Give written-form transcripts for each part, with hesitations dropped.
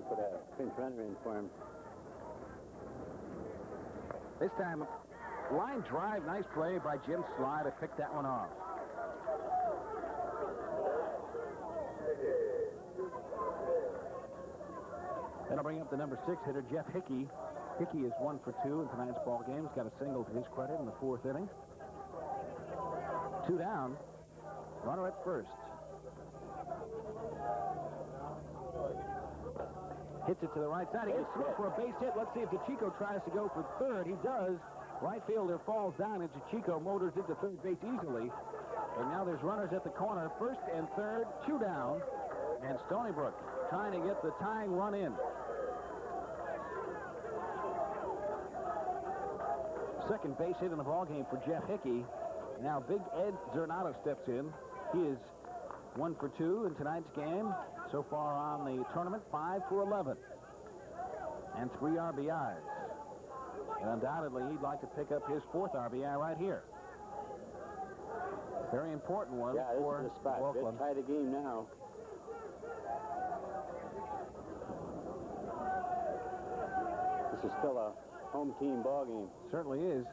He put a pinch runner in for him. This time, line drive, nice play by Jim Sly to pick that one off. That'll bring up the number 6 hitter, Jeff Hickey. Hickey is 1 for 2 in tonight's ball game. He's got a single to his credit in the 4th inning. 2 down. Runner at first. Hits it to the right side. He gets through for a base hit. Let's see if DeChico tries to go for third. He does. Right fielder falls down, and DeChico motors into third base easily. And now there's runners at the corner. First and third, 2 down. And Stony Brook trying to get the tying run in. Second base hit in the ballgame for Jeff Hickey. Now big Ed Zernato steps in. He is 1 for 2 in tonight's game. So far on the tournament, 5 for 11. And 3 RBIs. And undoubtedly, he'd like to pick up his 4th RBI right here. Very important one for this is the spot. Oakland. Tie the game now. This is still a home team ball game. Certainly is.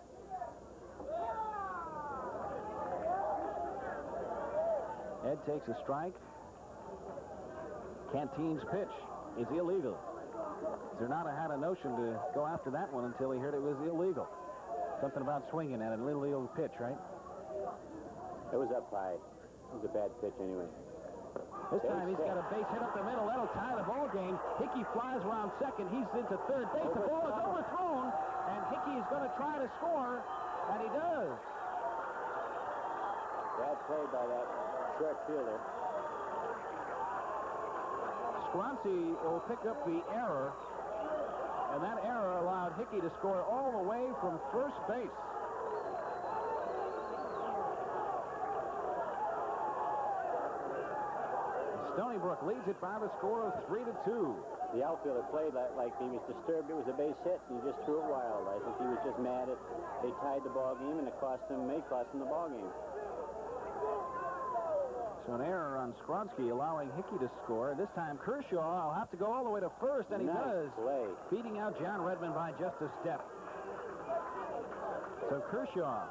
Ed takes a strike. Canteen's pitch is illegal. Zernato had a notion to go after that one until he heard it was illegal. Something about swinging at an illegal pitch, right? It was up high. It was a bad pitch anyway. This time he's got a base hit up the middle. That'll tie the ball game. Hickey flies around second. He's into third base. The ball is overthrown, and Hickey is going to try to score, and he does. Bad play by that short fielder. Scroncy will pick up the error, and that error allowed Hickey to score all the way from first base. Stony Brook leads it by the score of 3-2. The outfielder played like he was disturbed. It was a base hit, and he just threw it wild. I think he was just mad at they tied the ball game, and it may cost him the ball game. So an error on Scronski allowing Hickey to score. This time Kershaw will have to go all the way to first, and he does. Play. Beating out John Redmond by just a step. So Kershaw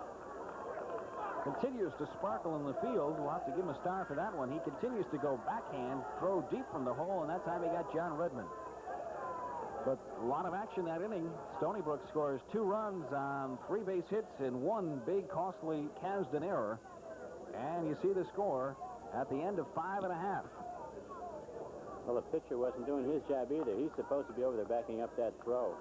continues to sparkle in the field. We'll have to give him a star for that one. He continues to go backhand, throw deep from the hole, and that time he got John Redmond. But a lot of action that inning. Stony Brook scores 2 runs on 3 base hits and 1 big, costly Kasdan error. And you see the score at the end of 5½. Well, the pitcher wasn't doing his job either. He's supposed to be over there backing up that throw.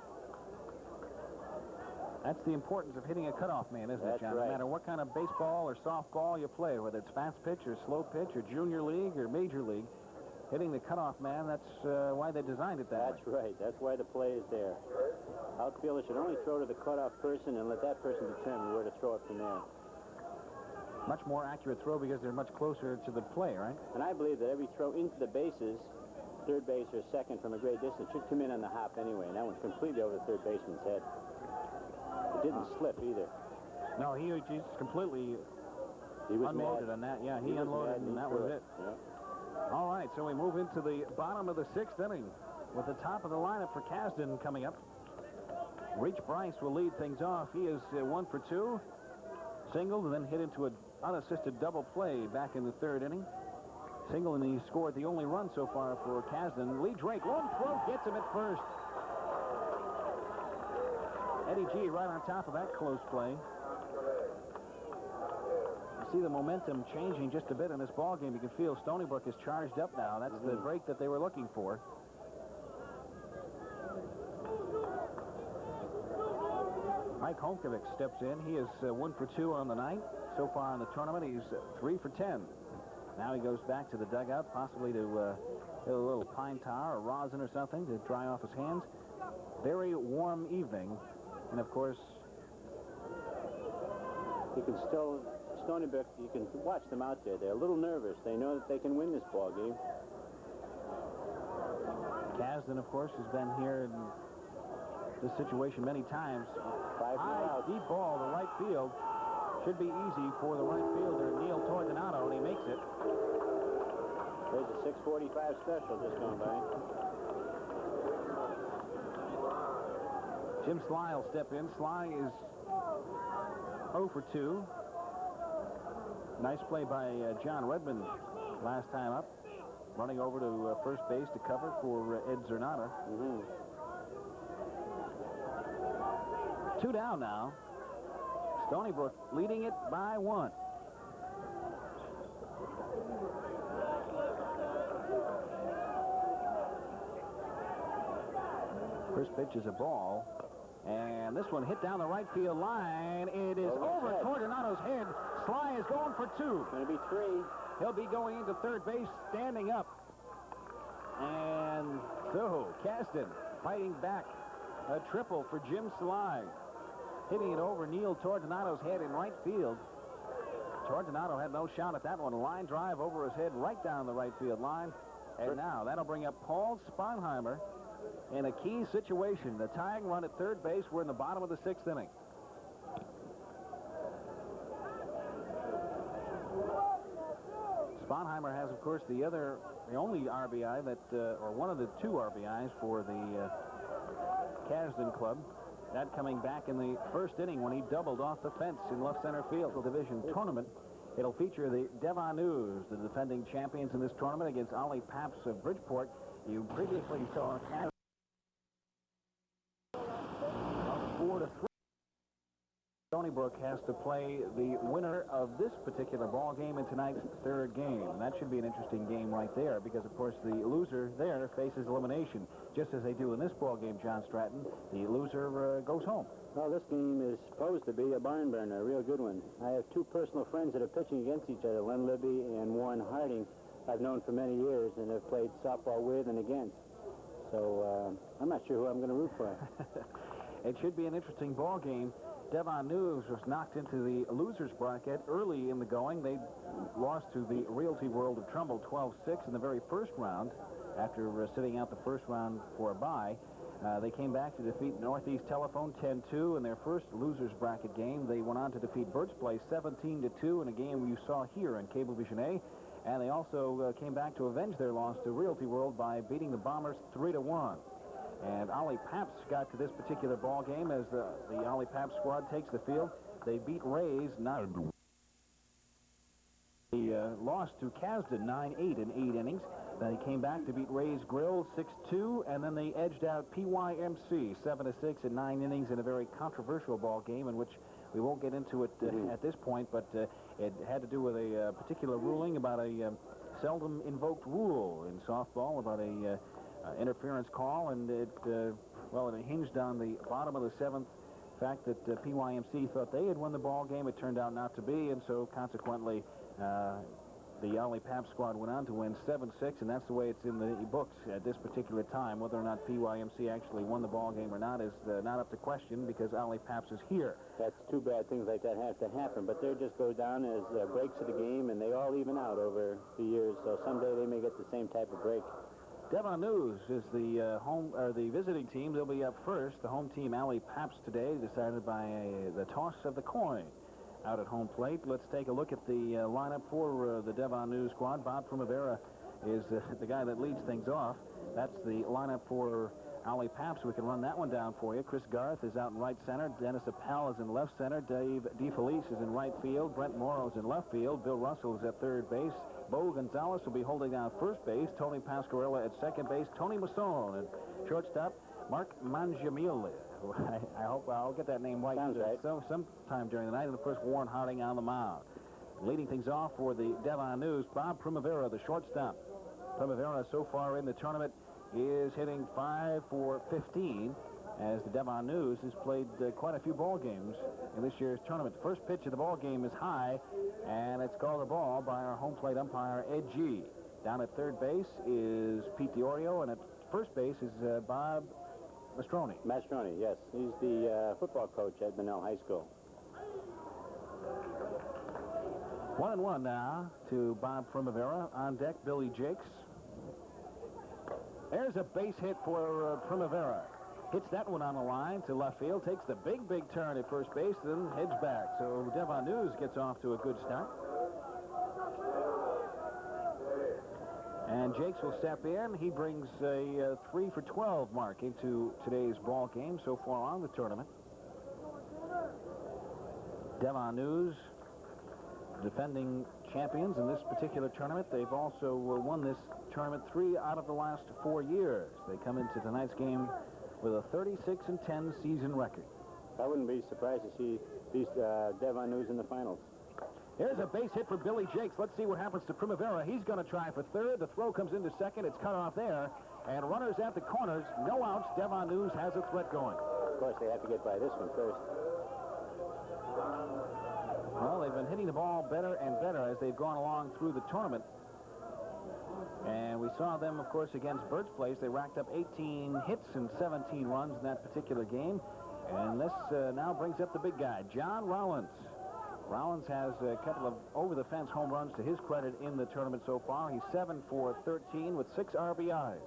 That's the importance of hitting a cutoff man, isn't it, John? Right. No matter what kind of baseball or softball you play, whether it's fast pitch or slow pitch or junior league or major league, hitting the cutoff man, that's why they designed it that way. That's right. That's why the play is there. Outfielder should only throw to the cutoff person and let that person determine where to throw it from there. Much more accurate throw because they're much closer to the play, right? And I believe that every throw into the bases, third base or second from a great distance, should come in on the hop anyway. And that one's completely over the third baseman's head. It didn't slip either. No, he's completely unloaded on that. Yeah, he unloaded and that was it. Yeah. All right, so we move into the bottom of the 6th inning with the top of the lineup for Kasdan coming up. Reach Bryce will lead things off. He is 1 for 2. Singled and then hit into an unassisted double play back in the 3rd inning. Single, and he scored the only run so far for Kasdan. Lee Drake, long throw, gets him at first. Eddie G right on top of that close play. You see the momentum changing just a bit in this ball game. You can feel Stony Brook is charged up now. That's the break that they were looking for. Mike Holmkovic steps in. He is 1 for 2 on the night. So far in the tournament, he's 3 for 10. Now he goes back to the dugout, possibly to hit a little pine tar or rosin or something to dry off his hands. Very warm evening. And, of course, You can still, Stony Brook, you can watch them out there. They're a little nervous. They know that they can win this ball game. Kasdan, of course, has been here in this situation many times. 5 High, deep ball to right field. Should be easy for the right fielder, Neil Tordonato, and he makes it. There's a 6:45 special just going by. Jim Sly will step in. Sly is 0 for 2. Nice play by John Redmond last time up, running over to first base to cover for Ed Zernata. 2 down now. Stony Brook leading it by 1. First pitch is a ball, and this one hit down the right field line. It is over Tordonado's head. Sly is going for 2. Going to be 3. He'll be going into third base, standing up. And so, Kasdan fighting back. A triple for Jim Sly. Hitting it over Neil Tordonado's head in right field. Tordonado had no shot at that one. A line drive over his head right down the right field line. And now that'll bring up Paul Sponheimer in a key situation. The tying run at third base. We're in the bottom of the 6th inning. Sponheimer has, of course, the only RBI that, or one of the 2 RBIs for the Kasdan club. That coming back in the 1st inning when he doubled off the fence in left center field. The division tournament. It'll feature the Devon News, the defending champions in this tournament, against Ollie Paps of Bridgeport. You previously saw Kasdan 4-3. Stony Brook has to play the winner of this particular ball game in tonight's 3rd game. And that should be an interesting game right there because, of course, the loser there faces elimination, just as they do in this ball game, John Stratton. The loser goes home. Well, this game is supposed to be a barn burner, a real good one. I have 2 personal friends that are pitching against each other, Len Libby and Warren Harding. I've known for many years and have played softball with and against. So I'm not sure who I'm going to root for. It should be an interesting ball game. Devon News was knocked into the losers bracket early in the going. They lost to the Realty World of Trumbull 12-6 in the very first round after sitting out the first round for a bye. They came back to defeat Northeast Telephone 10-2 in their first losers bracket game. They went on to defeat Birch Place 17-2 in a game you saw here in Cablevision A. And they also came back to avenge their loss to Realty World by beating the Bombers 3-1. And Ollie Paps got to this particular ball game as the Ollie Paps squad takes the field. They beat Rays 9. They lost to Kasdan 9-8 in 8 innings. Then he came back to beat Rays Grill 6-2, and then they edged out PYMC 7-6 in 9 innings in a very controversial ball game in which we won't get into it at this point, but it had to do with a particular ruling about a seldom invoked rule in softball about a interference call, and it hinged on the bottom of the 7th fact that PYMC thought they had won the ball game. It turned out not to be, and so consequently the Ollie Paps squad went on to win 7-6, and that's the way it's in the books at this particular time. Whether or not PYMC actually won the ball game or not is not up to question because Ollie Paps is here. That's too bad things like that have to happen, but they just go down as breaks of the game, and they all even out over the years, so someday they may get the same type of break. Devon News is the visiting team. They'll be up first. The home team, Ollie Paps, today, decided by the toss of the coin out at home plate. Let's take a look at the lineup for the Devon News squad. Bob Primavera is the guy that leads things off. That's the lineup for Ollie Paps. We can run that one down for you. Chris Garth is out in right center. Dennis Appel is in left center. Dave DeFelice is in right field. Brent Morrow is in left field. Bill Russell is at third base. Bo Gonzalez will be holding down first base. Tony Pasquarella at second base. Tony Masson at shortstop. Mark Mangiamile. I hope I'll get that name right. Sounds right. Sometime during the night. And, of course, Warren Harding on the mound. Leading things off for the Devon News, Bob Primavera, the shortstop. Primavera, so far in the tournament, is hitting 5 for 15, as the Devon News has played quite a few ball games in this year's tournament. The first pitch of the ball game is high, and it's called a ball by our home plate umpire, Ed G. Down at third base is Pete DiOrio, and at first base is Bob Mastroni. Mastroni, yes. He's the football coach at Bunnell High School. 1-1 now to Bob Primavera. On deck, Billy Jakes. There's a base hit for Primavera. Hits that one on the line to left field. Takes the big turn at first base, then heads back. So Devon News gets off to a good start. And Jakes will step in. He brings a 3 for 12 mark into today's ball game so far on the tournament. Devon News, defending champions in this particular tournament. They've also won this tournament 3 out of the last 4 years. They come into tonight's game with a 36-10 season record. I wouldn't be surprised to see these Devon News in the finals. Here's a base hit for Billy Jakes. Let's see what happens to Primavera. He's going to try for third. The throw comes into second. It's cut off there. And runners at the corners. No outs. Devon News has a threat going. Of course, they have to get by this one first. Well, they've been hitting the ball better and better as they've gone along through the tournament. And we saw them, of course, against Birch Place. They racked up 18 hits and 17 runs in that particular game. And this now brings up the big guy, John Rollins. Rollins has a couple of over-the-fence home runs to his credit in the tournament so far. He's 7 for 13 with 6 RBIs.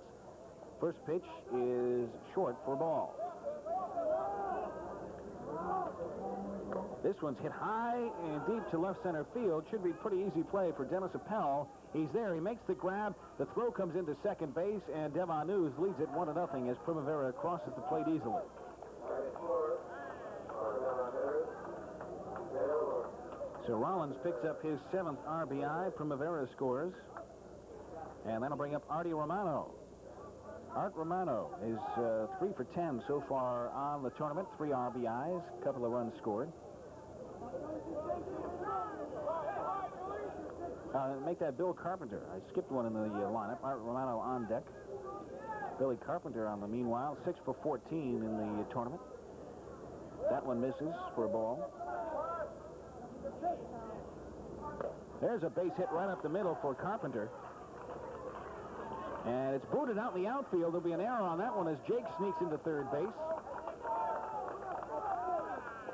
First pitch is short for a ball. This one's hit high and deep to left center field. Should be pretty easy play for Dennis Appel. He's there. He makes the grab. The throw comes into second base, and Devon News leads it 1-0 as Primavera crosses the plate easily. So Rollins picks up his 7th RBI. Primavera scores. And that'll bring up Artie Romano. Art Romano is 3 for 10 so far on the tournament. 3 RBIs, a couple of runs scored. Make that Bill Carpenter. I skipped one in the lineup. Art Romano on deck. Billy Carpenter on the meanwhile. 6 for 14 in the tournament. That one misses for a ball. There's a base hit right up the middle for Carpenter. And it's booted out in the outfield. There'll be an error on that one as Jake sneaks into third base.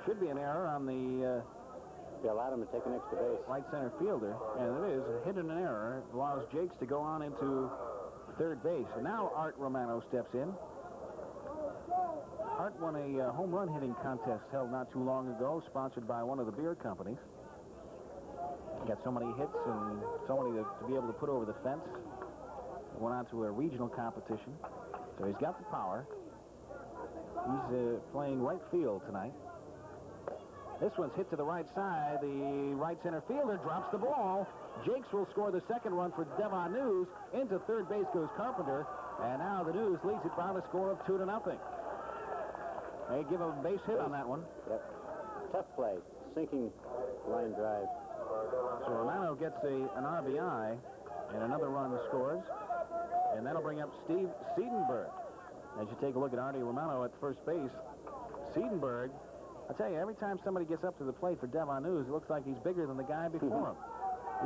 Should be an error on the... They allowed him to take an extra base. Right center fielder. And it is a hit and an error. Allows Jakes to go on into third base. And now Art Romano steps in. Art won a home run hitting contest held not too long ago, sponsored by one of the beer companies. Got so many hits and so many to be able to put over the fence. Went on to a regional competition. So he's got the power. He's playing right field tonight. This one's hit to the right side. The right center fielder drops the ball. Jakes will score the second run for Devon News. Into third base goes Carpenter. And now the News leads it by the score of 2-0. They give a base hit on that one. Yep. Tough play. Sinking line drive. So Romano gets an RBI, and another run scores. And that'll bring up Steve Seidenberg. As you take a look at Artie Romano at first base, Seidenberg, I tell you, every time somebody gets up to the plate for Devon News, it looks like he's bigger than the guy before him.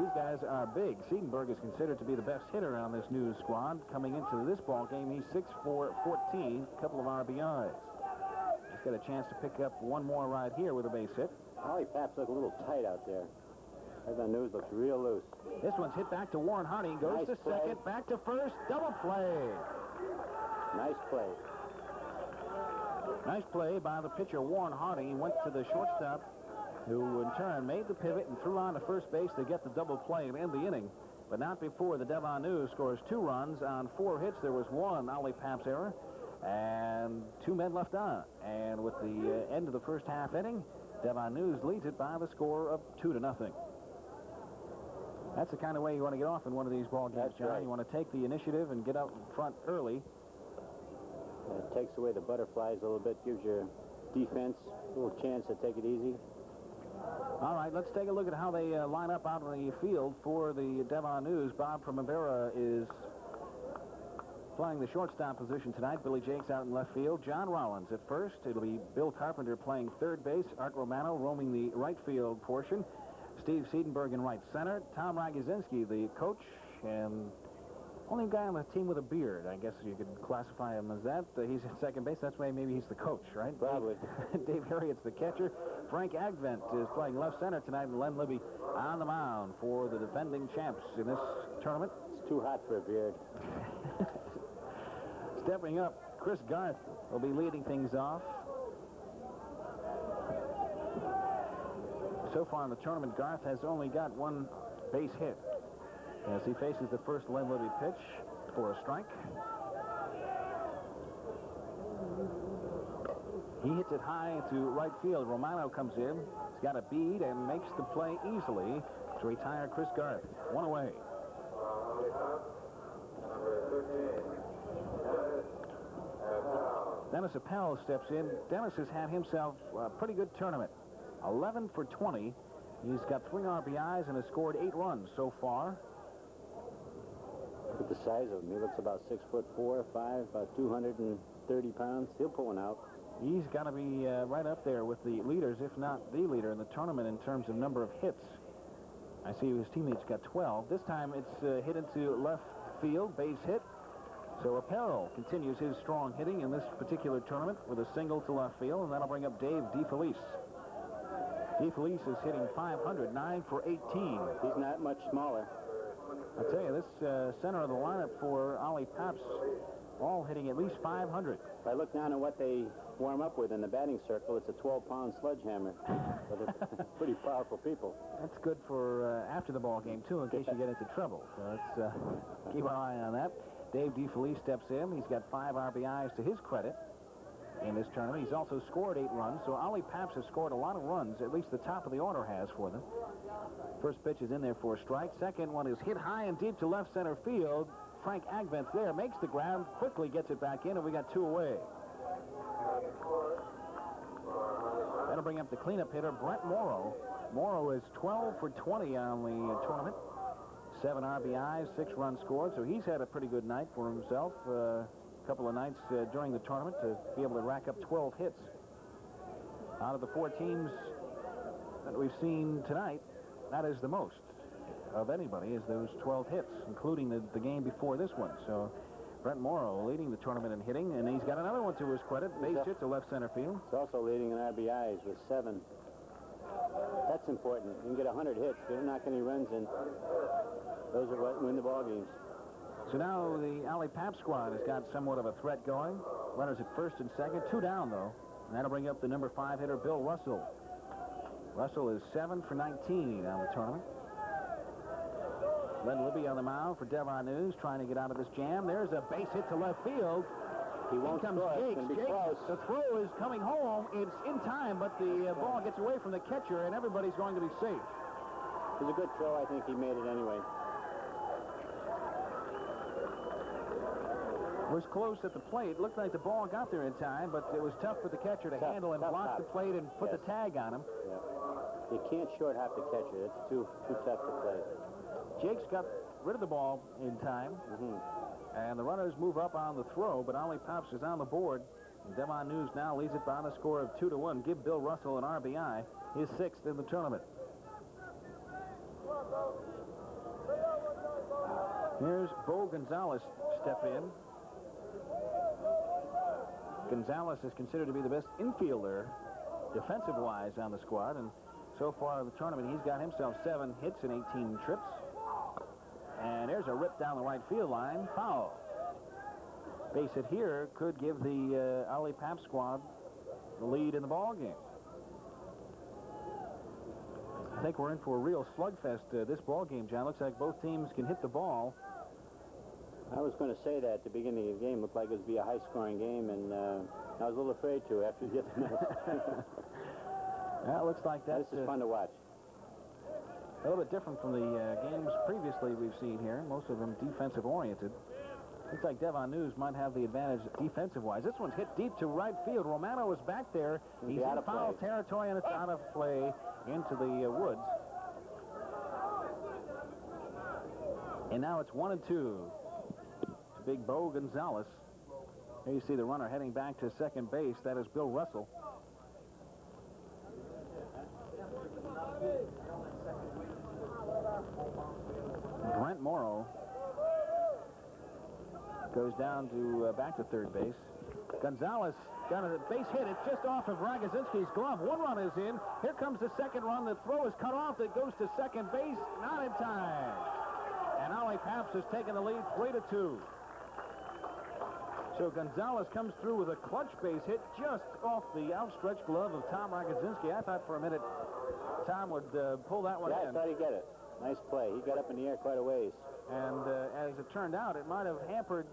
These guys are big. Seidenberg is considered to be the best hitter on this News squad. Coming into this ball game, he's 6 for 14, a couple of RBIs. Just got a chance to pick up one more right here with a base hit. Ollie Paps look a little tight out there. Devon News looks real loose. This one's hit back to Warren Harding. Goes to second, back to first. Double play. Nice play. Nice play by the pitcher, Warren Harding. He went to the shortstop, who in turn made the pivot and threw on to first base to get the double play and end the inning. But not before the Devon News scores 2 runs on 4 hits. There was one Ollie Paps error and 2 men left on. And with the end of the first half inning, Devon News leads it by the score of 2-0. That's the kind of way you want to get off in one of these ball games, John. Right. You want to take the initiative and get out in front early. It takes away the butterflies a little bit, gives your defense a little chance to take it easy. All right, let's take a look at how they line up out on the field for the Devon News. Bob Primavera is playing the shortstop position tonight. Billy Jakes out in left field. John Rollins at first. It'll be Bill Carpenter playing third base. Art Romano roaming the right field portion. Steve Seidenberg in right center. Tom Ragosinski, the coach, and only guy on the team with a beard. I guess you could classify him as that. He's at second base. That's why maybe he's the coach, right? Probably. Dave Harriet's the catcher. Frank Agvent is playing left center tonight, and Len Libby on the mound for the defending champs in this tournament. It's too hot for a beard. Stepping up, Chris Garth will be leading things off. So far in the tournament, Garth has only got 1 base hit. as he faces the first Len Libby pitch for a strike. He hits it high to right field. Romano comes in. He's got a bead and makes the play easily to retire Chris Garth. One away. Dennis Appel steps in. Dennis has had himself a pretty good tournament. 11 for 20. He's got 3 RBIs and has scored 8 runs so far. Look at the size of him. He looks about 6'4", 5", about 230 pounds. He'll pull one out. He's got to be right up there with the leaders, if not the leader in the tournament in terms of number of hits. I see his teammates got 12. This time it's hit into left field, base hit. So Appel continues his strong hitting in this particular tournament with a single to left field, and that'll bring up Dave DeFelice. DeFelice is hitting .500, 9 for 18. He's not much smaller. I tell you, this center of the lineup for Ollie Paps, all hitting at least .500. If I look down at what they warm up with in the batting circle, it's a 12-pound sledgehammer. So they're pretty powerful people. That's good for after the ball game, too, in case you get into trouble. So let's keep an eye on that. Dave DeFelice steps in. He's got 5 RBIs to his credit in this tournament. He's also scored 8 runs. So Ollie Paps has scored a lot of runs, at least the top of the order has for them. First pitch is in there for a strike. Second one is hit high and deep to left center field. Frank Agvent's there, makes the grab, quickly gets it back in, and we got 2 away. That'll bring up the cleanup hitter, Brent Morrow. Morrow is 12 for 20 on the tournament. 7 RBIs, 6 runs scored, so he's had a pretty good night for himself. A couple of nights during the tournament to be able to rack up 12 hits. Out of the 4 teams that we've seen tonight, that is the most of anybody, is those 12 hits, including the game before this one. So Brent Morrow leading the tournament in hitting, and he's got another one to his credit, base hit to left center field. He's also leading in RBIs with 7. That's important. You can get 100 hits, but you're not getting any runs in. Those are what win the ball games. So now the Ollie Pap squad has got somewhat of a threat going. Runners at first and second, 2 down though. And that'll bring up the number 5 hitter, Bill Russell. Russell is 7 for 19 on the tournament. Len Libby on the mound for Devon News, trying to get out of this jam. There's a base hit to left field. He won't comes score. It's Jakes. gonna be Jakes. close. The throw is coming home. It's in time, but the ball gets away from the catcher, and everybody's going to be safe. It was a good throw. I think he made it anyway. Was close at the plate. Looked like the ball got there in time, but it was tough for the catcher to handle and block the plate and put the tag on him. Yeah. You can't short half the catcher. It's too tough to play. Jakes got rid of the ball in time. And the runners move up on the throw, but Ollie Pops is on the board. And Devon News now leads it by a score of 2-1. Give Bill Russell an RBI, his 6th in the tournament. Here's Bo Gonzalez step in. Gonzalez is considered to be the best infielder, defensive-wise, on the squad. And so far in the tournament, he's got himself 7 hits and 18 trips. And there's a rip down the right field line. Foul. Base hit here could give the Ollie Pap squad the lead in the ball game. I think we're in for a real slugfest this ball game, John. Looks like both teams can hit the ball. I was going to say that at the beginning of the game. Looked like it would be a high-scoring game, and I was a little afraid to after you get the minutes. Well, it looks like that's... This is fun to watch. A little bit different from the games previously we've seen here. Most of them defensive-oriented. Looks like Devon News might have the advantage defensive-wise. This one's hit deep to right field. Romano is back there. He's in foul territory, and it's out of play into the woods. And now it's 1-2 to big Bo Gonzalez. Here you see the runner heading back to second base. That is Bill Russell. Brent Morrow goes down to back to third base. Gonzalez got a base hit. It's just off of Rogozinski's glove. 1 run is in. Here comes the second run. The throw is cut off. It goes to second base. Not in time. And Ollie Paps has taken the lead 3-2. So Gonzalez comes through with a clutch base hit just off the outstretched glove of Tom Rogozinski. I thought for a minute Tom would pull that one in. Yeah, I thought he'd get it. Nice play. He got up in the air quite a ways. And as it turned out, it might have hampered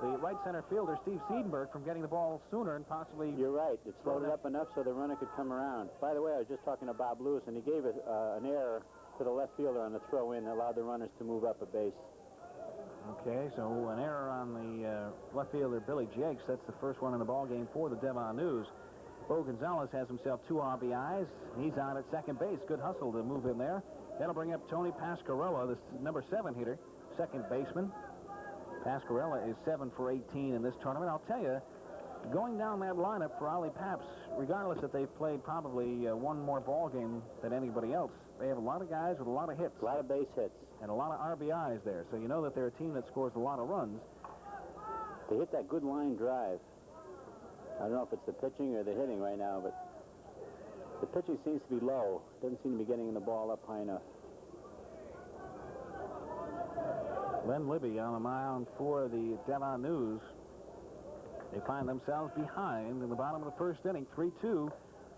the right center fielder, Steve Siedenberg, from getting the ball sooner and possibly... You're right. It slowed it up enough so the runner could come around. By the way, I was just talking to Bob Lewis, and he gave an error to the left fielder on the throw-in that allowed the runners to move up a base. Okay, so an error on the left fielder, Billy Jakes. That's the first one in the ball game for the Devon News. Bo Gonzalez has himself 2 RBIs. He's on at second base. Good hustle to move in there. That'll bring up Tony Pasquarella, the number 7 hitter, second baseman. Pasquarella is 7 for 18 in this tournament. I'll tell you, going down that lineup for Ollie Paps, regardless that they've played probably one more ball game than anybody else, they have a lot of guys with a lot of hits. A lot of base hits. And a lot of RBIs there. So you know that they're a team that scores a lot of runs. They hit that good line drive. I don't know if it's the pitching or the hitting right now, but the pitching seems to be low. Doesn't seem to be getting the ball up high enough. Len Libby on the mound for the Devon News. They find themselves behind in the bottom of the first inning, 3-2.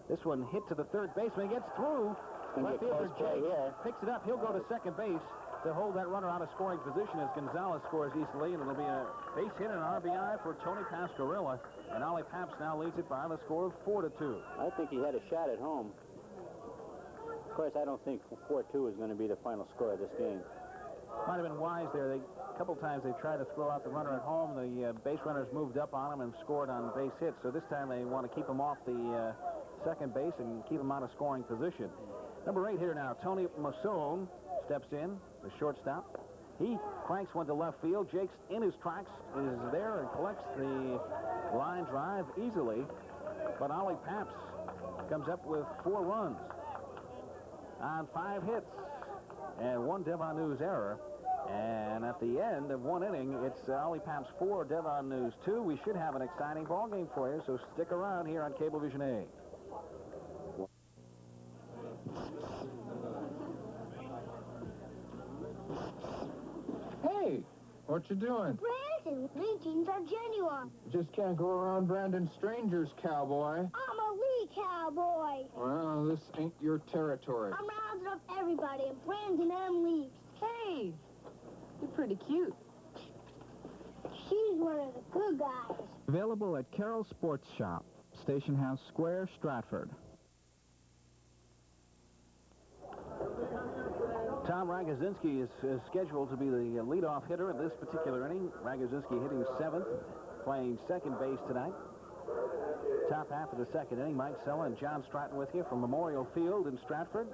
This one hit to the third baseman, gets through. Left fielder Jay picks it up. He'll go to second base to hold that runner out of scoring position as Gonzalez scores easily, and it'll be a base hit and an RBI for Tony Pasquarella, and Ollie Paps now leads it by the score of 4-2. I think he had a shot at home. Of course, I don't think 4-2 is going to be the final score of this game. Might have been wise there. A couple times they tried to throw out the runner at home. The base runners moved up on him and scored on base hits. So this time they want to keep him off the second base and keep him out of scoring position. Number 8 hitter now, Tony Masson, steps in, the shortstop. He cranks one to left field. Jakes in his tracks is there and collects the line drive easily. But Ollie Paps comes up with 4 runs on 5 hits and 1 Devon News error. And at the end of 1 inning, it's Ollie Paps 4, Devon News 2. We should have an exciting ball game for you, so stick around here on Cablevision A. Hey, what you doing? Brandon, Lee jeans are genuine. Just can't go around branding strangers, cowboy. I'm a Lee cowboy. Well, this ain't your territory. I'm rounding up everybody and Brandon and Lee. Hey, you're pretty cute. She's one of the good guys. Available at Carroll Sports Shop, Station House Square, Stratford. Tom Ragosinski is scheduled to be the leadoff hitter in this particular inning. Ragosinski hitting 7th, playing second base tonight. Top half of the second inning, Mike Sella and John Stratton with you from Memorial Field in Stratford.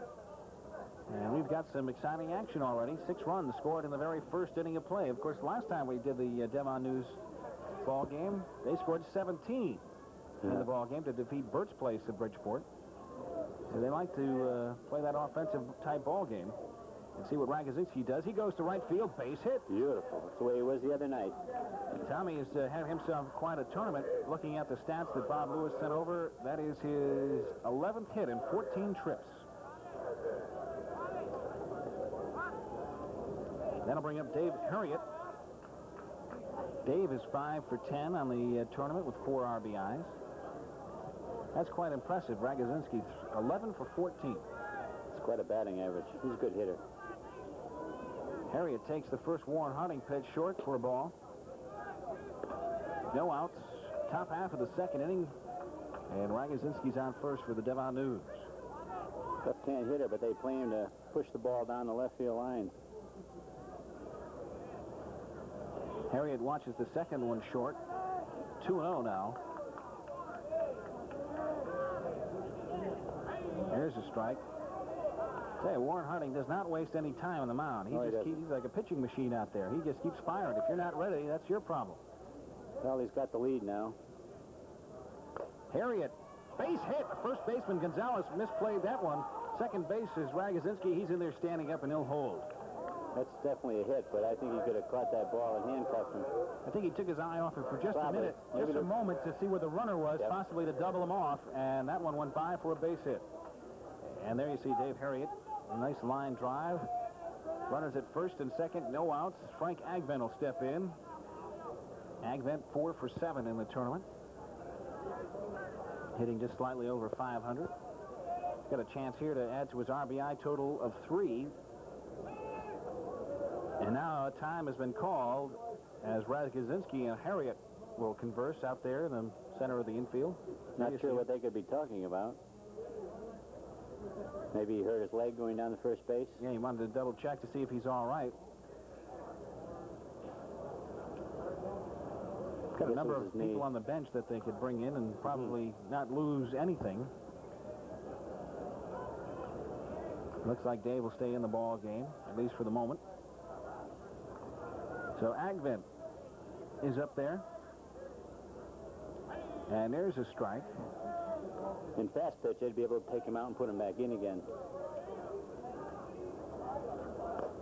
And we've got some exciting action already. 6 runs scored in the very first inning of play. Of course, last time we did the Devon News ball game, they scored 17 in the ball game to defeat Burt's Place of Bridgeport. So they like to play that offensive-type ball game and see what Ragosinski does. He goes to right field, base hit. Beautiful. That's the way he was the other night. Tommy has had himself quite a tournament. Looking at the stats that Bob Lewis sent over, that is his 11th hit in 14 trips. That'll bring up Dave Harriet. Dave is 5 for 10 on the tournament with 4 RBIs. That's quite impressive. Ragosinski's 11 for 14. It's quite a batting average. He's a good hitter. Harriet takes the first Warren Harding pitch short for a ball. No outs. Top half of the second inning. And Ragosinski's on first for the Devon News. Left-hand hitter, but they play him to push the ball down the left field line. Harriet watches the second one short. 2-0 now. There's a strike. Say, Warren Harding does not waste any time on the mound. He's like a pitching machine out there. He just keeps firing. If you're not ready, that's your problem. Well, he's got the lead now. Harriet, base hit. The first baseman, Gonzalez, misplayed that one. Second base is Ragosinski. He's in there standing up and he'll hold. That's definitely a hit, but I think he could have caught that ball and handcuffed him. I think he took his eye off it for just Probably. a minute, just a moment to see where the runner was, possibly to double him off, and that one went by for a base hit. And there you see Dave Harriet. A nice line drive. Runners at first and second, no outs. Frank Agvent will step in. Agvent 4 for 7 in the tournament. Hitting just slightly over 500. Got a chance here to add to his RBI total of 3 And now a time has been called as Ragosinski and Harriet will converse out there in the center of the infield. Not sure what they could be talking about. Maybe he hurt his leg going down the first base. Yeah, he wanted to double check to see if he's all right. Got a number of people on the bench that they could bring in and probably not lose anything. Looks like Dave will stay in the ball game, at least for the moment. So Agvent is up there. And there's a strike. In fast pitch, they'd be able to take him out and put him back in again.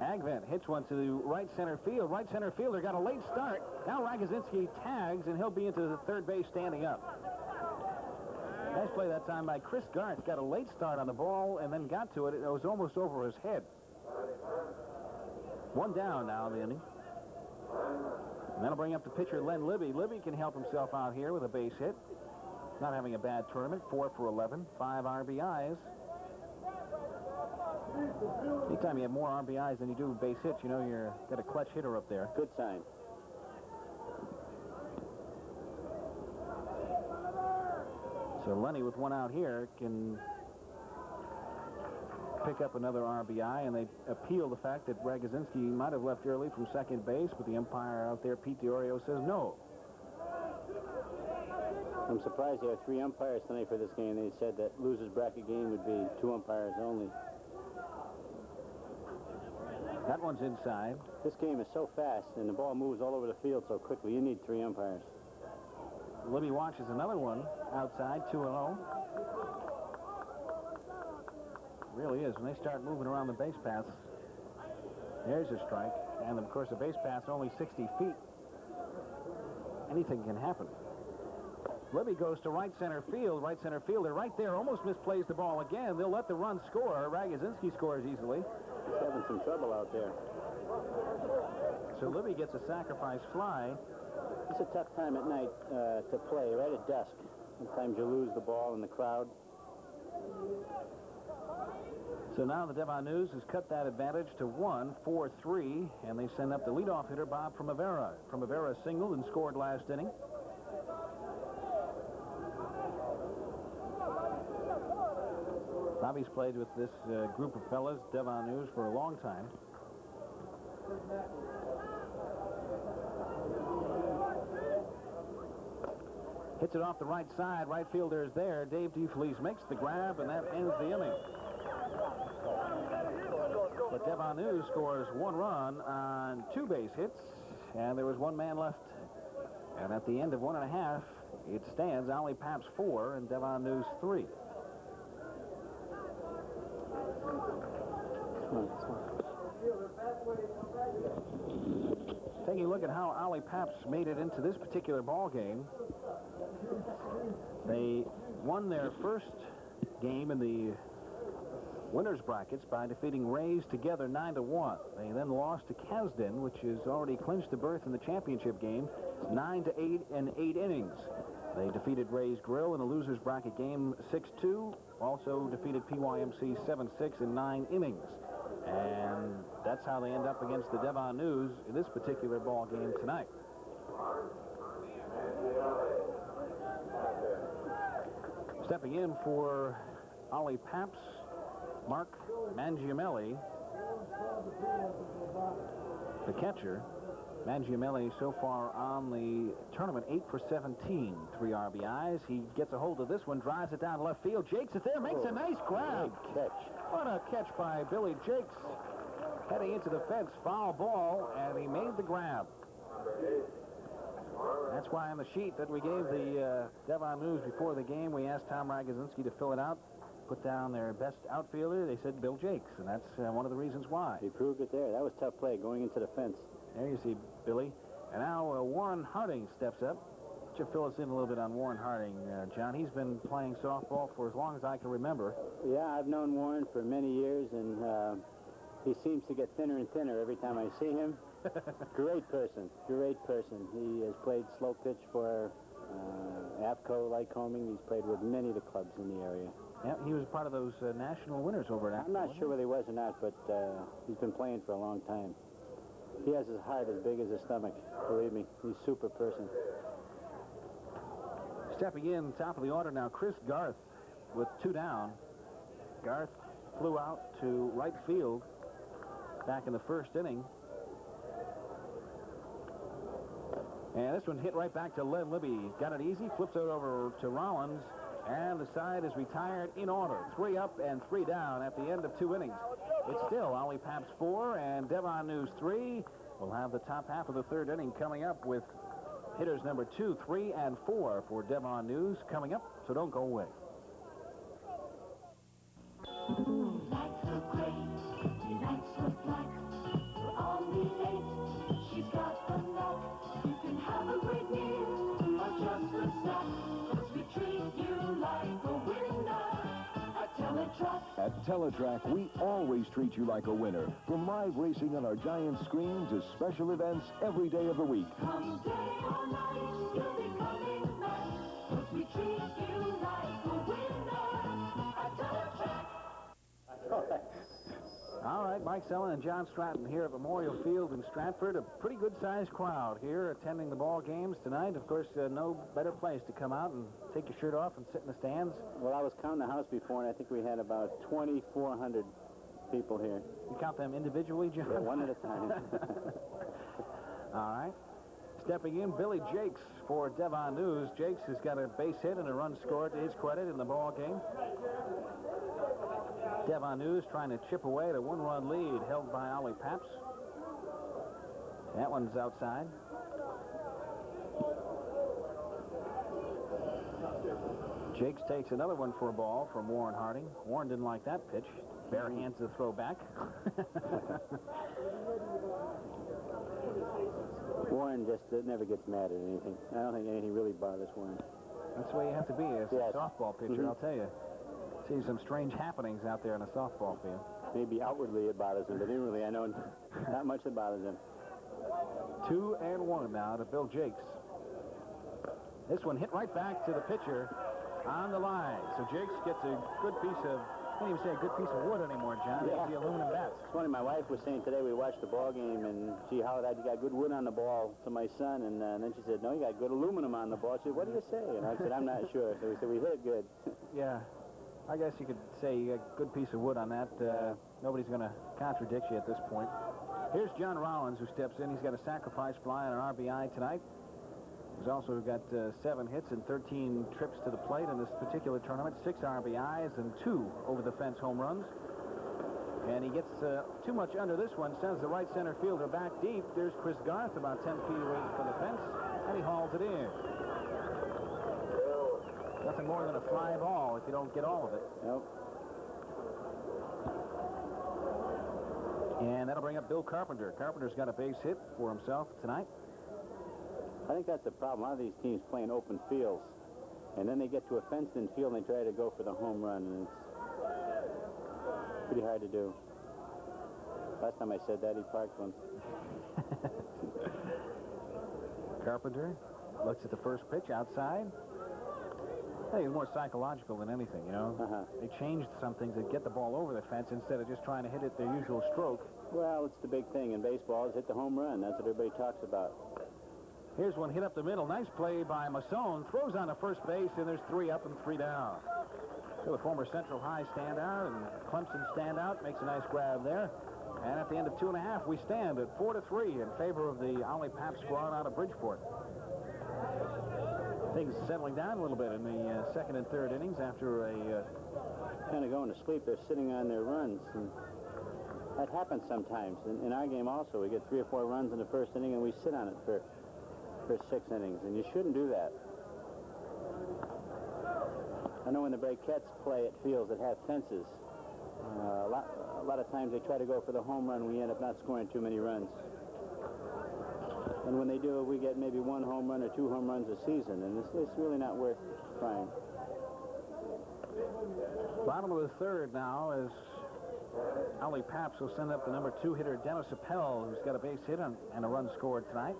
Agvent hits one to right center field. Right center fielder got a late start. Now Ragosinski tags, and he'll be into the third base standing up. Nice play that time by Chris Garth. Got a late start on the ball and then got to it. It was almost over his head. One down now in the inning. And that'll bring up the pitcher, Len Libby. Libby can help himself out here with a base hit. Not having a bad tournament. 4 for 11, 5 RBIs. Anytime you have more RBIs than you do base hits, you know you've got a clutch hitter up there. Good sign. So Lenny, with one out here, can pick up another RBI, and they appeal the fact that Ragosinski might have left early from second base, but the umpire out there, Pete DiOrio, says no. I'm surprised there are 3 umpires tonight for this game. They said that loser's bracket game would be 2 umpires only. That one's inside. This game is so fast, and the ball moves all over the field so quickly. You need 3 umpires. Libby watches another one outside, 2-0. Really is. When they start moving around the base paths, there's a strike. And, of course, the base path's only 60 feet. Anything can happen. Libby goes to right center field. Right center fielder right there almost misplays the ball again. They'll let the run score. Ragosinski scores easily. He's having some trouble out there. So Libby gets a sacrifice fly. It's a tough time at night to play, right at dusk. Sometimes you lose the ball in the crowd. So now the Devon News has cut that advantage to 1-4-3, and they send up the leadoff hitter, Bob Primavera. Primavera singled and scored last inning. Bobby's played with this group of fellas, Devon News, for a long time. Hits it off the right side. Right fielder is there. Dave DeFelice makes the grab, and that ends the inning. But Devon News scores 1 run on 2 base hits, and there was 1 man left. And at the end of 1.5, it stands Ollie Paps 4 and Devon News 3. Taking a look at how Ollie Paps made it into this particular ball game, they won their first game in the winners brackets by defeating Rays together 9-1. They then lost to Kasdan, which has already clinched the berth in the championship game, 9-8 in 8 innings. They defeated Rays Grill in a losers bracket game 6-2. Also defeated PYMC 7-6 in 9 innings. And that's how they end up against the Devon News in this particular ball game tonight. Stepping in for Ollie Paps, Mark Mangiamelli, the catcher. Mangiamelli so far on the tournament, 8 for 17, 3 RBIs. He gets a hold of this one, drives it down left field. Jakes is there, makes a nice grab. Great catch. What a catch by Billy Jakes. Heading into the fence, foul ball, and he made the grab. That's why on the sheet that we gave the Devon News before the game, we asked Tom Ragosinski to fill it out, put down their best outfielder. They said Bill Jakes, and that's one of the reasons why. He proved it there. That was tough play going into the fence. There you see Billy. And now Warren Harding steps up. Why don't you fill us in a little bit on Warren Harding, John? He's been playing softball for as long as I can remember. Yeah, I've known Warren for many years, and he seems to get thinner and thinner every time I see him. Great person, great person. He has played slow pitch for AFCO, Lycoming. He's played with many of the clubs in the area. Yeah, he was part of those national winners over at AFCO. I'm not sure whether he was or not, but he's been playing for a long time. He has his heart as big as his stomach. Believe me, he's a super person. Stepping in, top of the order now, Chris Garth with 2 down. Garth flew out to right field back in the first inning. And this one hit right back to Len Libby. Got it easy, flips it over to Rollins, and the side is retired in order. 3 up and 3 down at the end of 2 innings. It's still Ollie Paps 4 and Devon News 3. We'll have the top half of the 3rd inning coming up with hitters number 2, 3, and 4 for Devon News coming up, so don't go away. Lights look great, nights look black. We're on the 8, she's got the knack. You can have a great meal or just a snack, 'cause we treat you like a winner at Teletrack. At Teletrack, we always treat you like a winner. From live racing on our giant screen to special events every day of the week. Come day or night, you'll be coming back, 'cause we treat you like a winner at Teletrack. All right, Mike Sellen and John Stratton here at Memorial Field in Stratford. A pretty good-sized crowd here attending the ball games tonight. Of course, no better place to come out and take your shirt off and sit in the stands. Well, I was counting the house before, and I think we had about 2,400 people here. You count them individually, John? Yeah, one at a time. All right. Stepping in, Billy Jakes for Devon News. Jakes has got a base hit and a run scored to his credit in the ball game. Devon News trying to chip away at a 1-run lead held by Ollie Paps. That one's outside. Jakes takes another one for a ball from Warren Harding. Warren didn't like that pitch. Bare hands to throw back. Warren just never gets mad at anything. I don't think anything really bothers Warren. That's the way you have to be as Yes. a softball pitcher, I'll tell you. See some strange happenings out there in a softball field. Maybe outwardly it bothers him, but inwardly I know not much that bothers him. 2-1 now to Bill Jakes. This one hit right back to the pitcher on the line. So Jakes gets a good piece of, I can't even say a good piece of wood anymore, John. Yeah. It's the aluminum bats. It's funny, my wife was saying today we watched the ball game, and gee, Howard, you got good wood on the ball to my son, and then she said, no, you got good aluminum on the ball. She said, what do you say? And I said, I'm not sure. So we said, we hit it good. Yeah. I guess you could say you got a good piece of wood on that. Nobody's going to contradict you at this point. Here's John Rollins, who steps in. He's got a sacrifice fly and an RBI tonight. He's also got 7 hits and 13 trips to the plate in this particular tournament, 6 RBIs and 2 over-the-fence home runs. And he gets too much under this one, sends the right center fielder back deep. There's Chris Garth about 10 feet away from the fence, and he hauls it in. Nothing more than a fly ball if you don't get all of it. Nope. And that'll bring up Bill Carpenter. Carpenter's got a base hit for himself tonight. I think that's the problem. A lot of these teams play in open fields, and then they get to a fenced-in field and they try to go for the home run, and it's pretty hard to do. Last time I said that, he parked one. Carpenter looks at the first pitch outside. I think it's more psychological than anything, you know. They changed some things to get the ball over the fence instead of just trying to hit it their usual stroke. Well, it's the big thing in baseball is hit the home run. That's what everybody talks about. Here's one hit up the middle. Nice play by Masson. Throws on to first base, and there's 3 up and 3 down. So the former Central High standout and Clemson standout makes a nice grab there. And at the end of 2.5, we stand at 4-3 in favor of the Ollie Pap squad out of Bridgeport. Things settling down a little bit in the second and third innings after a... kind of going to sleep. They're sitting on their runs, and that happens sometimes. In our game also, we get 3 or 4 runs in the first inning, and we sit on it for 6 innings, and you shouldn't do that. I know when the Brakettes play at fields that have fences, a lot of times they try to go for the home run. We end up not scoring too many runs. And when they do, we get maybe 1 home run or 2 home runs a season, and it's really not worth trying. Bottom of the third now as Ollie Paps will send up the number 2 hitter, Dennis Appel, who's got a base hit and a run scored tonight.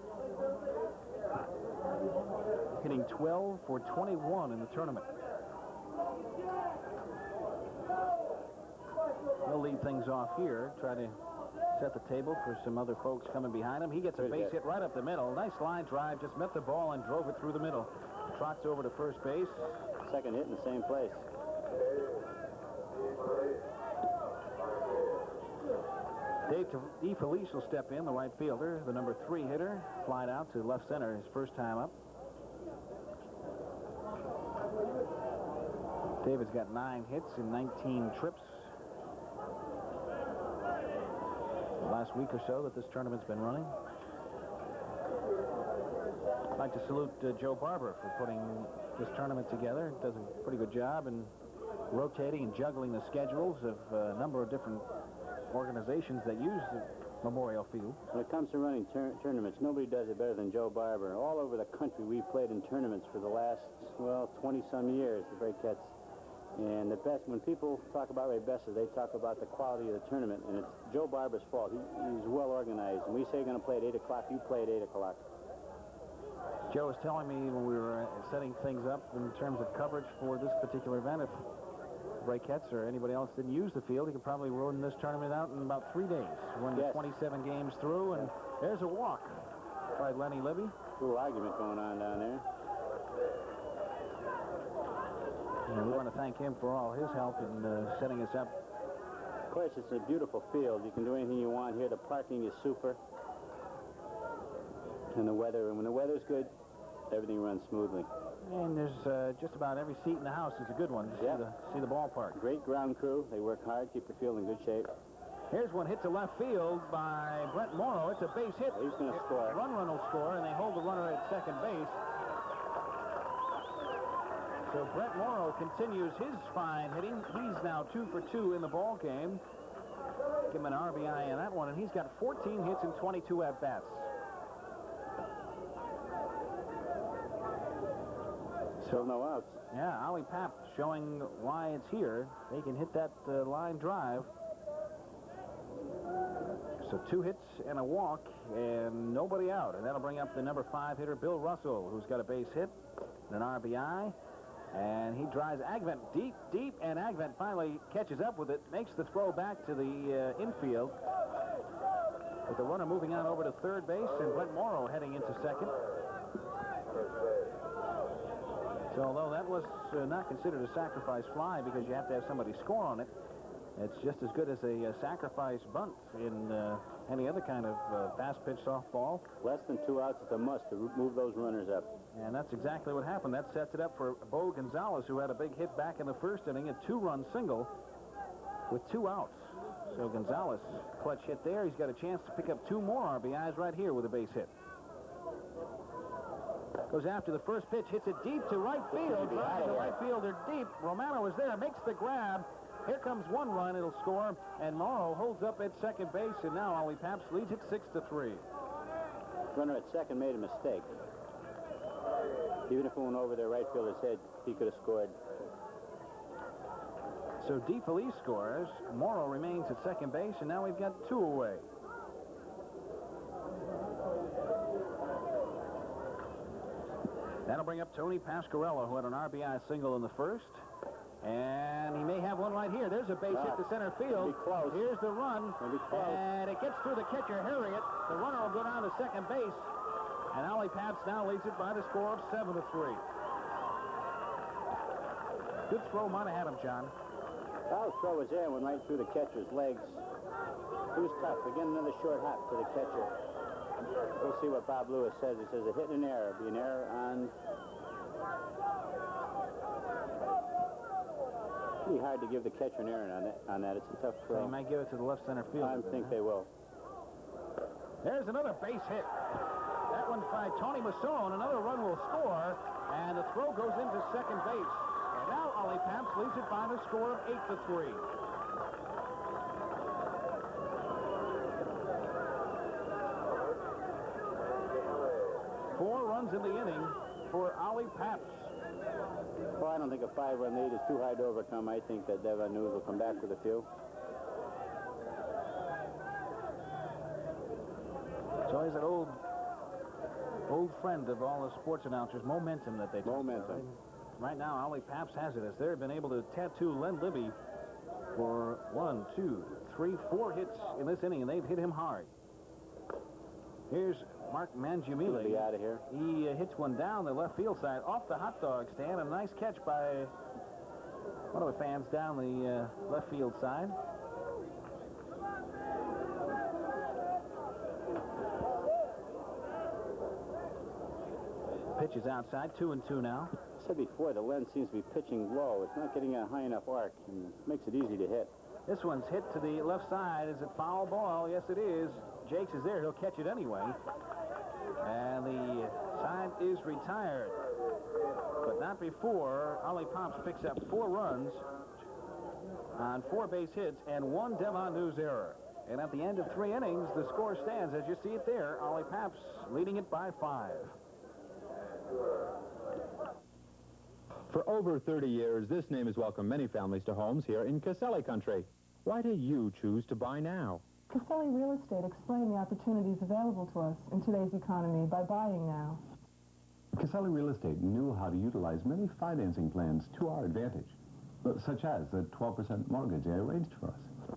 Hitting 12 for 21 in the tournament. He'll lead things off here, try to set the table for some other folks coming behind him. He gets a base hit right up the middle. Nice line drive, just met the ball and drove it through the middle. Trots over to first base. Second hit in the same place. Dave DeFelice will step in, the right fielder, the number 3 hitter, flied out to left center his first time up. David's got 9 hits in 19 trips. The last week or so that this tournament's been running. I'd like to salute Joe Barber for putting this tournament together. Does a pretty good job in rotating and juggling the schedules of a number of different organizations that use the Memorial Field. When it comes to running tournaments, nobody does it better than Joe Barber. All over the country, we've played in tournaments for the last, well, 20-some years, the Breakheads. And the best, when people talk about Ray Besser, they talk about the quality of the tournament, and it's Joe Barber's fault. He's well organized. And we say you're going to play at 8 o'clock, you play at 8 o'clock. Joe was telling me when we were setting things up in terms of coverage for this particular event, if Breakheads or anybody else didn't use the field, he could probably run this tournament out in about 3 days. Run the 27 games through, and there's a walk by Lenny Libby. A little argument going on down there. And we want to thank him for all his help in setting us up. Of course, it's a beautiful field. You can do anything you want here. The parking is super. And the weather, and when the weather's good, everything runs smoothly. And there's just about every seat in the house is a good one to see the ballpark. Great ground crew. They work hard, keep the field in good shape. Here's one hit to left field by Brent Morrow. It's a base hit. He's going to score. Run will score, and they hold the runner at second base. So Brent Morrow continues his fine hitting. He's now 2 for 2 in the ball game. Give him an RBI in that one, and he's got 14 hits and 22 at-bats. So no outs. Yeah, Ollie Papp showing why it's here. They can hit that line drive. So 2 hits and a walk and nobody out. And that'll bring up the number 5 hitter, Bill Russell, who's got a base hit and an RBI. And he drives Agvent deep, and Agvent finally catches up with it, makes the throw back to the infield. With the runner moving on over to third base, and Brent Morrow heading into second. So although that was not considered a sacrifice fly because you have to have somebody score on it, it's just as good as a sacrifice bunt in any other kind of fast-pitch softball. Less than 2 outs at the must to move those runners up. And that's exactly what happened. That sets it up for Bo Gonzalez, who had a big hit back in the first inning, a 2-run single with 2 outs. So Gonzalez, clutch hit there. He's got a chance to pick up 2 more RBIs right here with a base hit. Goes after the first pitch, hits it deep to right field. Drives the right fielder deep. Romano is there, makes the grab. Here comes 1 run, it'll score, and Morrow holds up at second base, and now Ollie Papps leads it 6-3. Runner at second made a mistake. Even if it went over their right fielder's head, he could have scored. So DeFelice scores. Morrow remains at second base, and now we've got 2 away. That'll bring up Tony Pasquarello, who had an RBI single in the first. And he may have one right here. There's a base hit to center field. Here's the run. And it gets through the catcher, Harriet. The runner will go down to second base. And Ollie Papps now leads it by the score of 7-3. Good throw, might have had him, John. Foul throw was there, went right through the catcher's legs. It was tough. Again, another short hop to the catcher. We'll see what Bob Lewis says. He says a hit and an error. Be an error on... Pretty hard to give the catcher an error on that. It's a tough throw. So he might give it to the left center field. I think they will. There's another base hit. That one by Tony Masson. Another run will score, and the throw goes into second base. And now Ollie Papps leads it by the score of 8-3. Four runs in the inning for Ollie Papps. Well, I don't think a 5-run lead is too hard to overcome. I think that Devon News will come back with a few. It's always an old friend of all the sports announcers, momentum that they talk Momentum. about. Right now, Ollie Papps has it, as they've been able to tattoo Len Libby for 1, 2, 3, 4 hits in this inning, and they've hit him hard. Here's Mark Mangiamile. He'll be out of here. He hits one down the left field side off the hot dog stand. A nice catch by one of the fans down the left field side. Pitch is outside, 2-2 now. I said before, the lens seems to be pitching low. It's not getting a high enough arc, and it makes it easy to hit. This one's hit to the left side. Is it foul ball? Yes, it is. Jakes is there. He'll catch it anyway. And the side is retired. But not before Ollie Pops picks up 4 runs on 4 base hits and 1 Devon News error. And at the end of 3 innings, the score stands as you see it there. Ollie Pops leading it by 5. For over 30 years, this name has welcomed many families to homes here in Caselli country. Why do you choose to buy now? Caselli Real Estate explained the opportunities available to us in today's economy by buying now. Caselli Real Estate knew how to utilize many financing plans to our advantage, such as the 12% mortgage they arranged for us.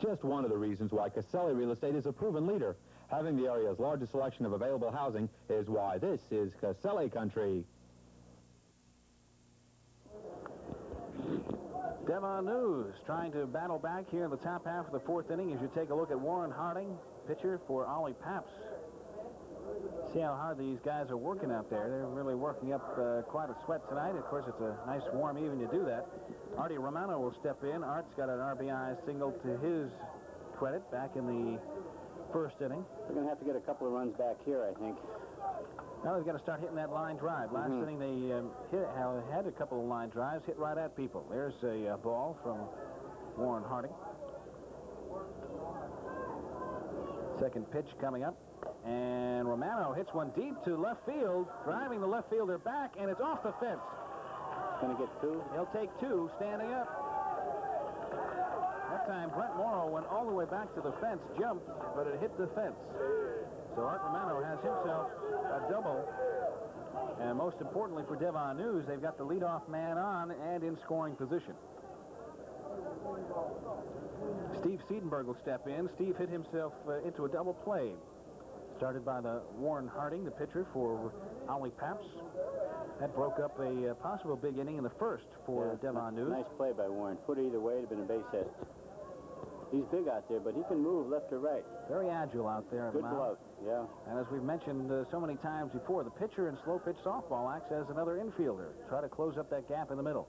Just one of the reasons why Caselli Real Estate is a proven leader. Having the area's largest selection of available housing is why this is Caselli country. Devon News trying to battle back here in the top half of the 4th inning as you take a look at Warren Harding, pitcher for Ollie Paps. See how hard these guys are working out there. They're really working up quite a sweat tonight. Of course, it's a nice warm evening to do that. Artie Romano will step in. Art's got an RBI single to his credit back in the 1st inning. We're going to have to get a couple of runs back here, I think. Now they've got to start hitting that line drive. Last inning they had a couple of line drives, hit right at people. There's a ball from Warren Harding. Second pitch coming up. And Romano hits one deep to left field, driving the left fielder back, and it's off the fence. Going to get 2? He'll take 2, standing up. That time Brent Morrow went all the way back to the fence, jumped, but it hit the fence. So Art Romano has himself a double. And most importantly for Devon News, they've got the leadoff man on and in scoring position. Steve Siedenberg will step in. Steve hit himself into a double play. Started by the Warren Harding, the pitcher for Ollie Paps. That broke up a possible big inning in the 1st for Devon News. Nice play by Warren. Foot either way, it'd have been a base hit. He's big out there, but he can move left or right. Very agile out there. Good glove, yeah. And as we've mentioned so many times before, the pitcher in slow pitch softball acts as another infielder. Try to close up that gap in the middle.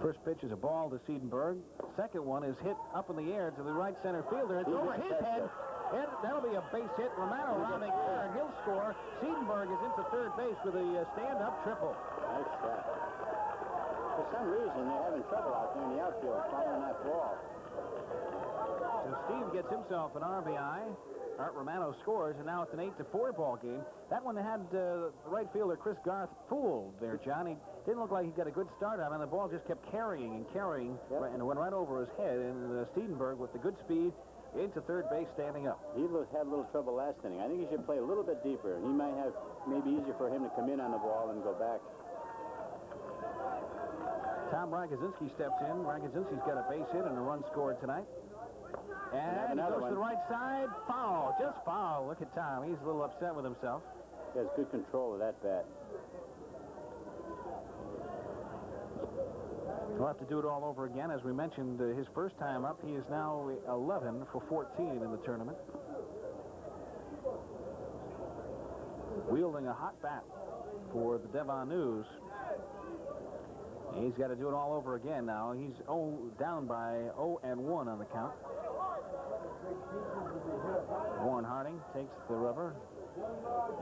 First pitch is a ball to Siedenberg. Second one is hit up in the air to the right center fielder. It's over his head. And that'll be a base hit. Romano rounding third. He'll score. Siedenberg is into third base with a stand-up triple. Nice shot. For some reason, they're having trouble out there in the outfield following that ball. So Steve gets himself an RBI. Art Romano scores, and now it's an 8-4 ball game. That one had the right fielder Chris Garth fooled there, John. He didn't look like he got a good start on it, and the ball just kept carrying and carrying, and went right over his head. And Siedenberg, with the good speed, into third base, standing up. He had a little trouble last inning. I think he should play a little bit deeper. He might have maybe easier for him to come in on the ball and go back. Tom Ragosinski steps in. Ragosinski's got a base hit and a run scored tonight. And he goes to the right side. Foul. Just foul. Look at Tom. He's a little upset with himself. He has good control of that bat. We'll have to do it all over again. As we mentioned, his first time up, he is now 11 for 14 in the tournament. Wielding a hot bat for the Devon News. He's got to do it all over again now. He's down by 0-1 on the count. Warren Harding takes the rubber.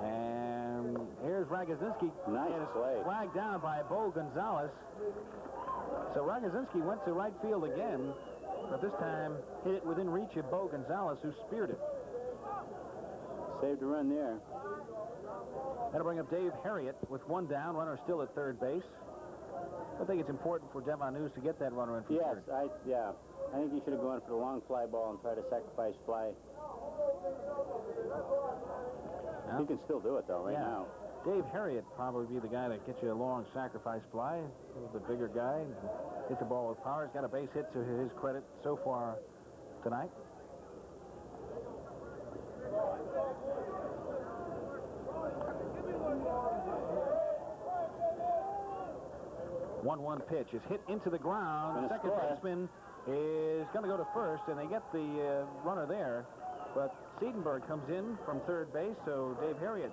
And here's Ragosinski. Nice play. Flagged down by Bo Gonzalez. So Ragosinski went to right field again, but this time hit it within reach of Bo Gonzalez, who speared it. Saved a run there. That'll bring up Dave Harriet with 1 down. Runner still at third base. I think it's important for Devon News to get that runner in from third. I think he should have gone for the long fly ball and try to sacrifice fly. He can still do it, though, right now. Dave Harriet probably be the guy to get you a long sacrifice fly. He was the bigger guy. Hit the ball with power. He's got a base hit to his credit so far tonight. One pitch is hit into the ground. The second baseman is going to go to first, and they get the runner there. But Siedenberg comes in from third base, so Dave Harriet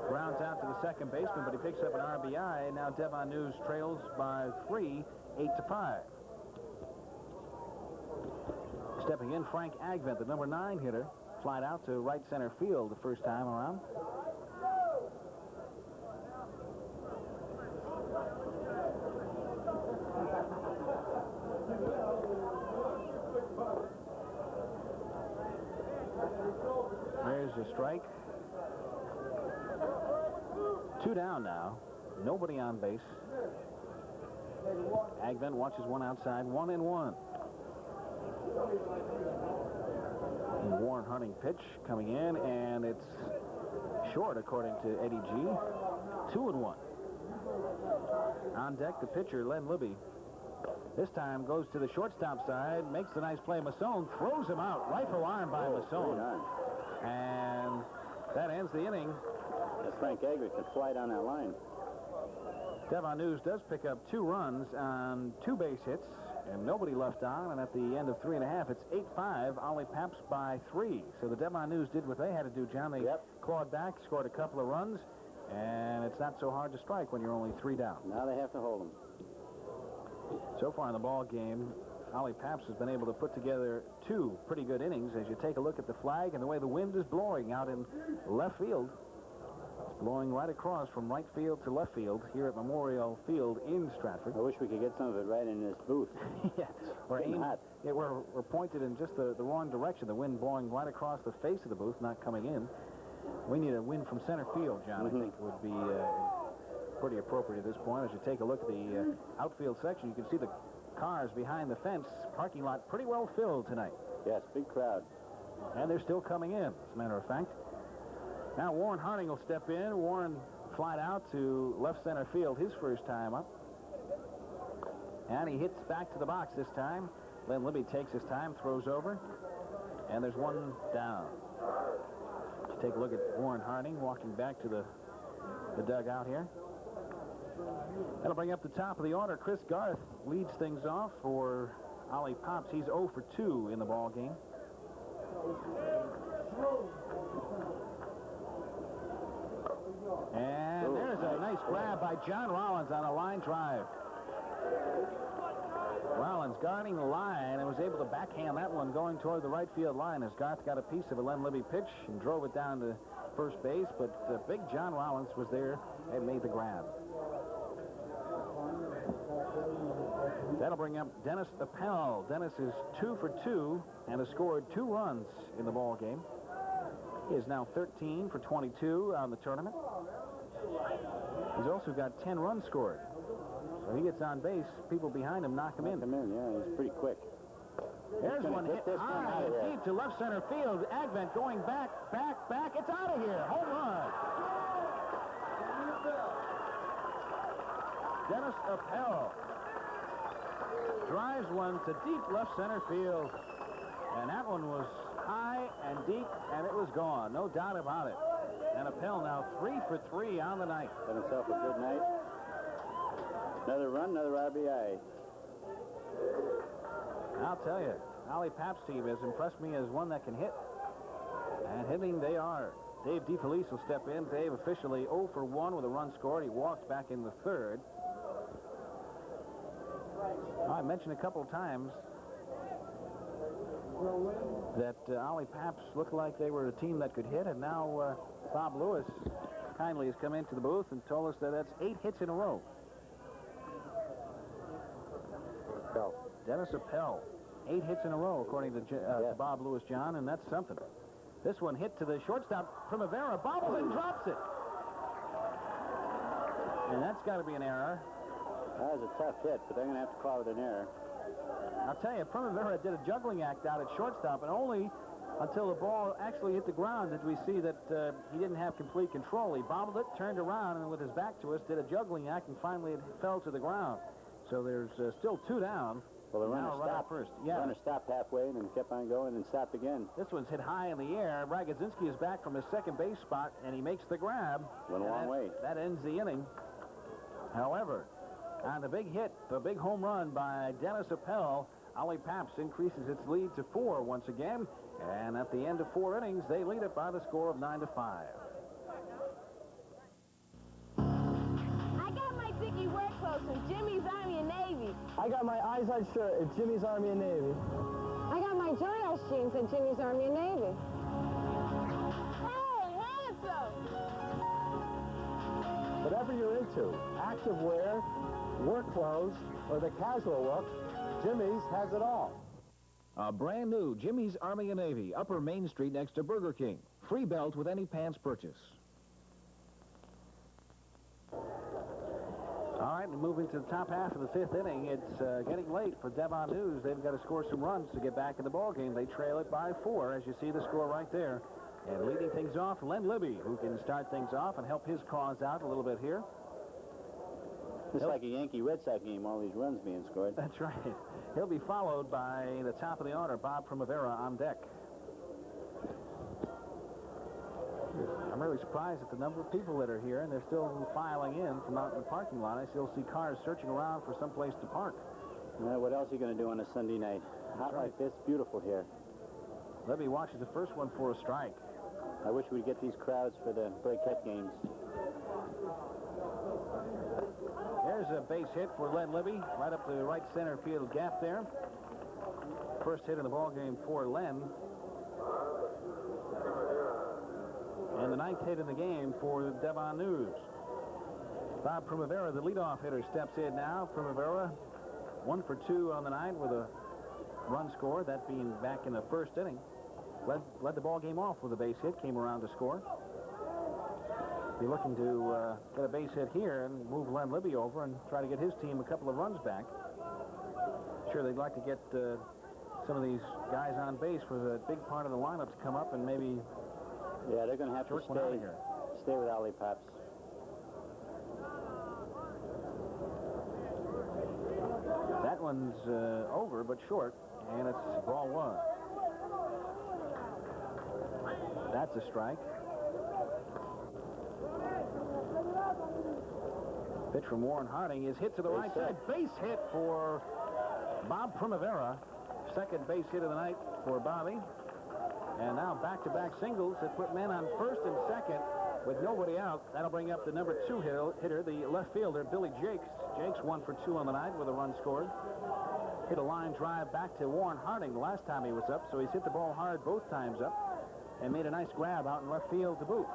grounds out to the second baseman, but he picks up an RBI. Now Devon News trails by 3, 8-5. Stepping in, Frank Agvent, the number 9 hitter, flied out to right center field the first time around. There's a strike. 2 down now. Nobody on base. Agvent watches one outside. 1-1. Warren Harding pitch coming in, and it's short according to Eddie G. 2-1. On deck, the pitcher, Len Libby. This time goes to the shortstop side, makes the nice play. Masson throws him out. Rifle arm by Masson. And that ends the inning. Frank Agvent could fly down that line. Devon News does pick up 2 runs on 2 base hits, and nobody left on. And at the end of 3.5, it's 8-5. Ollie Paps by 3. So the Devon News did what they had to do, John. They clawed back, scored a couple of runs, and it's not so hard to strike when you're only 3 down. Now they have to hold them. So far in the ball game, Ollie Paps has been able to put together 2 pretty good innings. As you take a look at the flag and the way the wind is blowing out in left field, it's blowing right across from right field to left field here at Memorial Field in Stratford. I wish we could get some of it right in this booth. Yeah, we're pointed in just the wrong direction. The wind blowing right across the face of the booth, not coming in. We need a wind from center field, John. I think would be pretty appropriate at this point. As you take a look at the outfield section, you can see the cars behind the fence. Parking lot pretty well filled tonight. Yes, big crowd. And they're still coming in, as a matter of fact. Now Warren Harding will step in. Warren flied out to left center field his first time up. And he hits back to the box this time. Len Libby takes his time, throws over. And there's 1 down. Take a look at Warren Harding walking back to the dugout here. That'll bring up the top of the order. Chris Garth leads things off for Ollie Paps. He's 0 for 2 in the ball game. And there's a nice grab by John Rollins on a line drive. Rollins guarding the line and was able to backhand that one going toward the right field line as Garth got a piece of a Len Libby pitch and drove it down to first base. But big John Rollins was there and made the grab. That'll bring up Dennis Appel. Dennis is 2 for 2 and has scored 2 runs in the ball game. He is now 13 for 22 on the tournament. He's also got 10 runs scored. So he gets on base, people behind him knock him in. Yeah, he's pretty quick. There's one hit high and deep to left center field. Agvent going back. It's out of here. Home run. Dennis Appel drives one to deep left center field. And that one was high and deep, and it was gone. No doubt about it. And Appel now 3 for 3 on the night. Got himself a good night. Another run, another RBI. I'll tell you, Ollie Paps' team has impressed me as one that can hit. And hitting they are. Dave DeFelice will step in. Dave officially 0 for 1 with a run scored. He walked back in the third. I mentioned a couple of times that Ollie Paps looked like they were a team that could hit, and now Bob Lewis kindly has come into the booth and told us that that's 8 hits in a row. Dennis Appel, 8 hits in a row, according to Bob Lewis, John, and that's something. This one hit to the shortstop. Primavera bobbles and drops it. And that's got to be an error. That was a tough hit, but they're going to have to call it an error. I'll tell you, Primavera did a juggling act out at shortstop and only until the ball actually hit the ground did we see that he didn't have complete control. He bobbled it, turned around, and with his back to us, did a juggling act, and finally it fell to the ground. So there's still 2 down. Well, the runner Now a stopped first. The runner stopped halfway and then kept on going and stopped again. This one's hit high in the air. Bragadzinski is back from his second base spot, and he makes the grab. Went a long way. That ends the inning. However, on the big hit, the big home run by Dennis Appel, Ollie Paps increases its lead to 4 once again. And at the end of 4 innings, they lead it by the score of 9-5. I got my Dickie work clothes from Jimmy's Army and Navy. I got my Izod shirt at Jimmy's Army and Navy. I got my Jonas jeans at Jimmy's Army and Navy. Hey, handsome! Whatever you're into, active wear, work clothes, or the casual look, Jimmy's has it all. A brand new Jimmy's Army and Navy, Upper Main Street next to Burger King. Free belt with any pants purchase. All right, moving to the top half of the 5th inning. It's getting late for Devon News. They've got to score some runs to get back in the ballgame. They trail it by 4, as you see the score right there. And leading things off, Len Libby, who can start things off and help his cause out a little bit here. It's like a Yankee-Red Sox game, all these runs being scored. That's right. He'll be followed by the top of the order, Bob Primavera, on deck. I'm really surprised at the number of people that are here, and they're still filing in from out in the parking lot. I still see cars searching around for some place to park. What else are you going to do on a Sunday night? Hot like this, beautiful here. Libby watches the first one for a strike. I wish we'd get these crowds for the break-cut games. There's a base hit for Len Libby, right up the right center field gap there. First hit in the ball game for Len. And the 9th hit in the game for Devon News. Bob Primavera, the leadoff hitter, steps in now. Primavera, 1 for 2 on the night with a run scored, that being back in the 1st inning. Led the ball game off with a base hit, came around to score. Be looking to get a base hit here and move Len Libby over and try to get his team a couple of runs back. Sure, they'd like to get some of these guys on base for the big part of the lineup to come up and maybe... Yeah, they're going to have to stay with Ollie Paps. That one's over, but short, and it's ball 1. That's a strike. Pitch from Warren Harding is hit to the right side. Base hit for Bob Primavera. Second base hit of the night for Bobby. And now back-to-back singles that put men on first and second with nobody out. That'll bring up the number 2 hitter, the left fielder, Billy Jakes. Jakes 1 for 2 on the night with a run scored. Hit a line drive back to Warren Harding the last time he was up, so he's hit the ball hard both times up and made a nice grab out in left field to boot.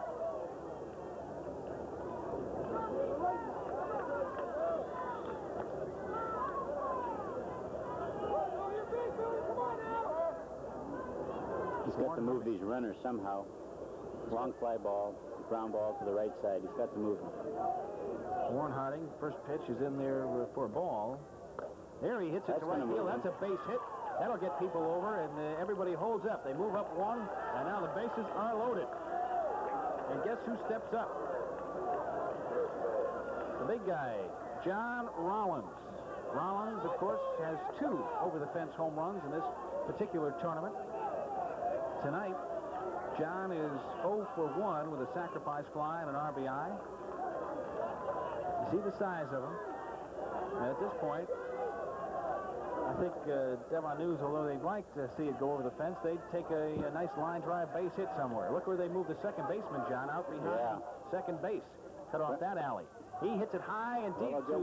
He's got to move these runners somehow. Long fly ball, ground ball to the right side. He's got to move them. Warren Harding, first pitch is in there for a ball. There he hits it to right field. That's a base hit. That'll get people over, and everybody holds up. They move up 1, and now the bases are loaded. And guess who steps up? The big guy, John Rollins. Rollins, of course, has 2 over-the-fence home runs in this particular tournament. Tonight, John is 0 for 1 with a sacrifice fly and an RBI. You see the size of him. And at this point, I think Devon News, although they'd like to see it go over the fence, they'd take a nice line drive base hit somewhere. Look where they moved the second baseman, John, out behind second base. Cut off that alley. He hits it high and deep to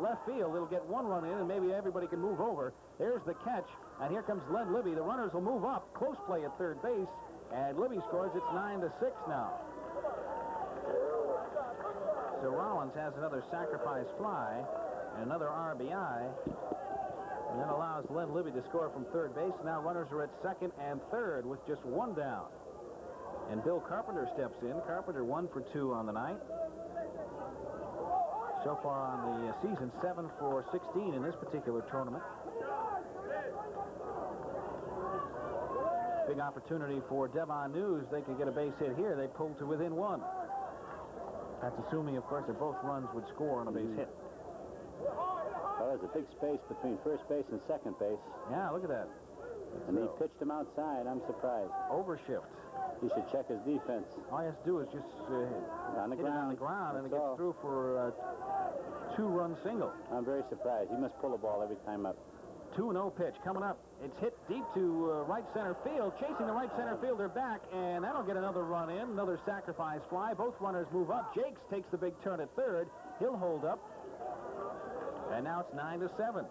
left field. It'll get 1 run in, and maybe everybody can move over. There's the catch, and here comes Len Libby. The runners will move up. Close play at third base, and Libby scores. It's 9-6 now. So Rollins has another sacrifice fly and another RBI, and that allows Len Libby to score from third base. Now runners are at second and third with just 1 down. And Bill Carpenter steps in. Carpenter 1 for 2 on the night. So far on the season, 7 for 16 in this particular tournament. Big opportunity for Devon News. They could get a base hit here. They pull to within one. That's assuming, of course, that both runs would score on a base hit. Well, there's a big space between first base and second base. Yeah, look at that. And he pitched him outside. I'm surprised. Overshift. He should check his defense. All he has to do is just on the hit it on the ground, and it gets through for a 2-run single. I'm very surprised. He must pull the ball every time up. 2-0 pitch coming up. It's hit deep to right center field. Chasing the right center fielder back, and that'll get another run in. Another sacrifice fly. Both runners move up. Jakes takes the big turn at third. He'll hold up. And now it's 9-7.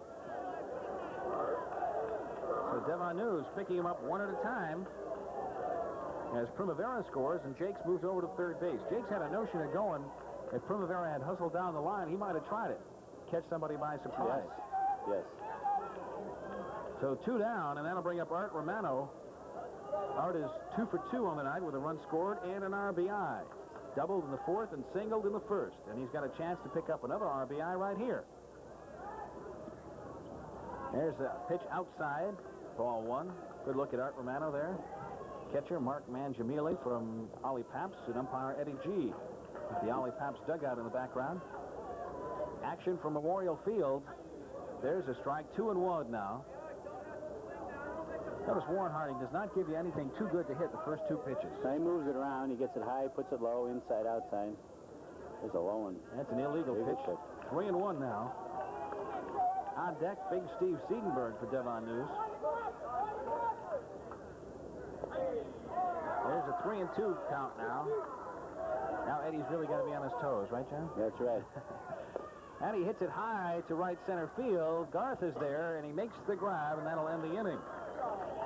So Devon News picking him up one at a time as Primavera scores, and Jakes moves over to third base. Jakes had a notion of going. If Primavera had hustled down the line, he might have tried it. Catch somebody by surprise. Yes. So 2 down, and that'll bring up Art Romano. Art is 2 for 2 on the night with a run scored and an RBI. Doubled in the fourth and singled in the first. And he's got a chance to pick up another RBI right here. There's a pitch outside. Ball 1. Good look at Art Romano there. Catcher Mark Mangiamele from Ollie Paps and umpire Eddie G. The Ollie Paps dugout in the background. Action from Memorial Field. There's a strike. 2-1 now. Notice Warren Harding does not give you anything too good to hit the first 2 pitches. He moves it around. He gets it high, puts it low, inside, outside. There's a low one. That's an illegal pitch. 3-1 now. On deck, Big Steve Seidenberg for Devon News. There's a 3-2 count now. Now Eddie's really got to be on his toes, right, John? That's right. And he hits it high to right center field. Garth is there, and he makes the grab, and that'll end the inning.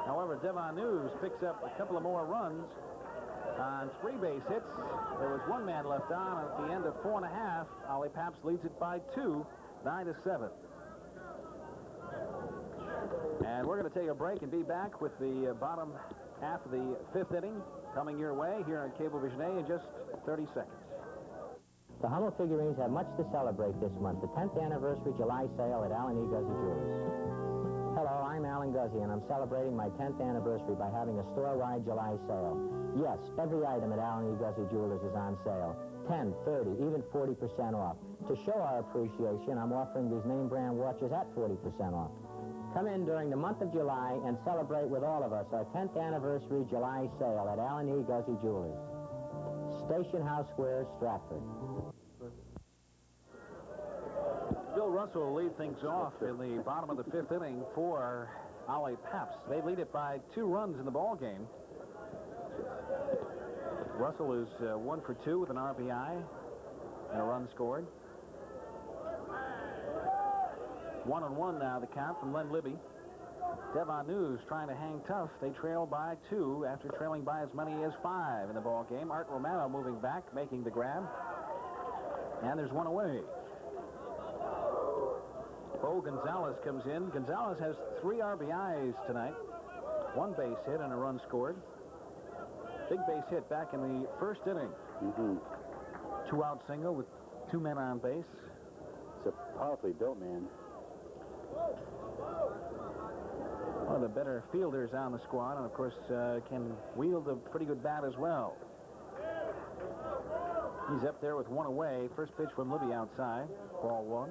However, Devon News picks up a couple of more runs on 3 base hits. There was 1 man left on at the end of 4.5. Ollie Paps leads it by 2, 9-7. And we're going to take a break and be back with the bottom half of the 5th inning coming your way here on Cablevision A in just 30 seconds. The Hummel figurines have much to celebrate this month. The 10th anniversary July sale at Alan E. Guzzi Jewelers. Hello, I'm Alan Guzzi, and I'm celebrating my 10th anniversary by having a store-wide July sale. Yes, every item at Alan E. Guzzi Jewelers is on sale. 10, 30, even 40% off. To show our appreciation, I'm offering these name brand watches at 40% off. Come in during the month of July and celebrate with all of us our 10th anniversary July sale at Alan E. Guzzi Jewelers. Station House Square, Stratford. Bill Russell will lead things off in the bottom of the 5th inning for Ollie Paps. They lead it by 2 runs in the ball game. Russell is 1 for 2 with an RBI and a run scored. 1-1 now the count from Len Libby. Devon News trying to hang tough. They trail by 2 after trailing by as many as 5 in the ball game. Art Romano moving back, making the grab. And there's 1 away. Bo Gonzalez comes in. Gonzalez has 3 RBIs tonight. 1 base hit and a run scored. Big base hit back in the 1st inning. 2-out single with 2 men on base. It's a powerfully built man. One of the better fielders on the squad, and of course can wield a pretty good bat as well. He's up there with 1 away. First pitch from Libby outside. Ball 1.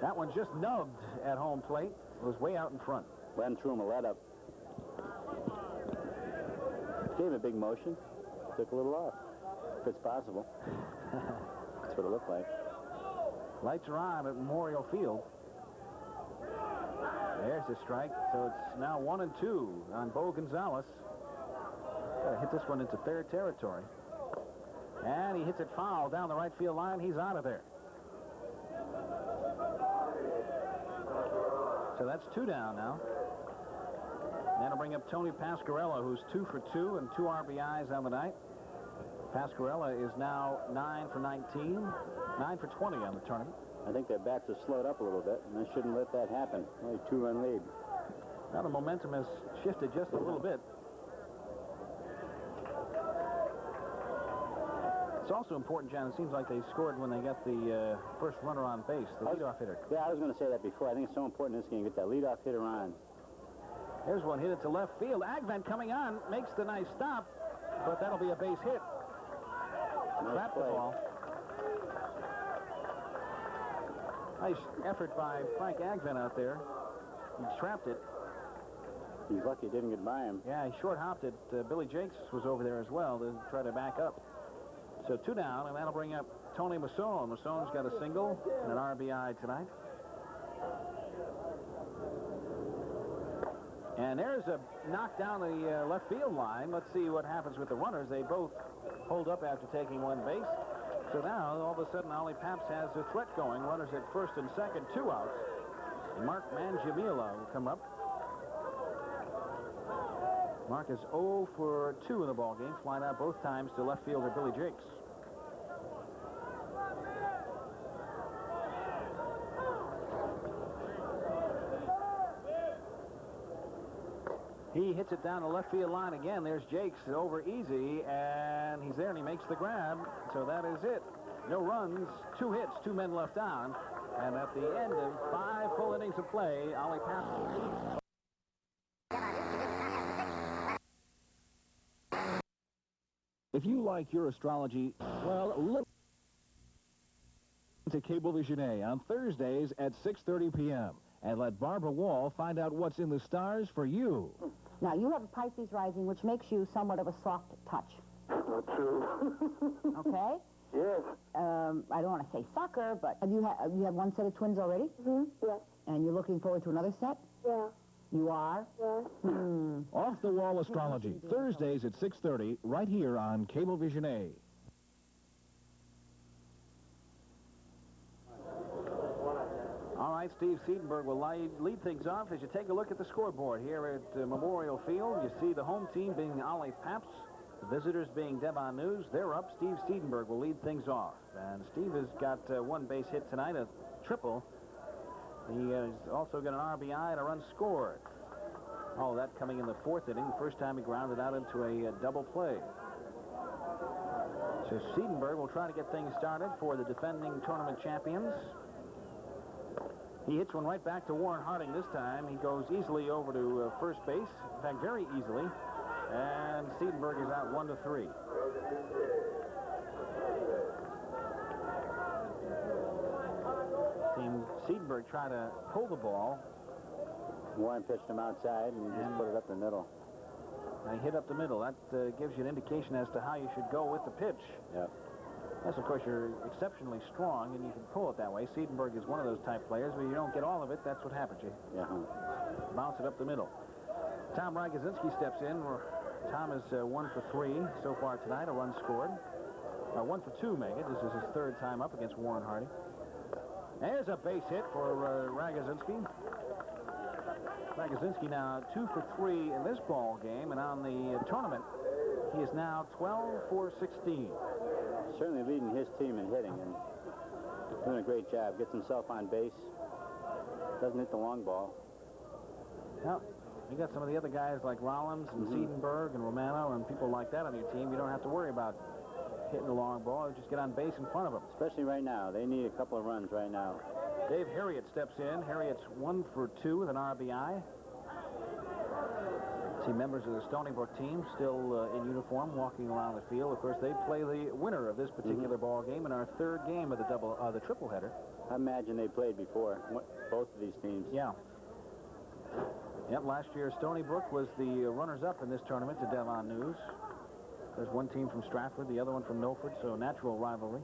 That one just nubbed at home plate. It was way out in front. Ran through him a let up. Gave a big motion. Took a little off. If it's possible. That's what it looked like. Lights are on at Memorial Field. There's the strike. So it's now 1-2 on Bo Gonzalez. Got to hit this one into third territory. And he hits it foul down the right field line. He's out of there. So that's 2 down now. That'll bring up Tony Pasquarella, who's 2 for 2 and 2 RBIs on the night. Pasquarella is now 9 for 19, 9 for 20 on the tournament. I think their bats have slowed up a little bit, and they shouldn't let that happen. Only 2-run lead. Now the momentum has shifted just a little bit. It's also important, John, it seems like they scored when they got the first runner on base, the leadoff hitter. Yeah, I was going to say that before. I think it's so important in this game to get that leadoff hitter on. Here's one hit it to left field. Agvan coming on, makes the nice stop, but that'll be a base hit. Trapped the ball. Nice effort by Frank Agvan out there. He trapped it. He's lucky it didn't get by him. Yeah, he short-hopped it. Billy Jakes was over there as well to try to back up. So 2 down, and that'll bring up Tony Masson. Masson's got a single and an RBI tonight. And there's a knock down the left field line. Let's see what happens with the runners. They both hold up after taking one base. So now, all of a sudden, Ollie Paps has a threat going. Runners at first and second, 2 outs. And Mark Mangiamila will come up. Mark is 0 for 2 in the ball game, flying out both times to left fielder Billy Jakes. He hits it down the left field line again. There's Jakes over easy, and he's there, and he makes the grab. So that is it. No runs, 2 hits, 2 men left on. And at the end of 5 full innings of play, Ollie Paps. If you like your astrology, well, look to Cablevision A on Thursdays at 6:30 p.m. and let Barbara Wall find out what's in the stars for you. Now, you have a Pisces rising, which makes you somewhat of a soft touch. Not true. Okay? Yes. I don't want to say sucker, but you have one set of twins already? Mm-hmm. Yes. And you're looking forward to another set? Yeah. You are? Yes. Off the Wall Astrology, Thursdays at 6:30, right here on Cablevision A. All right, Steve Seidenberg will lead things off as you take a look at the scoreboard here at Memorial Field. You see the home team being Ollie Paps, the visitors being Devon News. They're up. Steve Seidenberg will lead things off. And Steve has got 1 base hit tonight, a triple. He has also got an RBI and a run scored. All that coming in the 4th inning. First time he grounded out into a double play. So Seidenberg will try to get things started for the defending tournament champions. He hits one right back to Warren Harding this time. He goes easily over to first base. In fact, very easily. And Seidenberg is out 1-3. Team Seidenberg tried to pull the ball. Warren pitched him outside, and he just put it up the middle. And he hit up the middle. That gives you an indication as to how you should go with the pitch. Yep. Yes, of course, you're exceptionally strong, and you can pull it that way. Seidenberg is one of those type players where you don't get all of it. That's what happens. You bounce it up the middle. Tom Ragosinski steps in. Tom is 1 for 3 so far tonight. A run scored. 1 for 2, Megan. This is his 3rd time up against Warren Harding. There's a base hit for Ragosinski. Ragosinski now 2 for 3 in this ball game, and on the tournament, he is now 12 for 16. Certainly leading his team in hitting and doing a great job. Gets himself on base. Doesn't hit the long ball. Well, you got some of the other guys like Rollins and Seidenberg and Romano and people like that on your team. You don't have to worry about hitting the long ball. You just get on base in front of them. Especially right now. They need a couple of runs right now. Dave Harriet steps in. Harriet's 1 for 2 with an RBI. See members of the Stony Brook team still in uniform walking around the field. Of course, they play the winner of this particular ball game in our 3rd game of the triple header. I imagine they played before, both of these teams. Yeah. Yep, last year Stony Brook was the runners-up in this tournament to Devon News. There's one team from Stratford, the other one from Milford, so natural rivalry.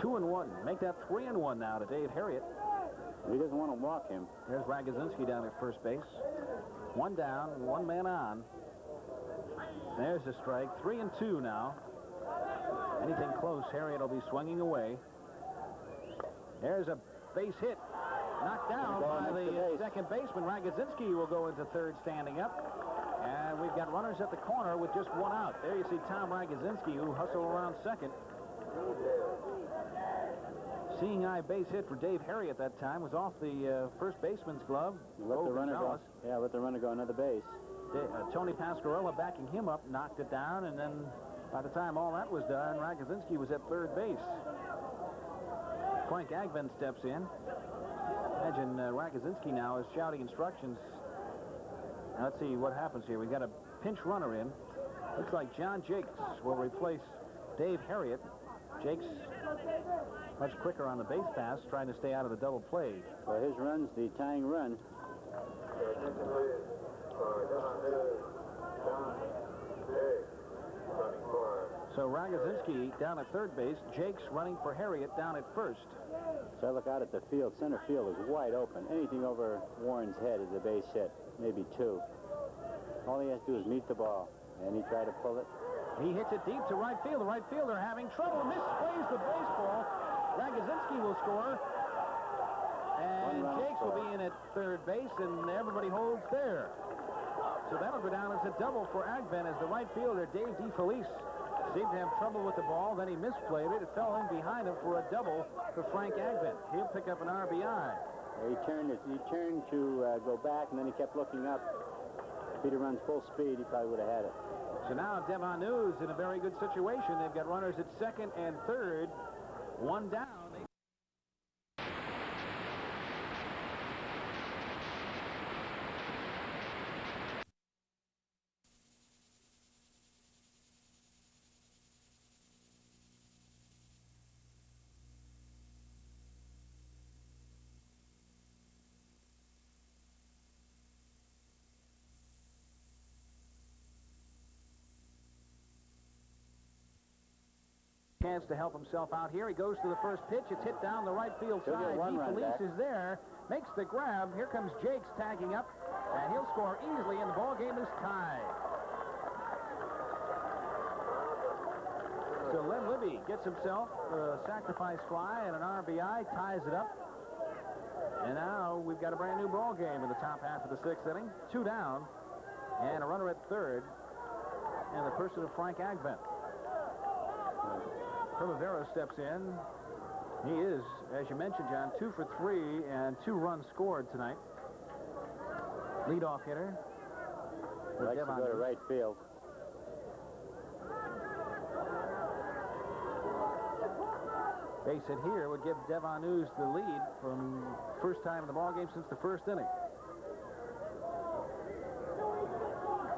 2-1. Make that 3-1 now to Dave Harriet. He doesn't want to walk him. There's Ragosinski down at first base. 1 down, 1 man on. There's a strike. 3-2 now. Anything close, Harriet will be swinging away. There's a base hit. Knocked down by the second baseman. Ragosinski will go into 3rd standing up. And we've got runners at the corner with just 1 out. There you see Tom Ragosinski, who hustled around 2nd. Seeing eye base hit for Dave Harriet that time was off the first baseman's glove. Let the runner go. Yeah, let the runner go another base. Tony Pasquarella backing him up, knocked it down, and then by the time all that was done, Ragosinski was at third base. Frank Agben steps in. Imagine Ragosinski now is shouting instructions. Now, let's see what happens here. We've got a pinch runner in. Looks like John Jakes will replace Dave Harriet. Jakes much quicker on the base pass, trying to stay out of the double play. Well, his run's the tying run. So Ragosinski down at third base, Jakes running for Harriet down at first. So I look out at the field. Center field is wide open. Anything over Warren's head is a base hit, maybe two. All he has to do is meet the ball, and he tried to pull it. He hits it deep to right field. The right fielder having trouble, misplays the baseball. Ragosinski will score, and Jakes will be in at third base, and everybody holds there. So that'll go down as a double for Agben as the right fielder, Dave DeFelice, seemed to have trouble with the ball. Then he misplayed it. It fell in behind him for a double for Frank Agben. He'll pick up an RBI. He turned to go back, and then he kept looking up. If he'd runs full speed, he probably would have had it. So now Devon News in a very good situation. They've got runners at second and third. One down. Chance to help himself out here. He goes to the first pitch. It's hit down the right field side. DeFelice is there, makes the grab. Here comes Jakes tagging up, and he'll score easily, and the ball game is tied. So Len Libby gets himself a sacrifice fly and an RBI, ties it up. And now we've got a brand new ball game in the top half of the sixth inning. Two down, and a runner at third, and the person of Frank Agben. Primavera steps in. He is, as you mentioned, John, 2 for 3 and 2 runs scored tonight. Leadoff hitter. Likes to go to right field. Base hit here would give Devon News the lead from first time in the ballgame since the first inning.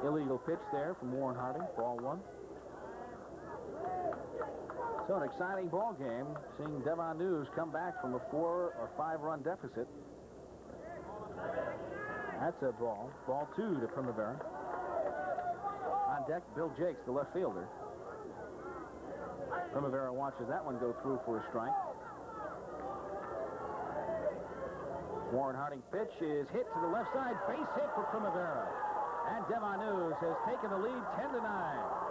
Illegal pitch there from Warren Harding, ball one. So an exciting ball game, seeing Devon News come back from a 4 or 5 run deficit. That's a ball. Ball 2 to Primavera. On deck, Bill Jakes, the left fielder. Primavera watches that one go through for a strike. Warren Harding pitch is hit to the left side. Base hit for Primavera. And Devon News has taken the lead 10-9.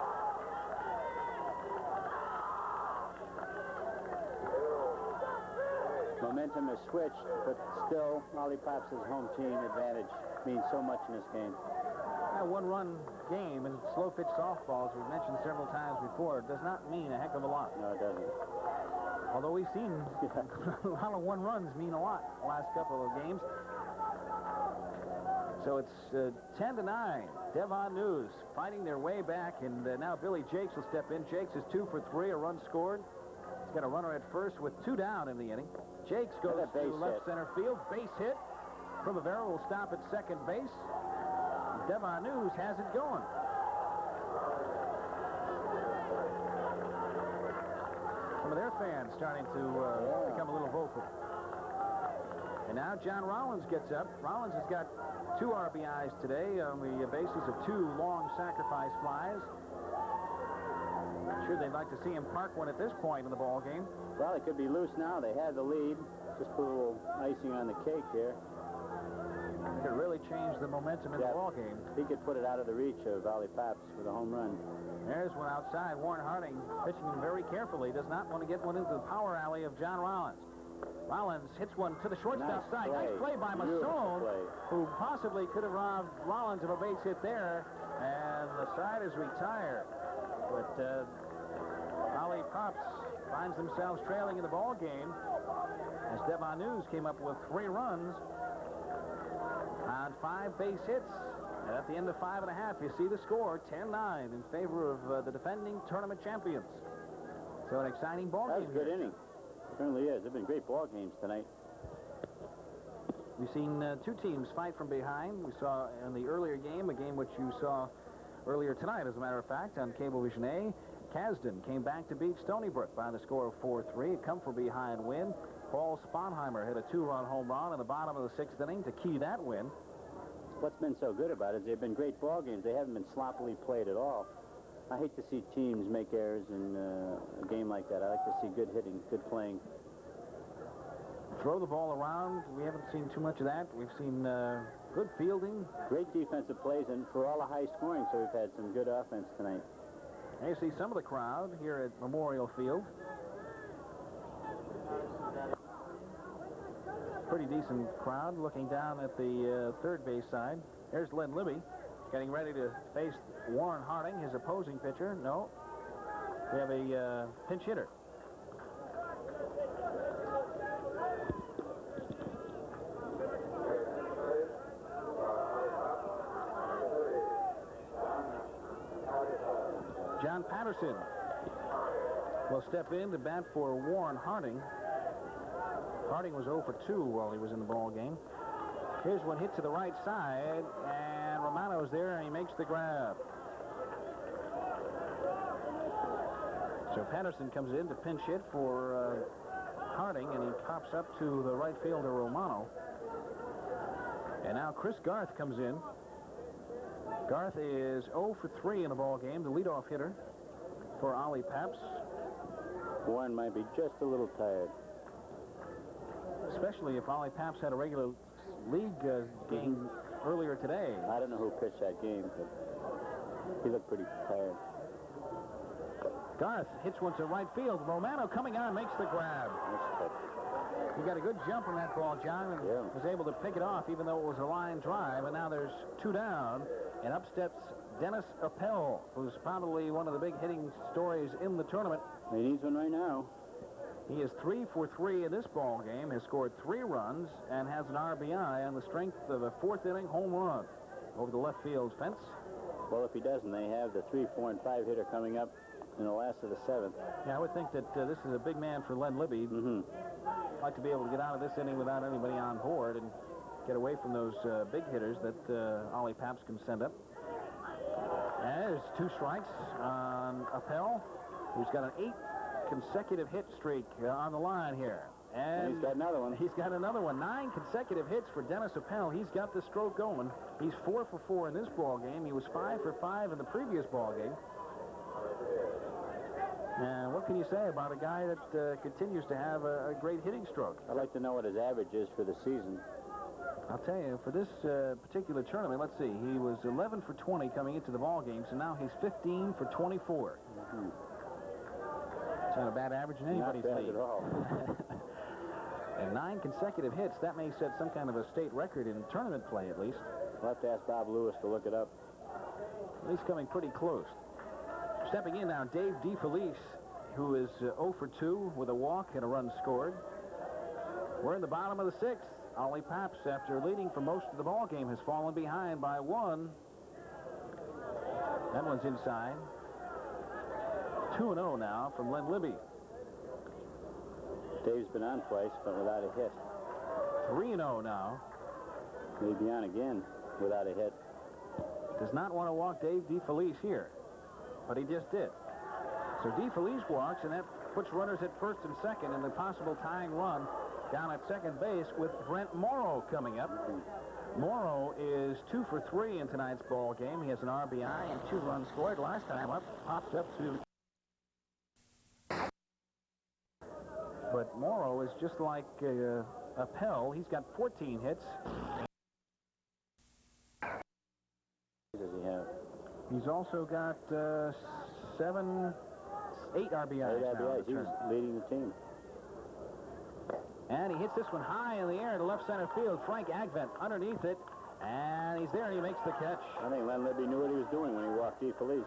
Momentum has switched, but still, Ollie Pops' home team advantage means so much in this game. A one-run game in slow-pitch softball, as we've mentioned several times before, does not mean a heck of a lot. No, it doesn't. Although we've seen a lot of one-runs mean a lot the last couple of games. So it's 10-9. Devon News fighting their way back, and now Billy Jakes will step in. Jakes is 2 for 3, a run scored. He's got a runner at first with 2 down in the inning. Jakes goes to left center field. Base hit. Primavera will stop at second base. Devon News has it going. Some of their fans starting to become a little vocal. And now John Rollins gets up. Rollins has got 2 RBIs today on the basis of 2 long sacrifice flies. Sure, they'd like to see him park one at this point in the ball game. Well, it could be loose now. They had the lead. Just put a little icing on the cake here. It could really change the momentum in the ball game. He could put it out of the reach of Ollie Pops with a home run. There's one outside. Warren Harding pitching him very carefully. Does not want to get one into the power alley of John Rollins. Rollins hits one to the shortstop side. Nice play by Masson, who possibly could have robbed Rollins of a base hit there. And the side is retired. But Ollie Pops finds themselves trailing in the ball game. Esteban News came up with 3 runs on 5 base hits. And at the end of 5 1/2, you see the score, 10-9 in favor of the defending tournament champions. So an exciting ball game. That was a good inning. It certainly is. There have been great ball games tonight. We've seen 2 teams fight from behind. We saw in the earlier game, a game which you saw earlier tonight, as a matter of fact, on Cablevision A. Kasdan came back to beat Stony Brook by the score of 4-3. A come-from-behind win. Paul Sponheimer hit a 2-run home run in the bottom of the 6th inning to key that win. What's been so good about it is they've been great ball games. They haven't been sloppily played at all. I hate to see teams make errors in a game like that. I like to see good hitting, good playing. Throw the ball around. We haven't seen too much of that. We've seen good fielding. Great defensive plays, and for all the high scoring, so we've had some good offense tonight. And you see some of the crowd here at Memorial Field. Pretty decent crowd looking down at the third base side. There's Len Libby getting ready to face Warren Harding, his opposing pitcher. No, we have a pinch hitter. John Patterson will step in to bat for Warren Harding. Harding was 0 for 2 while he was in the ball game. Here's one hit to the right side, and Romano's there, and he makes the grab. So Patterson comes in to pinch hit for Harding, and he pops up to the right fielder, Romano. And now Chris Garth comes in. Garth is 0 for 3 in the ball game, the leadoff hitter for Ollie Paps. Warren might be just a little tired. Especially if Ollie Paps had a regular league game earlier today. I don't know who pitched that game, but he looked pretty tired. Garth hits one to right field. Romano coming on, makes the grab. He got a good jump on that ball, John, and was able to pick it off, even though it was a line drive. And now there's 2 down, and up steps Dennis Appel, who's probably one of the big hitting stories in the tournament. He needs one right now. He is 3 for 3 in this ball game, has scored 3 runs, and has an RBI on the strength of a 4th inning home run over the left field fence. Well, if he doesn't, they have the 3, 4, and 5 hitter coming up in the last of the 7th. Yeah, I would think that this is a big man for Len Libby. I'd like to be able to get out of this inning without anybody on board and get away from those big hitters that Ollie Paps can send up. And there's 2 strikes on Appel, who's got an 8 consecutive hit streak on the line here. And he's got another one. He's got another one. 9 consecutive hits for Dennis Appel. He's got the stroke going. He's 4 for 4 in this ball game. He was 5 for 5 in the previous ball game. And what can you say about a guy that continues to have a great hitting stroke? I'd like to know what his average is for the season. I'll tell you, for this particular tournament, let's see, he was 11 for 20 coming into the ball game, so now he's 15 for 24. It's not a bad average in anybody's league. Not bad at all. And 9 consecutive hits, that may set some kind of a state record in tournament play, at least. We'll have to ask Bob Lewis to look it up. He's coming pretty close. Stepping in now, Dave DeFelice, who is 0 for 2 with a walk and a run scored. We're in the bottom of the 6th. Ollie Paps, after leading for most of the ball game, has fallen behind by 1. That one's inside. 2-0 now from Len Libby. Dave's been on twice, but without a hit. 3-0 now. Maybe on again without a hit. Does not want to walk Dave DeFelice here, but he just did. So DeFelice walks, and that puts runners at first and second in the possible tying run down at second base with Brent Morrow coming up. Morrow is 2 for 3 in tonight's ball game. He has an RBI and 2 runs scored. Last time up, pops up to... But Morrow is just like Appel. He's got 14 hits. Does he have? He's also got 8 RBIs. 8 RBIs. He's leading the team. And he hits this one high in the air to left center field. Frank Agvent underneath it. And he's there, and he makes the catch. I think Len Libby knew what he was doing when he walked DeFelice.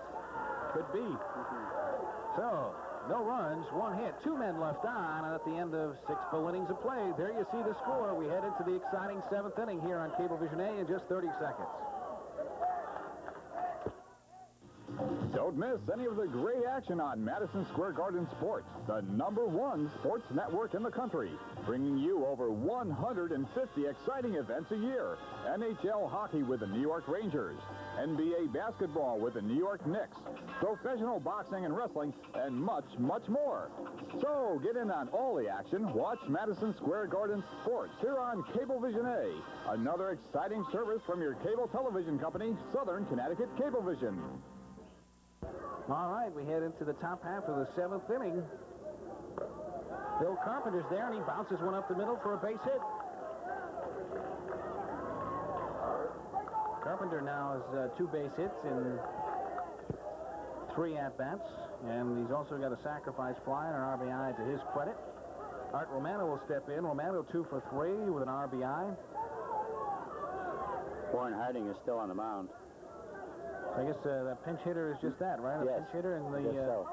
Could be. So, no runs, 1 hit, 2 men left on, and at the end of 6 full innings of play, there you see the score. We head into the exciting 7th inning here on Cablevision A in just 30 seconds. Don't miss any of the great action on Madison Square Garden Sports, the #1 sports network in the country, bringing you over 150 exciting events a year. NHL hockey with the New York Rangers, NBA basketball with the New York Knicks, professional boxing and wrestling, and much, much more. So get in on all the action. Watch Madison Square Garden Sports here on Cablevision A, another exciting service from your cable television company, Southern Connecticut Cablevision. All right, we head into the top half of the 7th inning. Bill Carpenter's there, and he bounces one up the middle for a base hit. Carpenter now has 2 base hits in 3 at-bats, and he's also got a sacrifice fly and an RBI to his credit. Art Romano will step in. Romano 2 for 3 with an RBI. Warren Harding is still on the mound. So I guess that pinch hitter is just that, right? Yes, A pinch hitter, and the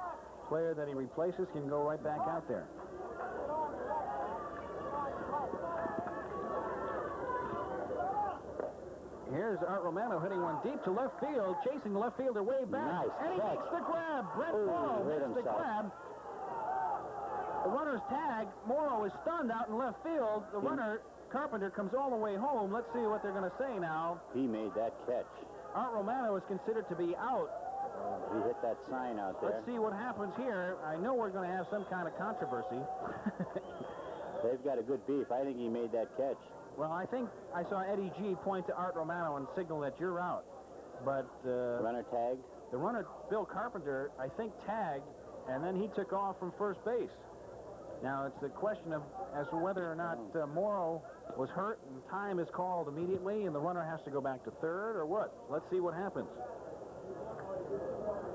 player that he replaces can go right back out there. Here's Art Romano hitting one deep to left field, chasing the left fielder way back. Nice and he catch. makes the grab. Brent Morrow makes the grab. The runner's tag. Morrow is stunned out in left field. The runner, Carpenter, comes all the way home. Let's see what they're going to say now. He made that catch. Art Romano is considered to be out. He hit that sign out there. Let's see what happens here. I know we're going to have some kind of controversy. They've got a good beef. I think he made that catch. Well, I think I saw Eddie G point to Art Romano and signal that you're out. But the runner tagged? The runner, Bill Carpenter, I think tagged, and then he took off from first base. Now, it's the question of as to whether or not Morrow was hurt and time is called immediately and the runner has to go back to third or what. Let's see what happens.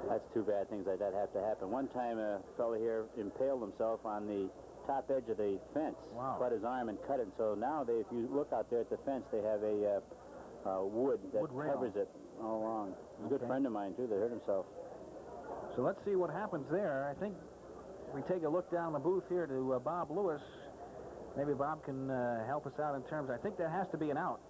That's too bad things like that have to happen. One time a fellow here impaled himself on the top edge of the fence. Wow. Cut his arm and cut it. So now if you look out there at the fence, they have a wood that covers it all along. A good friend of mine, too, that hurt himself. So let's see what happens there. I think we take a look down the booth here to Bob Lewis. Maybe Bob can help us out in terms. I think that has to be an out.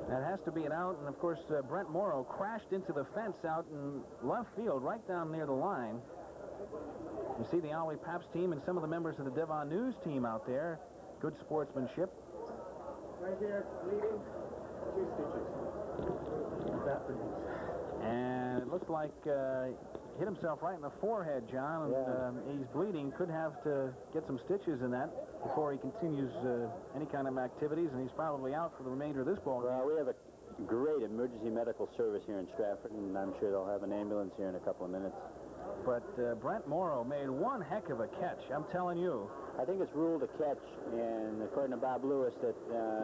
That has to be an out, and of course Brent Morrow crashed into the fence out in left field, right down near the line. You see the Ollie Paps team and some of the members of the Devon News team out there. Good sportsmanship. Right here, bleeding, 2 stitches. And it looked like hit himself right in the forehead, John, and he's bleeding. Could have to get some stitches in that before he continues any kind of activities, and he's probably out for the remainder of this ball game. Well, we have a great emergency medical service here in Stratford, and I'm sure they'll have an ambulance here in a couple of minutes. But Brent Morrow made one heck of a catch, I'm telling you. I think it's ruled a catch, and according to Bob Lewis, that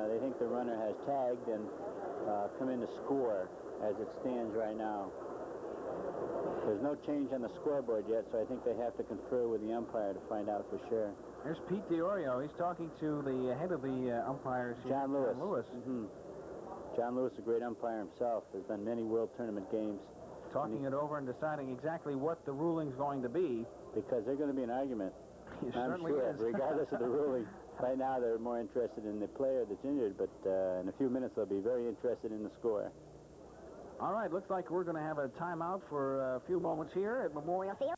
they think the runner has tagged and come in to score as it stands right now. There's no change on the scoreboard yet, so I think they have to confer with the umpire to find out for sure. There's Pete DiOrio. He's talking to the head of the umpires here. John Lewis. John Lewis. Mm-hmm. John Lewis, a great umpire himself, has done many World Tournament games. Talking it over and deciding exactly what the ruling's going to be. Because there's going to be an argument. I'm sure, regardless of the ruling. Right now, they're more interested in the player that's injured, but in a few minutes, they'll be very interested in the score. All right, looks like we're going to have a timeout for a few moments here at Memorial Field.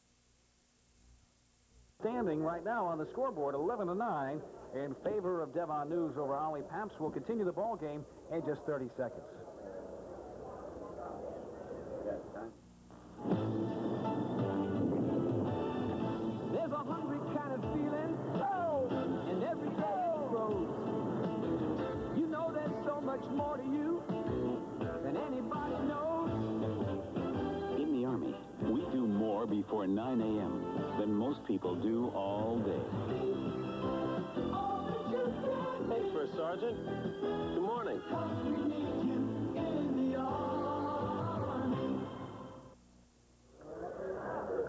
Standing right now on the scoreboard, 11-9, in favor of Devon News over Ollie Paps. We'll continue the ball game in just 30 seconds. There's a hungry kind of feeling, and every day it grows. You know there's so much more to you than anybody knows. In the Army, we do more before 9 a.m. than most people do all day. Hey, First Sergeant. Good morning.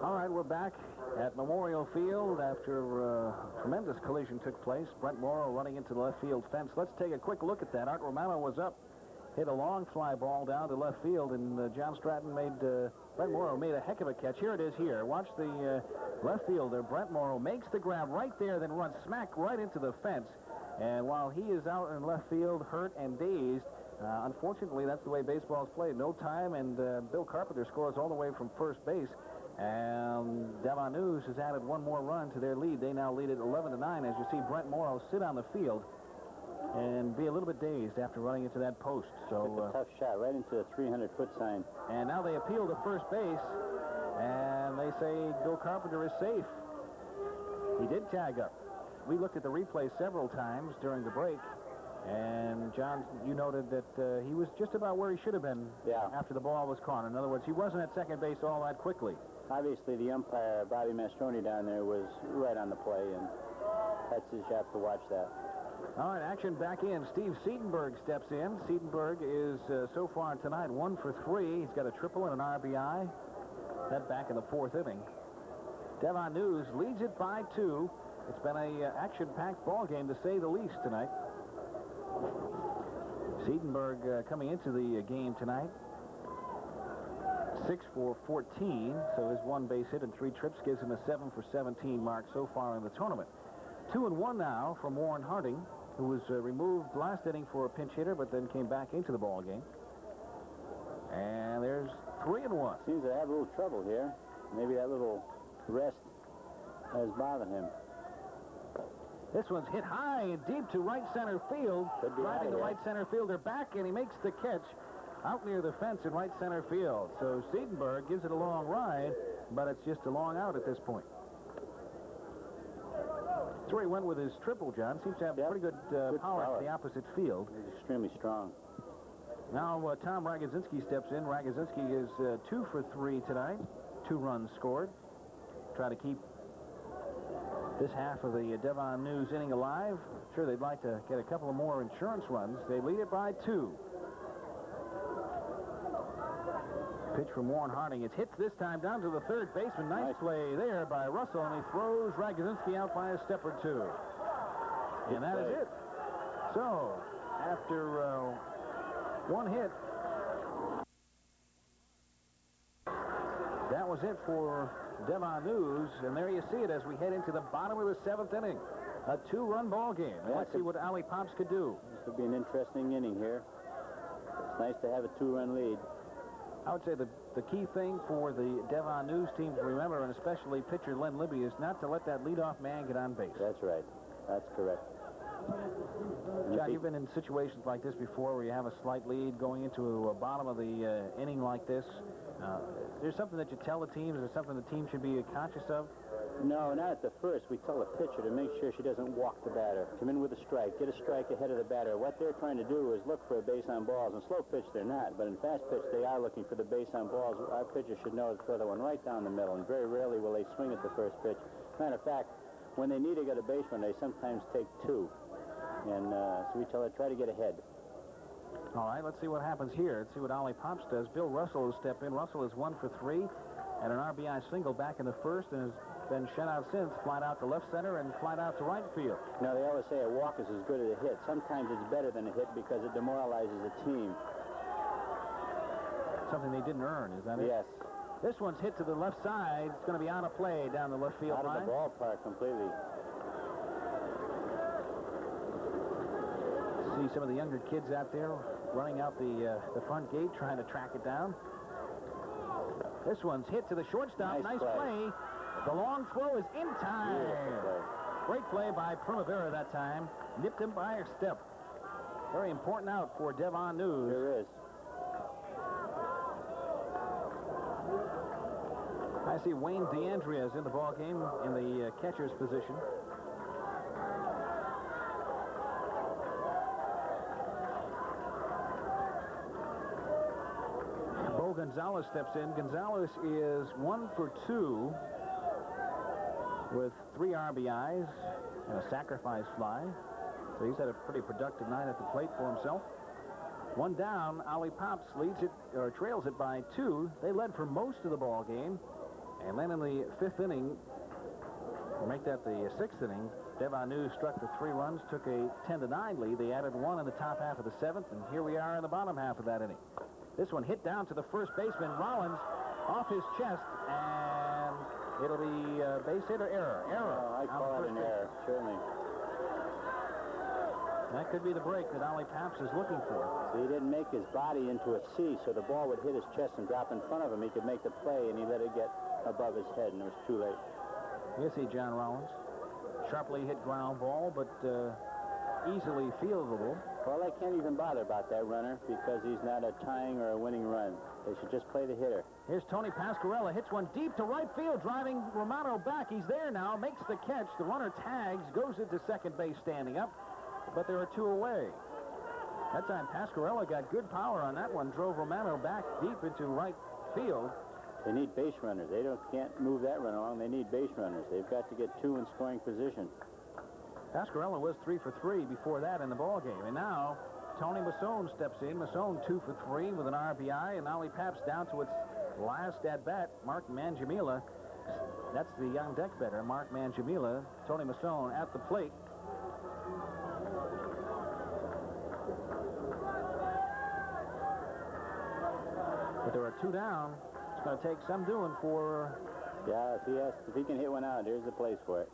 All right, we're back at Memorial Field after a tremendous collision took place. Brent Morrow running into the left field fence. Let's take a quick look at that. Art Romano was up hit a long fly ball down to left field, and John Stratton Brent Morrow made a heck of a catch. Here it is here. Watch the left fielder, Brent Morrow, makes the grab right there, then runs smack right into the fence. And while he is out in left field, hurt and dazed, unfortunately, that's the way baseball is played. No time, and Bill Carpenter scores all the way from first base. And Devon News has added one more run to their lead. They now lead it 11-9 as you see Brent Morrow sit on the field and be a little bit dazed after running into that post. So a tough shot right into the 300-foot sign. And now they appeal to first base, and they say Bill Carpenter is safe. He did tag up. We looked at the replay several times during the break, and John, you noted that he was just about where he should have been after the ball was caught. In other words, he wasn't at second base all that quickly. Obviously, the umpire, Bobby Mastroni, down there was right on the play, and that's his job to watch that. All right, action back in. Steve Siedenberg steps in. Siedenberg is, so far tonight, 1 for 3. He's got a triple and an RBI. That back in the fourth inning. Devon News leads it by 2. It's been a action-packed ball game, to say the least, tonight. Siedenberg coming into the game tonight. 6 for 14, so his one base hit and 3 trips gives him a 7 for 17 mark so far in the tournament. 2-1 now from Warren Harding, who was removed last inning for a pinch hitter, but then came back into the ball game. And there's 3-1. Seems to have a little trouble here. Maybe that little rest has bothered him. This one's hit high and deep to right center field, driving the right center fielder back, and he makes the catch out near the fence in right center field. So Siedenberg gives it a long ride, but it's just a long out at this point. That's where he went with his triple, John. Seems to have pretty good power at the opposite field. He's extremely strong. Now Tom Ragosinski steps in. Ragosinski is 2 for 3 tonight. 2 runs scored. Try to keep this half of the Devon News inning alive. Sure, they'd like to get a couple of more insurance runs. They lead it by 2. Pitch from Warren Harding. It's hit this time down to the third baseman. Nice play there by Russell, and he throws Ragosinski out by a step or 2. And that is it. So, after one hit, that was it for Devon News, and there you see it as we head into the bottom of the 7th inning. A 2-run ball game. Let's see what Ali Pops could do. This could be an interesting inning here. It's nice to have a 2-run lead. I would say the key thing for the Devon News team to remember, and especially pitcher Len Libby, is not to let that leadoff man get on base. That's right. That's correct. John, you've been in situations like this before where you have a slight lead going into a bottom of the inning like this. There's something that you tell the team? Is there something the team should be conscious of? No, not at the first. We tell the pitcher to make sure she doesn't walk the batter. Come in with a strike. Get a strike ahead of the batter. What they're trying to do is look for a base on balls. In slow pitch, they're not. But in fast pitch, they are looking for the base on balls. Our pitcher should know to throw the one right down the middle. And very rarely will they swing at the first pitch. Matter of fact, when they need to get a base run, they sometimes take 2. And so we tell her, try to get ahead. All right, let's see what happens here. Let's see what Ollie Pops does. Bill Russell will step in. Russell is 1 for 3 and an RBI single back in the first, and has been shut out since, flat out to left center and flat out to right field. Now, they always say a walk is as good as a hit. Sometimes it's better than a hit because it demoralizes a team. Something they didn't earn, is that it? Yes. This one's hit to the left side. It's going to be out of play down the left field line. Out of the ballpark completely. See some of the younger kids out there running out the front gate trying to track it down. This one's hit to the shortstop. Nice play. The long throw is in time. Great play by Primavera that time. Nipped him by a step. Very important out for Devon News. There is. I see Wayne DeAndrea is in the ball game in the catcher's position. Bo Gonzalez steps in. Gonzalez is 1 for 2 with 3 RBIs and a sacrifice fly. So he's had a pretty productive night at the plate for himself. 1 down. Ollie Pops leads it, or trails it by 2. They led for most of the ball game. And then in the 5th inning, or make that the 6th inning, Devon News struck for 3 runs, took a 10-9 lead. They added 1 in the top half of the 7th, and here we are in the bottom half of that inning. This one hit down to the first baseman, Rollins, off his chest, and it'll be base hit or error. Error. Oh, I call it an error, certainly. That could be the break that Ollie Paps is looking for. So he didn't make his body into a C, so the ball would hit his chest and drop in front of him. He could make the play, and he let it get above his head, and it was too late. You see John Rollins. Sharply hit ground ball, but easily fieldable. Well, I can't even bother about that runner because he's not a tying or a winning run. They should just play the hitter. Here's Tony Pasquarella, hits one deep to right field, driving Romano back. He's there now, makes the catch. The runner tags, goes into second base standing up, but there are 2 away. That time Pasquarella got good power on that one, drove Romano back deep into right field. They need base runners. They can't move that run along. They need base runners. They've got to get 2 in scoring position. Pasquarella was 3 for 3 before that in the ball game. And now Tony Masson steps in. Masson 2 for 3 with an RBI. And Ollie Paps down to its last at-bat. Mark Mangiamila. That's the young deck better. Mark Mangiamila. Tony Masson at the plate. But there are 2 down. It's going to take some doing for... Yeah, if he can hit one out, here's the place for it.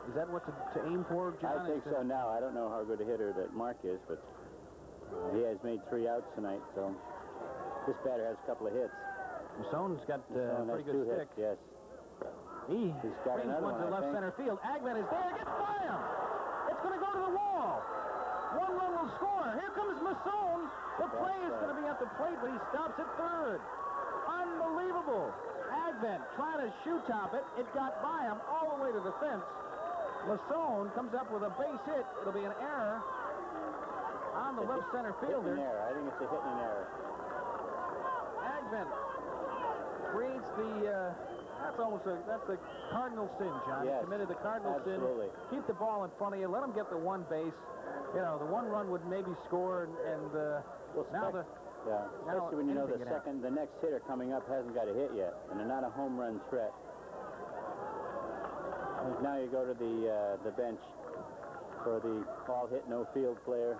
Is that what to aim for, John? I think so now. I don't know how good a hitter that Mark is, but he has made 3 outs tonight, so this batter has a couple of hits. Masson's got a pretty good stick. Hits, yes. He's got another one to left center field. Agman is there. Gets by him. It's going to go to the wall. 1 run will score. Here comes Masson. The play is going to be at the plate, but he stops at third. Unbelievable. Agman trying to shoe top it. It got by him all the way to the fence. Masson comes up with a base hit. It'll be an error on the left center fielder. I think it's a hit and an error. Agman creates the... that's the cardinal sin, John. Yes, he committed the cardinal absolutely. sin. Keep the ball in front of you. Let him get the 1 base. You know, the 1 run would maybe score, and now the... Yeah, especially when you know the next hitter coming up hasn't got a hit yet, and they're not a home run threat. And now you go to the bench for the all hit, no field player.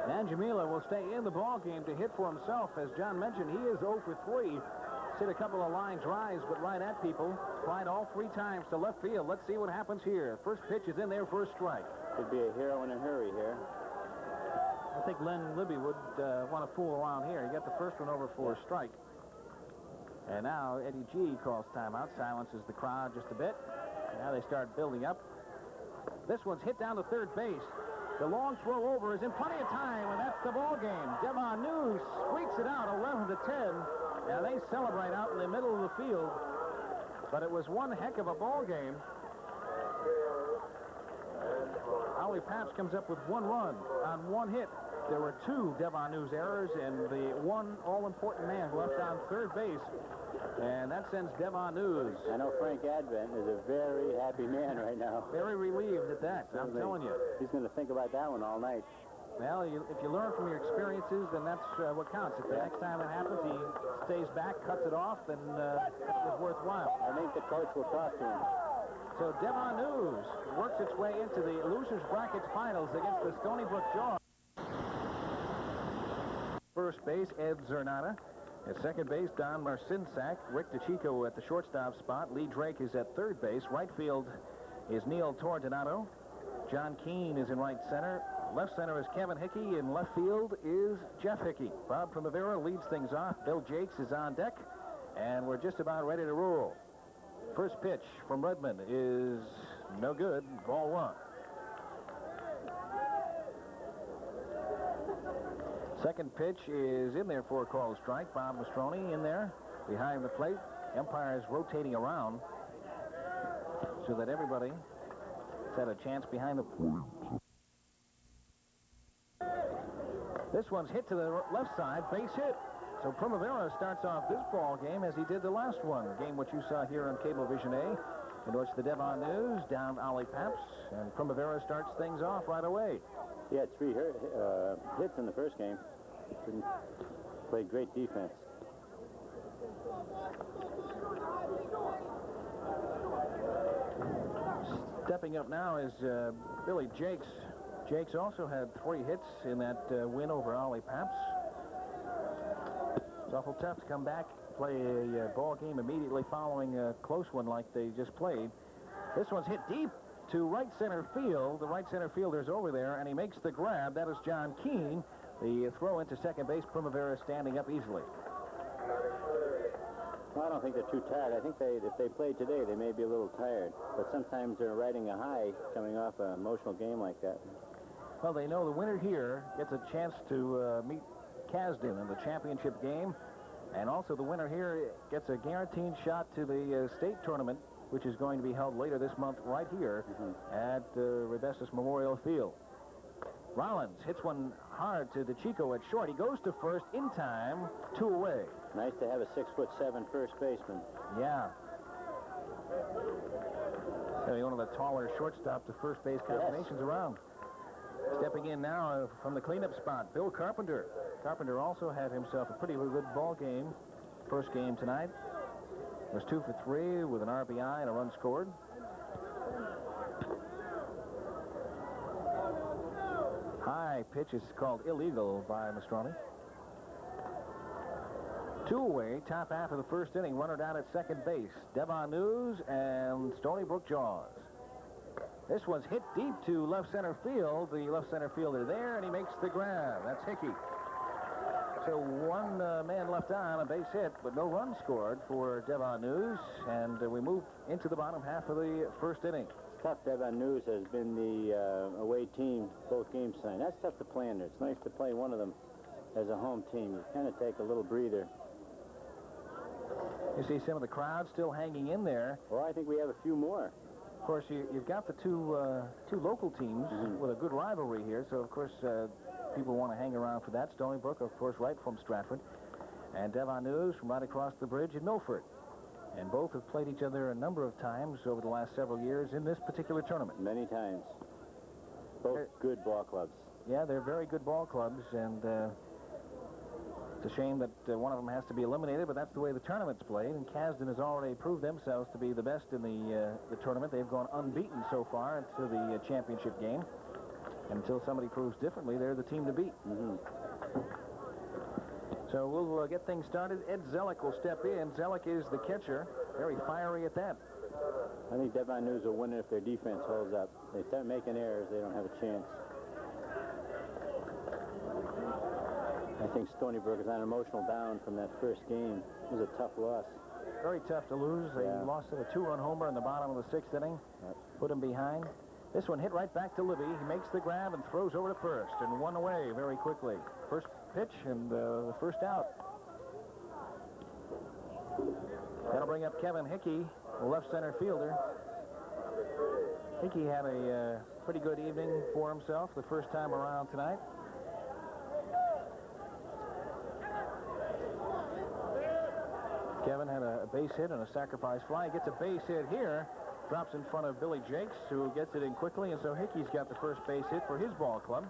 Mangiamila will stay in the ball game to hit for himself. As John mentioned, he is 0 for 3. Hit a couple of line drives, but right at people. Flied all 3 times to left field. Let's see what happens here. First pitch is in there for a strike. Could be a hero in a hurry here. I think Len Libby would want to fool around here. He got the first one over for a strike. And now Eddie G calls timeout, silences the crowd just a bit. Now they start building up. This one's hit down to third base. The long throw over is in plenty of time, and that's the ball game. Devon News squeaks it out, 11 to 10. Now they celebrate out in the middle of the field, but it was one heck of a ball game. Ollie Paps comes up with 1 run on 1 hit. There were 2 Devon News errors and the 1 all-important man left on third base. And that sends Devon News. I know Frank Advent is a very happy man right now. Very relieved at that, I'm telling you. He's going to think about that one all night. Well, if you learn from your experiences, then that's what counts. If the next time it happens, he stays back, cuts it off, then it's worthwhile. I think the coach will talk to him. So Devon News works its way into the losers brackets finals against the Stony Brook Jaws. First base, Ed Zernata. At second base, Don Marcinsak. Rick DeChico at the shortstop spot. Lee Drake is at third base. Right field is Neil Tordonato. John Keane is in right center. Left center is Kevin Hickey. In left field is Jeff Hickey. Bob Primavera leads things off. Bill Jakes is on deck. And we're just about ready to roll. First pitch from Redmond is no good. Ball 1. Second pitch is in there for a called strike. Bob Mastroni in there behind the plate. Umpires rotating around so that everybody has had a chance behind the plate. This one's hit to the left side, base hit. So Primavera starts off this ball game as he did the last one, game which you saw here on Cablevision A, in which the Devon News down Ollie Paps, and Primavera starts things off right away. He had 3 hits in the first game. Played great defense. Stepping up now is Billy Jakes. Jakes also had 3 hits in that win over Ollie Paps. It's awful tough to come back, play a ball game immediately following a close one like they just played. This one's hit deep to right center field. The right center fielder's over there, and he makes the grab. That is John Keane. The throw into second base, Primavera standing up easily. Well, I don't think they're too tired. I think if they played today, they may be a little tired. But sometimes they're riding a high coming off an emotional game like that. Well, they know the winner here gets a chance to meet Kasdan in the championship game. And also the winner here gets a guaranteed shot to the state tournament, which is going to be held later this month right here at Rebestos Memorial Field. Rollins hits one hard to DeChico at short. He goes to first in time, 2 away. Nice to have a 6'7" first baseman. Yeah. One of the taller shortstop to first base combinations around. Stepping in now from the cleanup spot, Bill Carpenter. Carpenter also had himself a pretty good ball game. First game tonight. Was 2 for 3 with an RBI and a run scored. High pitch is called illegal by Mastroni. 2 away, top half of the first inning. Runner down at second base. Devon News and Stony Brook Jaws. This one's hit deep to left center field. The left center fielder there, and he makes the grab. That's Hickey. So one man left on, a base hit, but no run scored for Devon News. And we move into the bottom half of the first inning. It's tough. Devon News has been the away team both games tonight. That's tough to play under. It's nice to play one of them as a home team. You kind of take a little breather. You see some of the crowd still hanging in there. Well, I think we have a few more. Of course, you've got the two local teams with a good rivalry here. So, of course, people want to hang around for that. Stony Brook, of course, right from Stratford. And Devon News from right across the bridge in Milford. And both have played each other a number of times over the last several years in this particular tournament. Many times. Both good ball clubs. Yeah, they're very good ball clubs, and it's a shame that one of them has to be eliminated, but that's the way the tournament's played, and Kasdan has already proved themselves to be the best in the tournament. They've gone unbeaten so far into the championship game, and until somebody proves differently, they're the team to beat. So we'll get things started. Ed Zellick will step in. Zellick is the catcher, very fiery at that. I think Devon News will win it if their defense holds up. They start making errors, they don't have a chance. I think Stony Brook is on an emotional down from that first game. It was a tough loss. Very tough to lose. They lost at a 2-run homer in the bottom of the 6th inning. Put him behind. This one hit right back to Libby. He makes the grab and throws over to first and 1 away very quickly. First pitch and the first out. That'll bring up Kevin Hickey, the left center fielder. Hickey had a pretty good evening for himself the first time around tonight. Kevin had a base hit and a sacrifice fly. Gets a base hit here. Drops in front of Billy Jakes, who gets it in quickly, and so Hickey's got the first base hit for his ball club.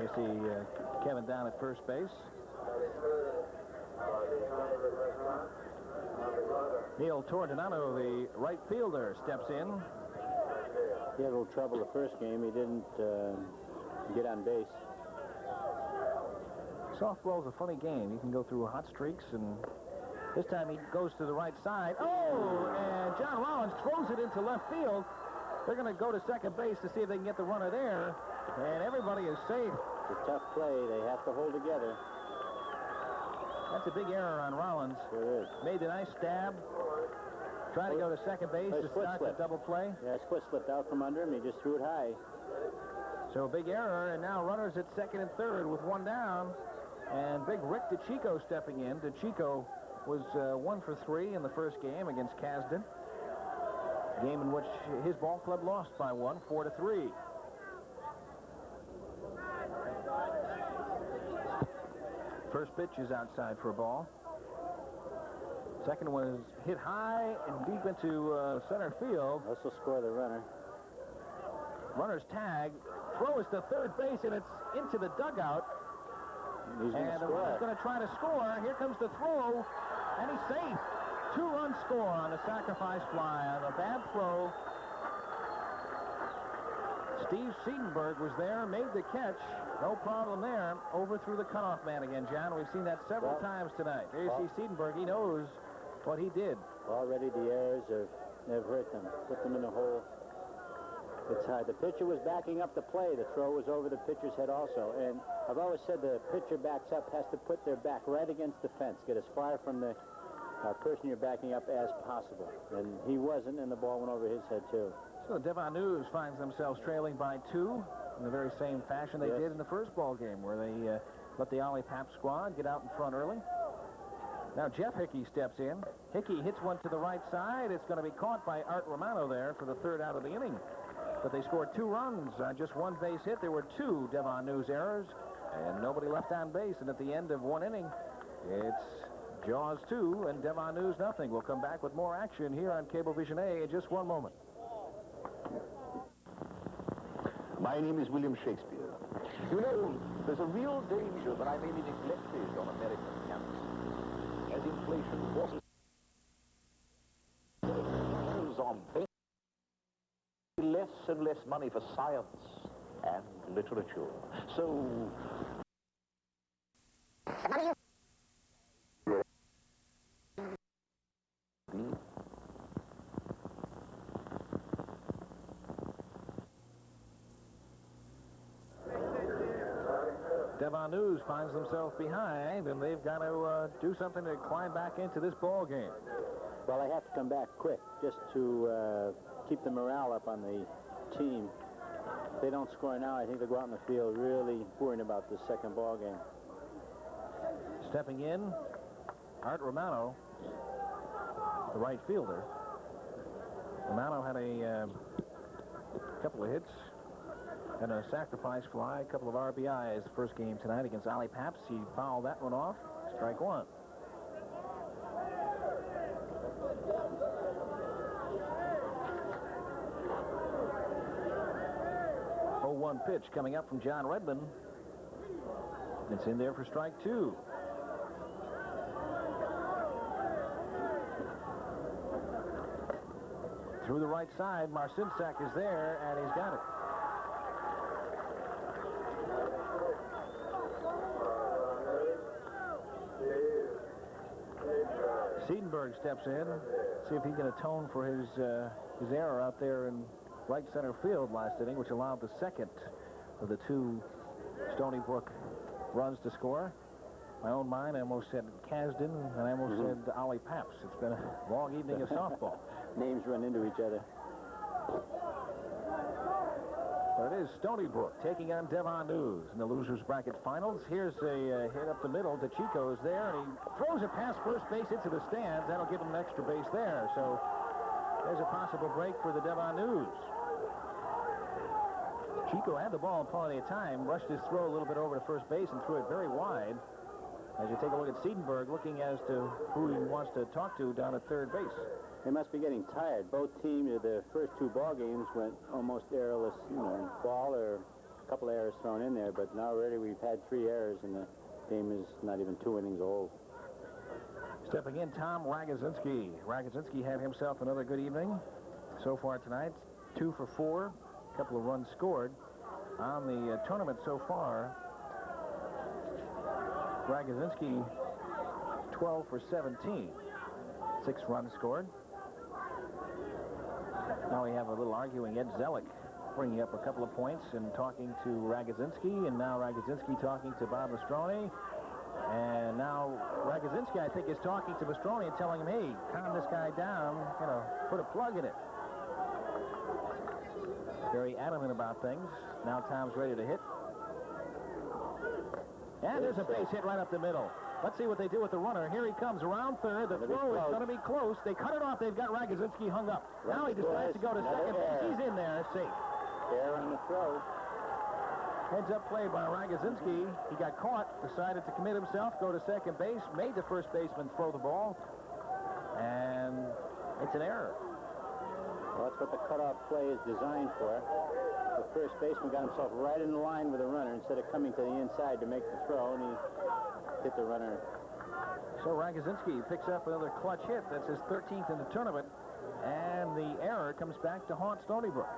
You see Kevin down at first base. Neil Tordonato, the right fielder, steps in. He had a little trouble the first game. He didn't get on base. Softball's a funny game. You can go through hot streaks, and this time he goes to the right side. Oh, and John Rollins throws it into left field. They're going to go to second base to see if they can get the runner there, and everybody is safe. It's a tough play. They have to hold together. That's a big error on Rollins. Sure is. Made a nice stab. Trying to go to second base to start the double play. Yeah, his foot slipped out from under him. He just threw it high. So a big error, and now runners at second and third with 1 down. And big Rick DeChico stepping in. DeChico was 1 for 3 in the first game against Kasdan. Game in which his ball club lost by 1, 4-3. First pitch is outside for a ball. Second one is hit high and deep into center field. This will score the runner. Runner's tag. Throw is to third base, and it's into the dugout. He's going to score. He's going to try to score. Here comes the throw, and he's safe. 2-run score on the sacrifice fly on a bad throw. Steve Seidenberg was there, made the catch. No problem there. Overthrew the cutoff man again, John. We've seen that several times tonight. There you see Seidenberg. He knows what he did. Already the errors have hurt them. Put them in a hole. It's hard. The pitcher was backing up the play. The throw was over the pitcher's head also. And I've always said the pitcher backs up has to put their back right against the fence. Get as far from the person you're backing up as possible. And he wasn't, and the ball went over his head, too. So Devon News finds themselves trailing by 2 in the very same fashion they did in the first ball game, where they let the Ollie Pap squad get out in front early. Now Jeff Hickey steps in. Hickey hits one to the right side. It's going to be caught by Art Romano there for the 3rd out of the inning. But they scored 2 runs on just 1 base hit. There were 2 Devon News errors, and nobody left on base. And at the end of 1 inning, it's Jaws 2 and Devon News nothing. We'll come back with more action here on Cablevision A in just 1 moment. My name is William Shakespeare. You know, there's a real danger that I may be neglected on American campus as inflation forces on less and less money for science and literature. So Devon News finds themselves behind, and they've got to do something to climb back into this ball game. Well, they have to come back quick just to keep the morale up on the team. If they don't score now, I think they'll go out in the field really worrying about this second ball game. Stepping in, Art Romano, the right fielder. Romano had a couple of hits and a sacrifice fly, a couple of RBIs the first game tonight against Ollie Paps. He fouled that one off. Strike 1. 0-1 pitch coming up from John Redmond. It's in there for strike 2. Through the right side, Marcinsak is there, and he's got it. Seidenberg steps in, see if he can atone for his error out there in right center field last inning, which allowed the second of the 2 Stony Brook runs to score. My own mind, I almost said Kasdan, and I almost said Ollie Paps. It's been a long evening of softball. Names run into each other. But it is Stony Brook taking on Devon News in the losers bracket finals. Here's a hit up the middle. DeChico's there, and he throws it past first base into the stands. That'll give him an extra base there. So there's a possible break for the Devon News. Chico had the ball plenty of time, rushed his throw a little bit over to first base and threw it very wide. As you take a look at Seidenberg, looking as to who he wants to talk to down at third base. They must be getting tired. Both teams, the first 2 ball games went almost errorless, ball or a couple of errors thrown in there. But now already we've had 3 errors, and the game is not even 2 innings old. Stepping in, Tom Ragazinski. Ragazinski had himself another good evening so far tonight. 2 for 4, a couple of runs scored. On the tournament so far, Ragazinski 12 for 17. 6 runs scored. Now we have a little arguing. Ed Zellick bringing up a couple of points and talking to Ragazinski, and now Ragazinski talking to Bob Mastroni. And now Ragazinski, I think, is talking to Mastroni and telling him, hey, calm this guy down, put a plug in it. Very adamant about things. Now Tom's ready to hit. And there's a base hit right up the middle. Let's see what they do with the runner. Here he comes around third. The throw is going to be close. They cut it off. They've got Ragazinski hung up. Now he decides to go to second base. He's in there. Safe. Error on the throw. Heads up play by Ragazinski. He got caught, decided to commit himself, go to second base, made the first baseman throw the ball, and it's an error. Well, that's what the cutoff play is designed for. The first baseman got himself right in the line with the runner instead of coming to the inside to make the throw, and he hit the runner So Ragosinski picks up another clutch hit. That's his 13th in the tournament. And the error comes back to haunt Stony Brook.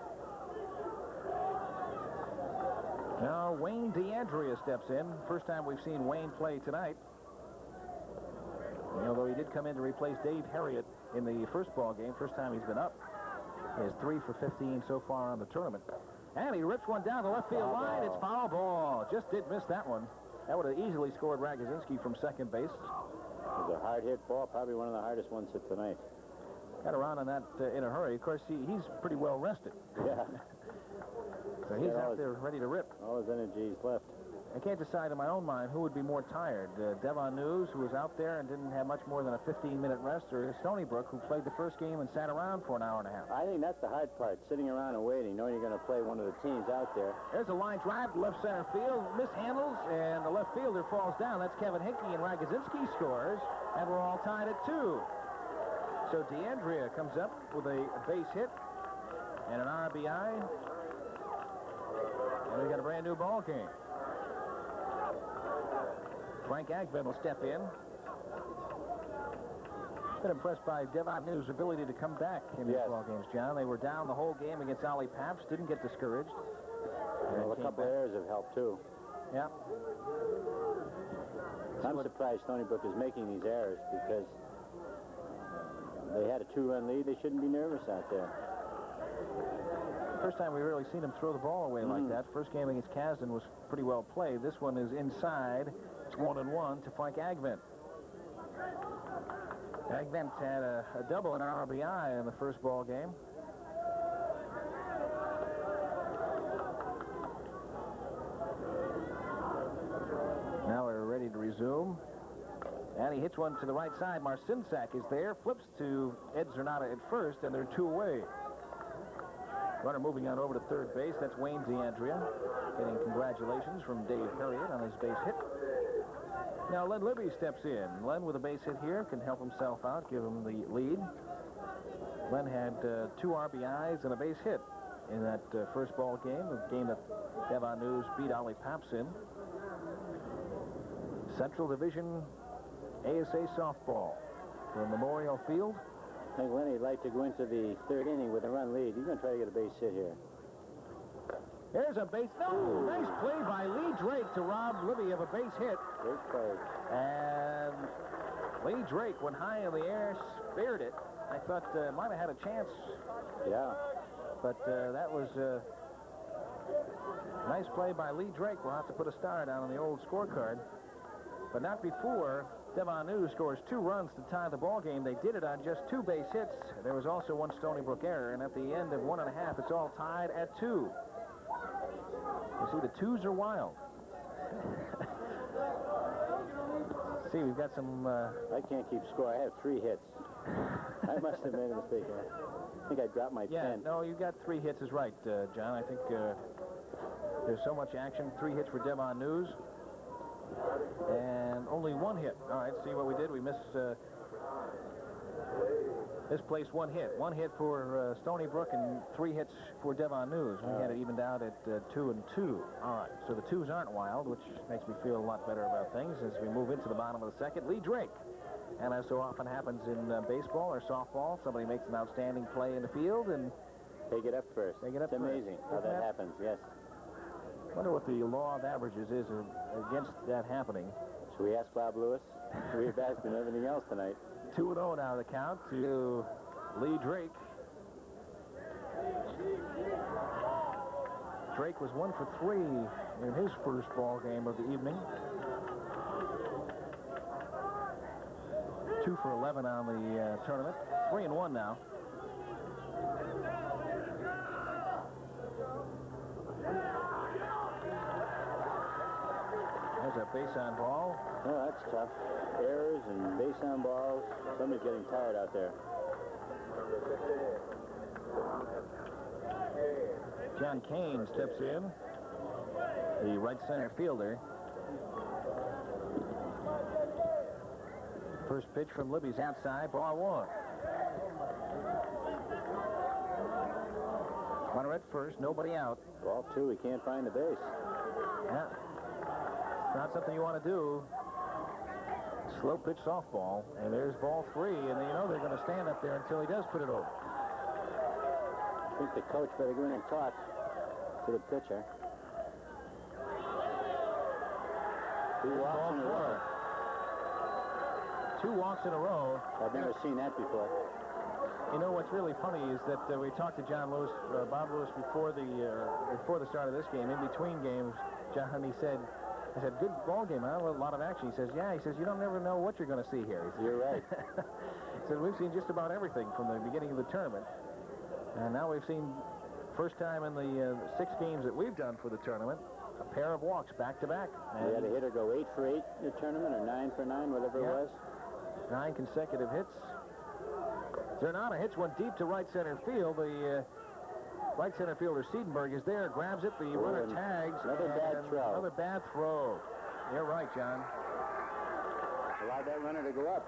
Now Wayne DeAndrea steps in. First time we've seen Wayne play tonight. Although he did come in to replace Dave Harriet in the first ball game. First time he's been up. He has 3 for 15 so far on the tournament. And he rips one down the left field line. It's foul ball. Just did miss that one. That would have easily scored Ragosinski from second base. It was a hard-hit ball, probably one of the hardest ones hit tonight. Got around on that in a hurry. Of course, he's pretty well rested. Yeah. So he's out there ready to rip. All his energy's left. I can't decide in my own mind who would be more tired. Devon News, who was out there and didn't have much more than a 15-minute rest, or Stony Brook, who played the first game and sat around for an hour and a half. I think that's the hard part, sitting around and waiting, knowing you're going to play one of the teams out there. There's a line drive to left center field, mishandles, and the left fielder falls down. That's Kevin Hickey, and Ragosinski scores, and we're all tied at 2. So DeAndrea comes up with a base hit and an RBI, and we got a brand new ball game. Frank Agben will step in. Been impressed by Devon News' ability to come back in these ball games, John. They were down the whole game against Ollie Paps, didn't get discouraged. Well, a couple errors have helped, too. Yeah. I'm surprised Stony Brook is making these errors because they had a 2-run lead. They shouldn't be nervous out there. First time we really seen him throw the ball away like that. First game against Kasdan was pretty well played. This one is inside. It's 1-1 to Frank Agvent. Agvent had a double and an RBI in the first ball game. Now we're ready to resume. And he hits one to the right side. Marcinsak is there, flips to Ed Zernata at first, and they're 2 away. Runner moving on over to third base. That's Wayne DeAndrea getting congratulations from Dave Harriet on his base hit. Now Len Libby steps in. Len with a base hit here can help himself out, give him the lead. Len had 2 RBIs and a base hit in that first ball game, a game that Devon News beat Ollie Paps in. Central Division ASA softball from Memorial Field. I think Lenny'd like to go into the third inning with a run lead. He's going to try to get a base hit here. There's a base. No, nice play by Lee Drake to rob Libby of a base hit. Great play. And Lee Drake went high in the air, speared it. I thought might have had a chance. Yeah. But that was a nice play by Lee Drake. We'll have to put a star down on the old scorecard. But not before Devon News scores 2 runs to tie the ball game. They did it on just 2 base hits. There was also 1 Stony Brook error, and at the end of 1.5, it's all tied at 2. You see, the 2s are wild. See, we've got some... I can't keep score. I have 3 hits. I must have made a mistake. I think I dropped my pen. No, you got 3 hits is right, John. I think there's so much action. 3 hits for Devon News. And only 1 hit. All right, see what we did? We misplaced 1 hit. 1 hit for Stony Brook and 3 hits for Devon News. We had it evened out at 2 and 2. All right, so the 2s aren't wild, which makes me feel a lot better about things as we move into the bottom of the second. Lee Drake. And as so often happens in baseball or softball, somebody makes an outstanding play in the field and... Take it up first. Take it up It's amazing how that happens, yes. I wonder what the law of averages is against that happening. Should we ask Bob Lewis? We've asked him everything else tonight. 2-0 now the count to Lee Drake. Drake was 1 for 3 in his first ball game of the evening. 2 for 11 on the tournament. 3-1 now. There's a base on ball. Oh, that's tough. Errors and base on balls. Somebody's getting tired out there. John Kane steps in, the right center fielder. First pitch from Libby's outside, ball 1. Runner at first, nobody out. Ball 2, he can't find the base. Yeah. Not something you want to do. Slow pitch softball, and there's ball 3, and you know they're going to stand up there until he does put it over. I think the coach better go in and talk to the pitcher. 2 walks in a row. 2 walks in a row. I've never seen that before. You know what's really funny is that we talked to John Lewis, Bob Lewis, before the start of this game. In between games, John, he said, I said, good ball game, huh? A lot of action. He says, yeah. He says, you don't never know what you're going to see here. He says, you're right. He said, we've seen just about everything from the beginning of the tournament. And now we've seen, first time in the 6 games that we've done for the tournament, a pair of walks back-to-back. We had a hitter go 8 for 8 in the tournament, or 9 for 9, whatever it was. 9 consecutive hits. Zernana hits one deep to right center field. The right center fielder Siedenberg is there, grabs it. The runner tags. Another bad throw. Another bad throw. You're right, John. Allowed that runner to go up.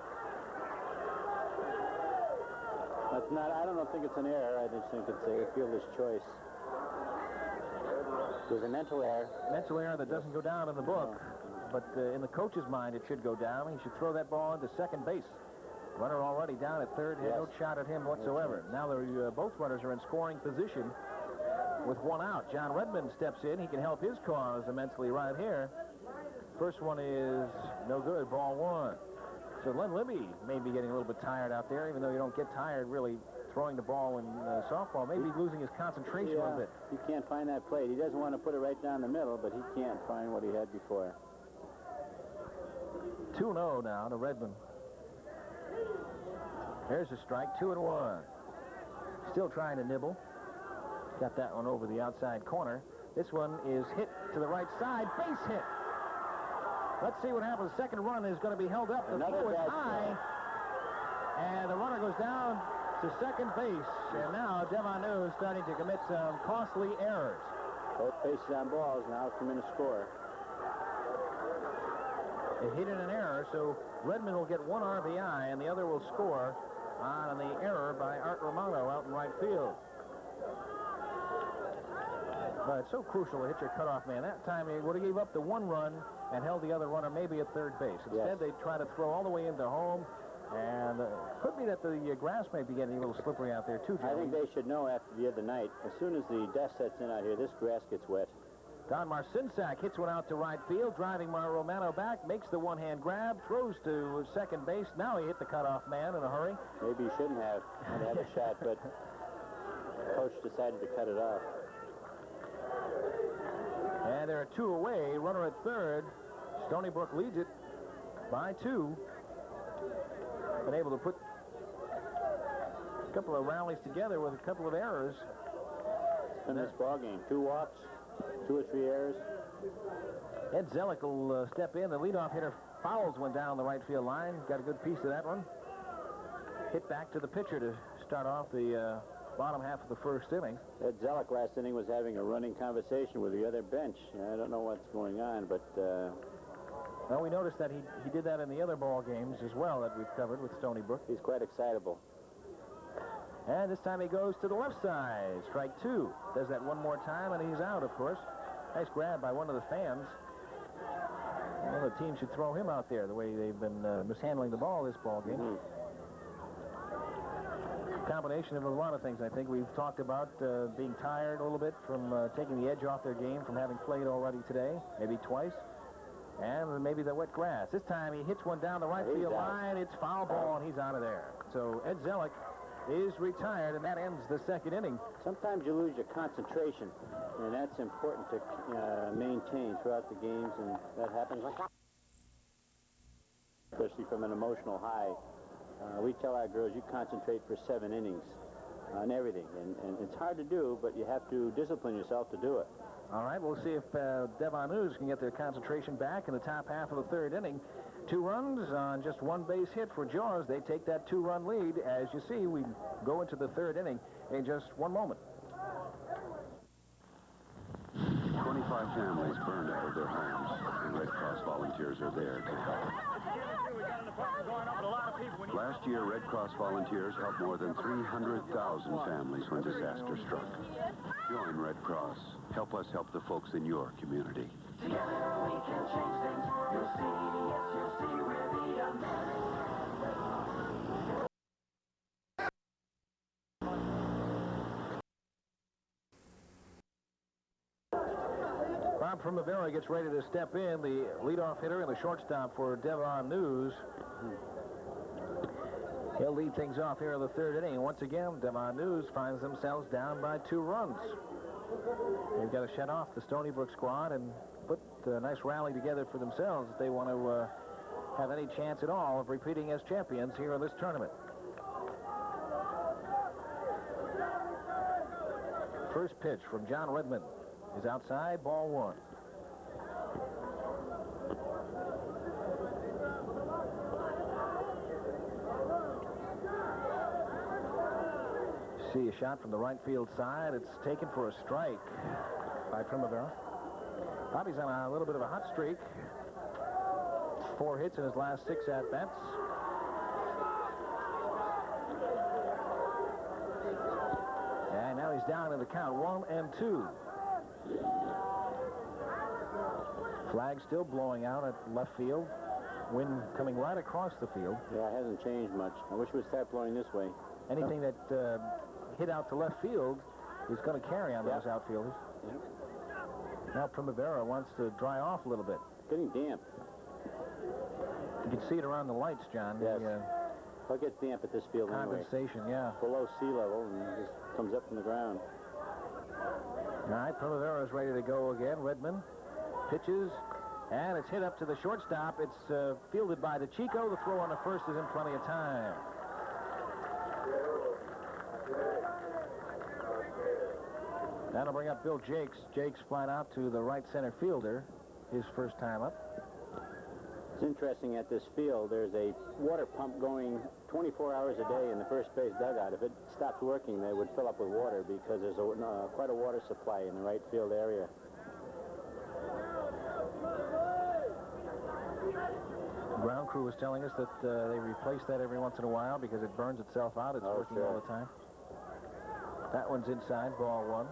That's not. I don't think it's an error. I just think it's a fielder's choice. There's a mental error. Mental error that doesn't go down in the book, but in the coach's mind, it should go down. He should throw that ball into second base. Runner already down at third, had no shot at him whatsoever. Now both runners are in scoring position with 1 out. John Redmond steps in. He can help his cause immensely right here. First one is no good, ball 1. So Len Libby may be getting a little bit tired out there, even though you don't get tired really throwing the ball in softball. Maybe losing his concentration a little bit. He can't find that plate. He doesn't want to put it right down the middle, but he can't find what he had before. 2-0 now to Redmond. There's a strike, 2-1. Still trying to nibble. Got that one over the outside corner. This one is hit to the right side, base hit. Let's see what happens. Second run is going to be held up. The throw is high, and the runner goes down to second base. And now Devanu is starting to commit some costly errors. Both bases on balls, now come in a score. It hit in an error, so Redmond will get 1 RBI, and the other will score on the error by Art Romano out in right field. But it's so crucial to hit your cutoff man. That time he would have gave up the 1 run and held the other runner maybe at third base. Instead, they try to throw all the way into home, and could be that the grass may be getting a little slippery out there, too, Jerry. I think they should know after the other night, as soon as the dust sets in out here, this grass gets wet. Don Marcinsak hits one out to right field, driving Romano back, makes the one-hand grab, throws to second base. Now he hit the cutoff man in a hurry. Maybe he shouldn't have had a shot, but the coach decided to cut it off. And there are 2 away. Runner at third. Stony Brook leads it by 2. Been able to put a couple of rallies together with a couple of errors. In this ball game, 2 walks, 2 or 3 errors. Ed Zellick will step in. The leadoff hitter fouls one down the right field line. Got a good piece of that one. Hit back to the pitcher to start off the bottom half of the first inning. Ed Zellick last inning was having a running conversation with the other bench. I don't know what's going on, but... Well, we noticed that he did that in the other ball games as well that we've covered with Stony Brook. He's quite excitable. And this time he goes to the left side. Strike 2. Does that one more time, and he's out, of course. Nice grab by one of the fans. Well, the team should throw him out there the way they've been mishandling the ball this ball game. Combination of a lot of things, I think. We've talked about being tired a little bit from taking the edge off their game from having played already today, maybe twice. And maybe the wet grass. This time he hits one down the right field line. It's foul ball, and he's out of there. So Ed Zellick is retired, and that ends the second inning. Sometimes you lose your concentration, and that's important to maintain throughout the games, and that happens, especially from an emotional high. We tell our girls, you concentrate for 7 innings on everything, and it's hard to do, but you have to discipline yourself to do it. All right, we'll see if Devon News can get their concentration back in the top half of the third inning. 2 runs on just 1 base hit for Jaws. They take that 2-run lead. As you see, we go into the third inning in just 1 moment. 25 families burned out of their homes, and Red Cross volunteers are there to help. Last year, Red Cross volunteers helped more than 300,000 families when disaster struck. Join Red Cross. Help us help the folks in your community. Together we can change things. You'll see, yes, you'll see, we're the American. Bob Primavera gets ready to step in, the leadoff hitter and the shortstop for Devon News. He'll lead things off here in the third inning. Once again, Devon News finds themselves down by 2 runs. They've got to shut off the Stony Brook squad and put a nice rally together for themselves if they want to have any chance at all of repeating as champions here in this tournament. First pitch from John Redmond is outside, ball 1. See a shot from the right field side. It's taken for a strike by Primavera. Bobby's on a little bit of a hot streak. 4 hits in his last 6 at-bats. And now he's down in the count, 1-2. Flag still blowing out at left field. Wind coming right across the field. Yeah, it hasn't changed much. I wish it would start blowing this way. Anything that hit out to left field is going to carry on those outfielders. Yep. Now Primavera wants to dry off a little bit. Getting damp. You can see it around the lights, John. Yes. The, It gets damp at this field condensation, anyway. yeah. Below sea level, and it just comes up from the ground. All right, Primavera is ready to go again. Redmond pitches, and it's hit up to the shortstop. It's fielded by DeChico. The throw on the first is in plenty of time. That'll bring up Bill Jakes. Jakes flied out to the right center fielder, his first time up. It's interesting at this field, there's a water pump going 24 hours a day in the first base dugout. If it stops working, they would fill up with water because there's quite a water supply in the right field area. The ground crew was telling us that they replace that every once in a while because it burns itself out. It's working all the time. That one's inside, ball 1.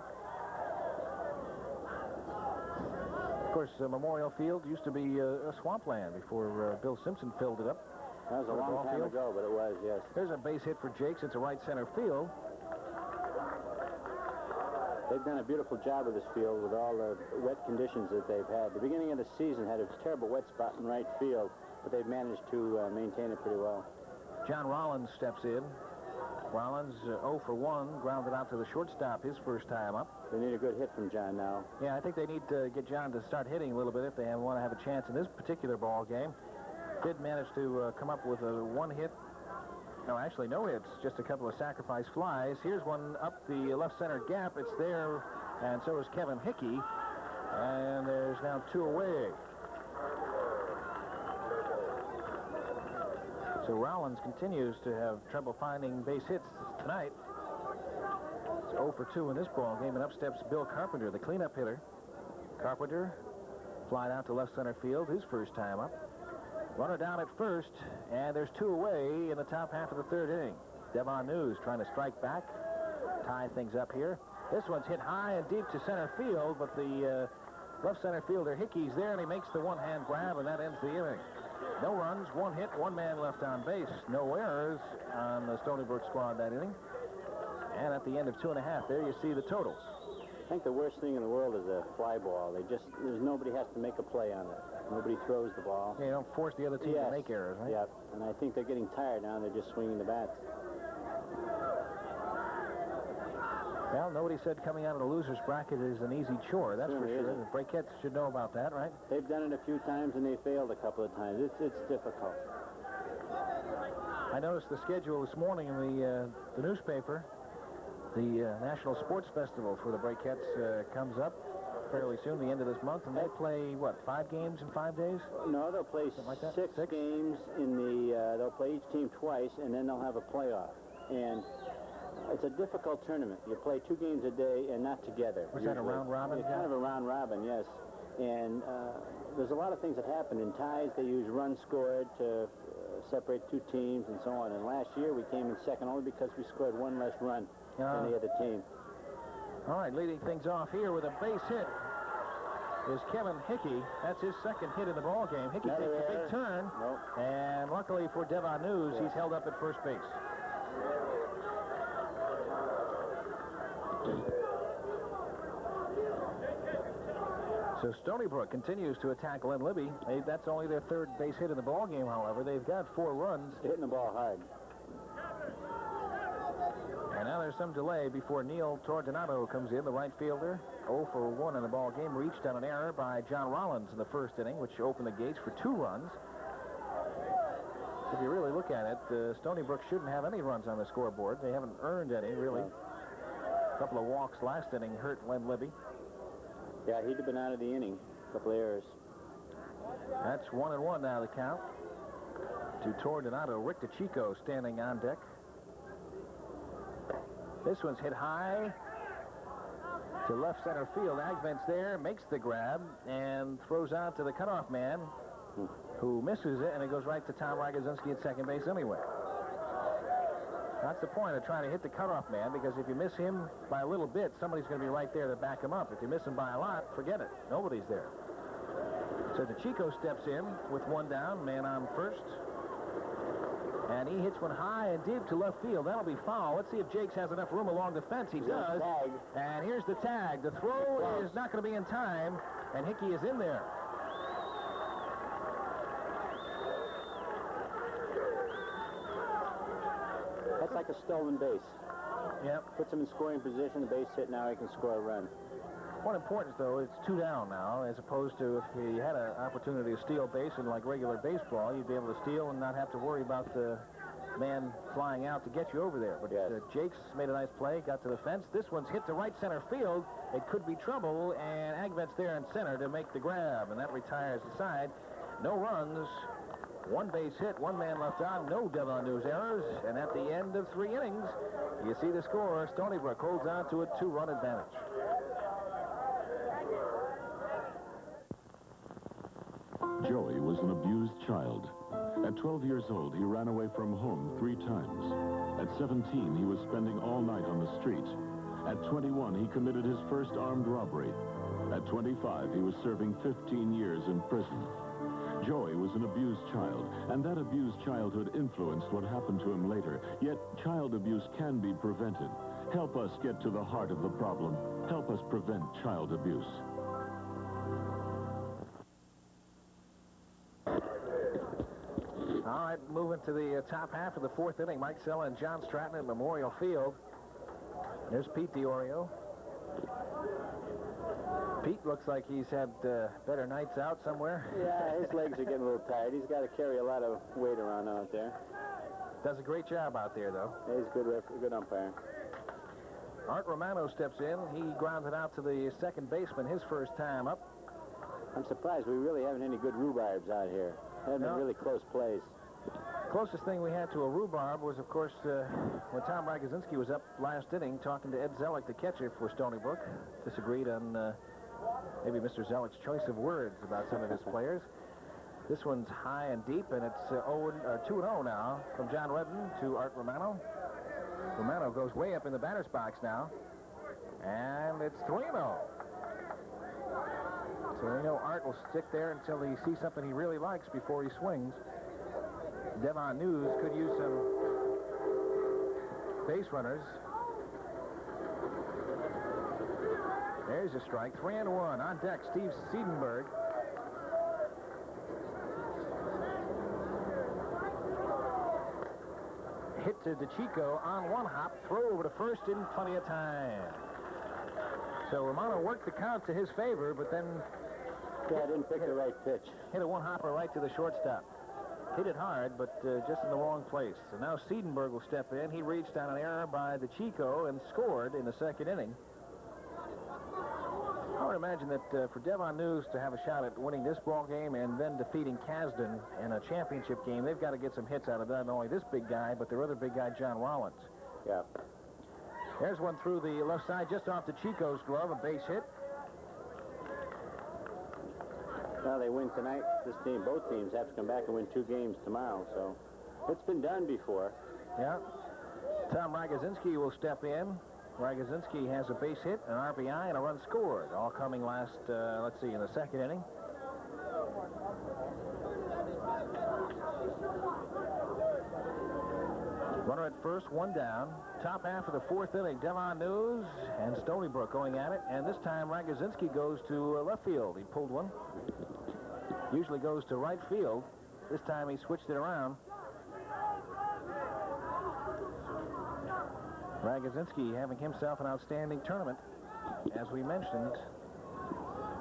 Of course, Memorial Field used to be a swampland before Bill Simpson filled it up. That was a long time ago, but it was, yes. There's a base hit for Jakes. It's a right center field. They've done a beautiful job with this field with all the wet conditions that they've had. The beginning of the season had a terrible wet spot in right field, but they've managed to maintain it pretty well. John Rollins steps in. Rollins 0 for 1, grounded out to the shortstop his first time up. They need a good hit from John now. Yeah, I think they need to get John to start hitting a little bit if they want to have a chance in this particular ball game. Did manage to come up with a 1 hit. No, actually no hits, just a couple of sacrifice flies. Here's one up the left center gap. It's there, and so is Kevin Hickey. And there's now 2 away. So Rollins continues to have trouble finding base hits tonight. It's 0 for 2 in this ball game, and up steps Bill Carpenter, the cleanup hitter. Carpenter flied out to left center field, his first time up. Runner down at first, and there's 2 away in the top half of the third inning. Devon News trying to strike back, tie things up here. This one's hit high and deep to center field, but the left center fielder Hickey's there, and he makes the one-hand grab, and that ends the inning. No runs, 1 hit, 1 man left on base. No errors on the Stony Brook squad that inning. And at the end of 2.5, there you see the totals. I think the worst thing in the world is a fly ball. Nobody has to make a play on it. Nobody throws the ball. Yeah, you don't force the other team to make errors, right? Yep, and I think they're getting tired now. They're just swinging the bats. Well, nobody said coming out of the loser's bracket is an easy chore, that's for sure. Isn't. The Brakettes should know about that, right? They've done it a few times, and they failed a couple of times. It's difficult. I noticed the schedule this morning in the newspaper. The National Sports Festival for the Brakettes comes up fairly soon, the end of this month, and they play, what, 5 games in 5 days? No, they'll play like that? 6 games in the, they'll play each team twice, and then they'll have a playoff. And it's a difficult tournament. You play 2 games a day and not together. Was that a round robin? It's kind of a round robin, yes. And there's a lot of things that happen. In ties, they use runs scored to separate 2 teams and so on. And last year, we came in second only because we scored 1 less run than the other team. All right, leading things off here with a base hit. is Kevin Hickey. That's his second hit in the ball game. Hickey takes a big turn, and luckily for Devon News, he's held up at first base. So Stony Brook continues to attack Len Libby. That's only their third base hit in the ball game, however. They've got 4 runs. Hitting the ball hard. And now there's some delay before Neil Tordonato comes in, the right fielder. 0 for 1 in the ball game, reached on an error by John Rollins in the first inning, which opened the gates for 2 runs. If you really look at it, Stony Brook shouldn't have any runs on the scoreboard. They haven't earned any, really. A couple of walks last inning hurt Len Libby. Yeah, he'd have been out of the inning. A couple of errors. That's 1-1 now, the count. To Tordonato. Rick DeChico standing on deck. This one's hit high to left center field. Agvent's there, makes the grab, and throws out to the cutoff man, who misses it, and it goes right to Tom Ragosinski at second base anyway. That's the point of trying to hit the cutoff man, because if you miss him by a little bit, somebody's going to be right there to back him up. If you miss him by a lot, forget it. Nobody's there. So DeChico steps in with 1 down, man on first. And he hits one high and deep to left field. That'll be foul. Let's see if Jakes has enough room along the fence. He does. And here's the tag. The throw is not going to be in time, and Hickey is in there. That's like a stolen base. Yep. Puts him in scoring position, the base hit, now he can score a run. One importance, though, it's 2 down now, as opposed to if he had an opportunity to steal base in like regular baseball, you'd be able to steal and not have to worry about the man flying out to get you over there. But Jakes made a nice play, got to the fence. This one's hit to right center field. It could be trouble, and Agvent's there in center to make the grab, and that retires the side. No runs, 1 base hit, 1 man left on, no Devon News errors, and at the end of 3 innings, you see the score. Stony Brook holds on to a 2-run advantage. Joey was an abused child. At 12 years old, he ran away from home 3 times. At 17, he was spending all night on the street. At 21, he committed his first armed robbery. At 25, he was serving 15 years in prison. Joey was an abused child, and that abused childhood influenced what happened to him later. Yet, child abuse can be prevented. Help us get to the heart of the problem. Help us prevent child abuse. All right, moving to the top half of the 4th inning. Mike Sella and John Stratton at Memorial Field. There's Pete DiOrio. Pete looks like he's had better nights out somewhere. Yeah, his legs are getting a little tired. He's got to carry a lot of weight around out there. Does a great job out there, though. Yeah, he's a good umpire. Art Romano steps in. He grounded out to the second baseman his first time up. I'm surprised we really haven't any good rhubarbs out here. Haven't been really close plays. Closest thing we had to a rhubarb was, of course, when Tom Ragosinski was up last inning talking to Ed Zellick, the catcher for Stony Brook. Disagreed on maybe Mr. Zellick's choice of words about some of his players. This one's high and deep, and it's 2-0 now from John Redden to Art Romano. Romano goes way up in the batter's box now, and it's 3-0. So we know Art will stick there until he sees something he really likes before he swings. Devon News could use some base runners. There's a strike. 3-1. On deck, Steve Siedenberg. Hit to DeChico on 1 hop. Throw over to first in plenty of time. So Romano worked the count to his favor, but then... Yeah, didn't pick the right pitch. Hit a 1-hopper right to the shortstop. Hit it hard, but just in the wrong place. So now Siedenberg will step in. He reached on an error by DeChico and scored in the second inning. I would imagine that for Devon News to have a shot at winning this ball game and then defeating Kasdan in a championship game, they've got to get some hits out of not only this big guy, but their other big guy, John Rollins. Yeah. There's one through the left side, just off DeChico's glove, a base hit. Well, they win tonight. Both teams have to come back and win 2 games tomorrow, so it's been done before. Yeah. Tom Ragosinski will step in. Ragosinski has a base hit, an RBI, and a run scored, all coming last, let's see, in the second inning. Runner at first, one down. Top half of the fourth inning, Devon News and Stony Brook going at it, and this time Ragosinski goes to left field. He pulled one. Usually goes to right field. This time he switched it around. Ragosinski having himself an outstanding tournament. As we mentioned,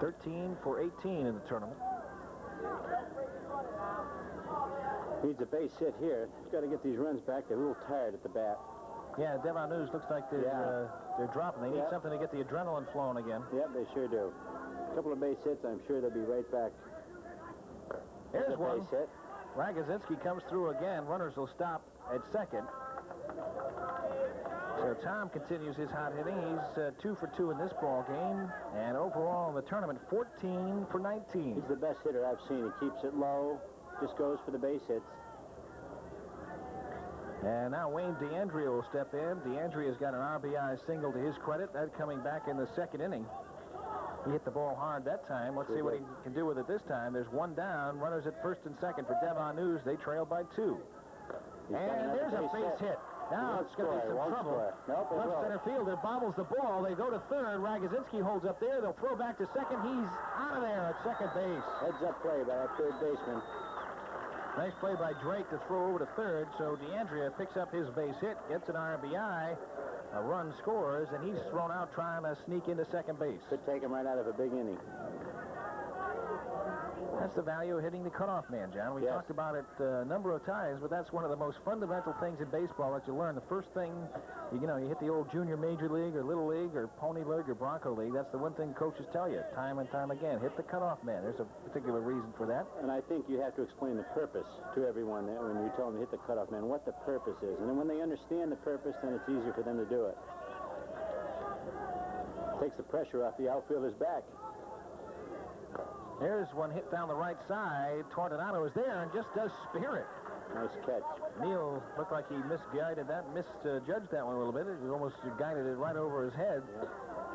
13 for 18 in the tournament. Needs a base hit here. He's got to get these runs back. They're a little tired at the bat. Yeah, Devon News looks like they're dropping. They need something to get the adrenaline flowing again. Yep, they sure do. A couple of base hits, I'm sure they'll be right back. Here's one. Base hit. Ragosinski comes through again. Runners will stop at second. So Tom continues his hot hitting. He's 2 for 2 in this ball game. And overall in the tournament, 14 for 19. He's the best hitter I've seen. He keeps it low, just goes for the base hits. And now Wayne DeAndrea will step in. DeAndrea's got an RBI single to his credit. That coming back in the second inning. He hit the ball hard that time. Let's see what he can do with it this time. There's one down. Runners at first and second for Devon News. They trail by 2. And there's a base hit. Now it's going to be some trouble. Left center fielder bobbles the ball. They go to third. Ragosinski holds up there. They'll throw back to second. He's out of there at second base. Heads-up play by that third baseman. Nice play by Drake to throw over to third. So DeAndrea picks up his base hit, gets an RBI. A run scores, and he's thrown out trying to sneak into second base. Could take him right out of a big inning. That's the value of hitting the cutoff man, John. We talked about it a number of times, but that's one of the most fundamental things in baseball that you learn. The first thing, you hit the old junior major league or little league or pony league or bronco league. That's the one thing coaches tell you time and time again. Hit the cutoff man. There's a particular reason for that. And I think you have to explain the purpose to everyone when you tell them to hit the cutoff man, what the purpose is. And then when they understand the purpose, then it's easier for them to do it. Takes the pressure off the outfielder's back. There's one hit down the right side. Tornado is there and just does spear it. Nice catch. Neal looked like he misguided that, misjudged that one a little bit. He almost guided it right over his head. Yeah.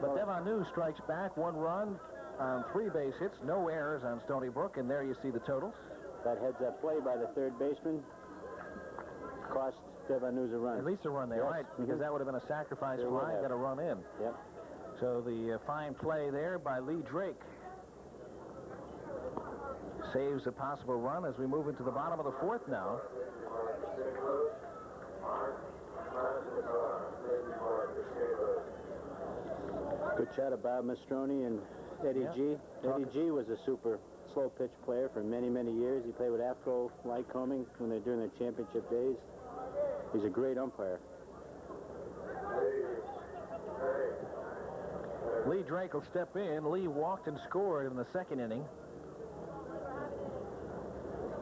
But Devon News strikes back, 1 run on 3 base hits, no errors on Stony Brook, and there you see the totals. That heads-up play by the third baseman cost Devon News a run. At least a run there, right? Because that would have been a sacrifice fly. Got a run in. Yep. So the fine play there by Lee Drake saves a possible run as we move into the bottom of the fourth now. Good shot of Bob Mastroni and Eddie G. Eddie G was a super slow pitch player for many, many years. He played with Afro Lycoming when they're doing their championship days. He's a great umpire. Lee Drake will step in. Lee walked and scored in the second inning.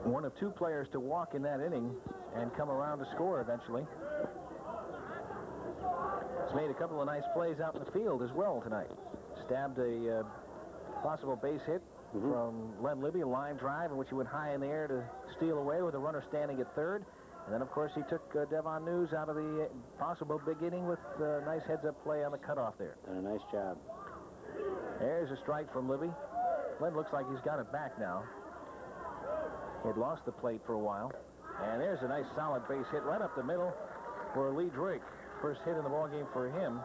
One of 2 players to walk in that inning and come around to score eventually. He's made a couple of nice plays out in the field as well tonight. Stabbed a possible base hit from Len Libby, a line drive in which he went high in the air to steal away with a runner standing at third. And then, of course, he took Devon News out of the possible big inning with a nice heads-up play on the cutoff there. And a nice job. There's a strike from Libby. Len looks like he's got it back now. He had lost the plate for a while. And there's a nice solid base hit right up the middle for Lee Drake. First hit in the ballgame for him.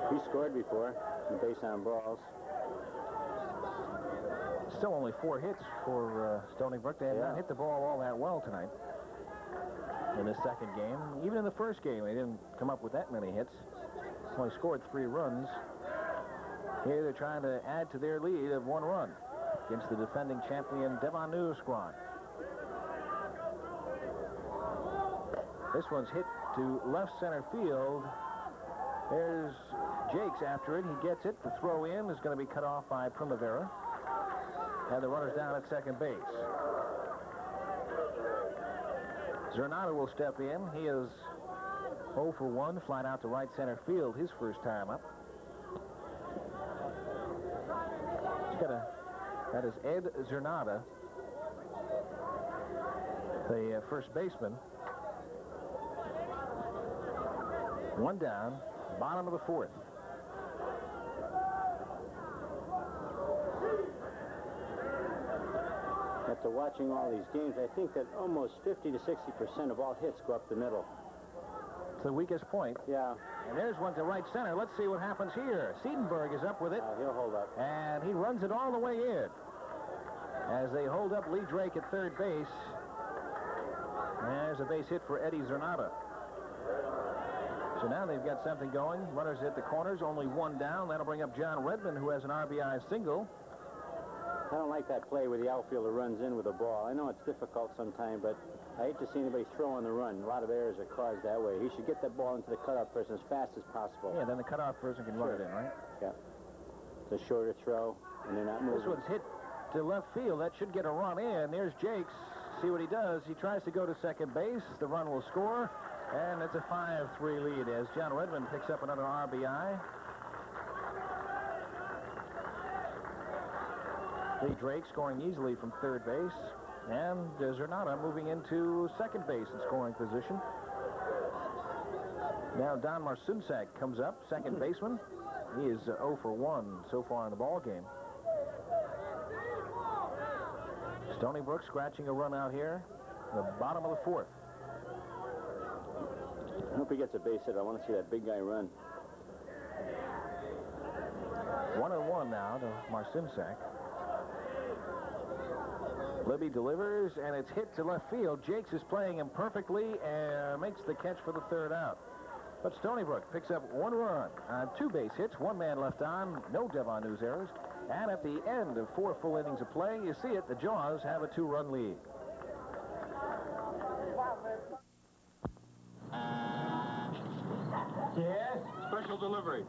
He scored before in base on balls. Still only 4 hits for Stony Brook. They have not hit the ball all that well tonight in the second game. Even in the first game, they didn't come up with that many hits. Only scored 3 runs. Here they're trying to add to their lead of 1 run against the defending champion Devon News squad. This one's hit to left center field. There's Jakes after it. He gets it. The throw in is going to be cut off by Primavera. And the runner's down at second base. Zernata will step in. He is 0 for 1, flying out to right center field his first time up. That is Ed Zernata, the first baseman. One down, bottom of the fourth. After watching all these games, I think that almost 50 to 60% of all hits go up the middle. It's the weakest point. Yeah. And there's one to right center. Let's see what happens here. Siedenberg is up with it. He'll hold up. And he runs it all the way in. As they hold up Lee Drake at third base. There's a base hit for Eddie Zernata. So now they've got something going. Runners at the corners, only one down. That'll bring up John Redmond, who has an RBI single. I don't like that play where the outfielder runs in with a ball. I know it's difficult sometimes, but I hate to see anybody throw on the run. A lot of errors are caused that way. He should get that ball into the cutoff person as fast as possible. Yeah, then the cutoff person can run it in, right? Yeah. It's a shorter throw, and they're not moving. This one's hit to left field. That should get a run in. There's Jakes. See what he does. He tries to go to second base. The run will score, and it's a 5-3 lead as John Redmond picks up another RBI. Lee Drake scoring easily from third base, and Zernata moving into second base in scoring position. Now Don Marcinsak comes up, second baseman. He is 0 for 1 so far in the ball game. Stony Brook scratching a run out here, the bottom of the fourth. I hope he gets a base hit. I want to see that big guy run. 1-1 now to Marcinsak. Libby delivers, and it's hit to left field. Jakes is playing him perfectly and makes the catch for the third out. But Stony Brook picks up one run on 2 base hits, 1 man left on, no Devon News errors. And at the end of 4 full innings of play, you see it, the Jaws have a 2-run lead. Yes? Special delivery.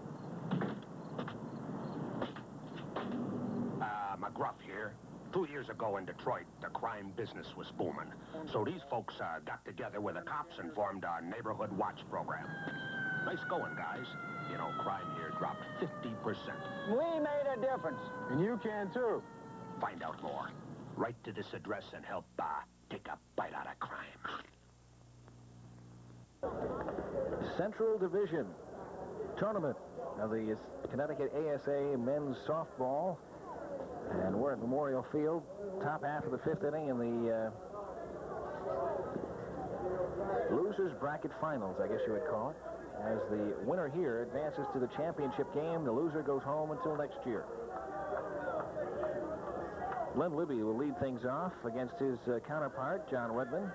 McGruff here. 2 years ago in Detroit, the crime business was booming. So these folks got together with the cops and formed a neighborhood watch program. Nice going, guys. You know, crime here dropped 50%. We made a difference. And you can, too. Find out more. Write to this address and help take a bite out of crime. Central Division Tournament of the Connecticut ASA men's softball. And we're at Memorial Field, top half of the 5th inning in the losers bracket finals, I guess you would call it. As the winner here advances to the championship game, the loser goes home until next year. Len Libby will lead things off against his counterpart, John Redmond.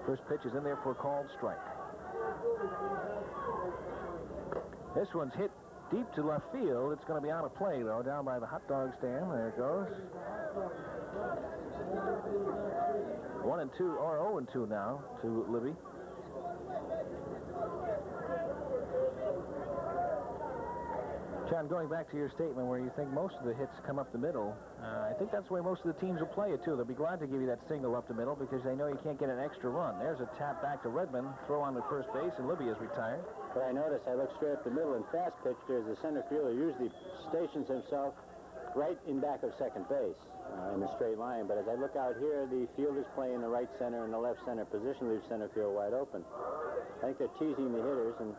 First pitch is in there for a called strike. This one's hit deep to left field. It's going to be out of play, though, down by the hot dog stand. There it goes. 1-2, or 0-2 now to Libby. John, going back to your statement where you think most of the hits come up the middle, I think that's the way most of the teams will play it, too. They'll be glad to give you that single up the middle because they know you can't get an extra run. There's a tap back to Redmond, throw on the first base, and Libby is retired. But I notice I look straight up the middle, and fast pitch, there's the center fielder usually stations himself right in back of second base in a straight line. But as I look out here, the fielders play in the right center and the left center position, leaves center field wide open. I think they're teasing the hitters, and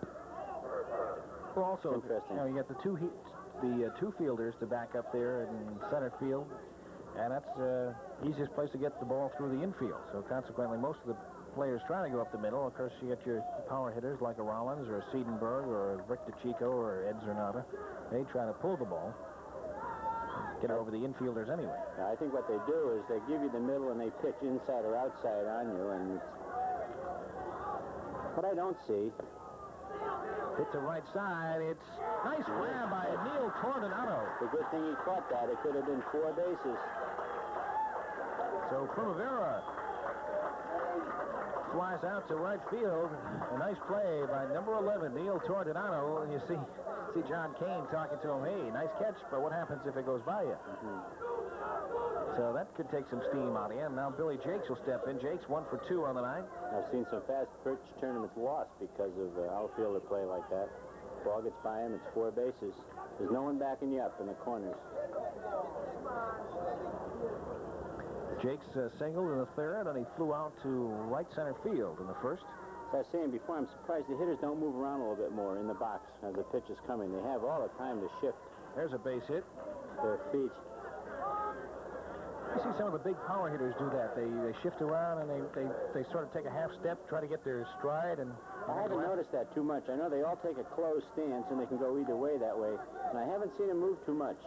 well, also, interesting. You get the two fielders to back up there in center field, and that's the easiest place to get the ball through the infield. So consequently, most of the players trying to go up the middle. Of course, you get your power hitters like a Rollins or a Siedenberg or a Rick DeChico or Ed Zernata. They try to pull the ball, get it over the infielders anyway. I think what they do is they give you the middle and they pitch inside or outside on you, and it's... What I don't see... Hit to right side. It's nice grab by Neil Tordonato. The good thing he caught that. It could have been 4 bases. So Primavera flies out to right field. A nice play by number 11, Neil Tordonato. And you see John Kane talking to him, hey, nice catch, but what happens if it goes by you? So that could take some steam out of him. Now Billy Jakes will step in. Jakes 1 for 2 on the night. I've seen some fast pitch tournaments lost because of outfielder play like that. Ball gets by him, it's 4 bases. There's no one backing you up in the corners. Jakes singled in the third, and he flew out to right center field in the first. As I was saying before, I'm surprised the hitters don't move around a little bit more in the box as the pitch is coming. They have all the time to shift. There's a base hit. Their feet. You see some of the big power hitters do that. They shift around and they sort of take a half step, try to get their stride. And I haven't noticed that too much. I know they all take a closed stance and they can go either way that way. And I haven't seen them move too much.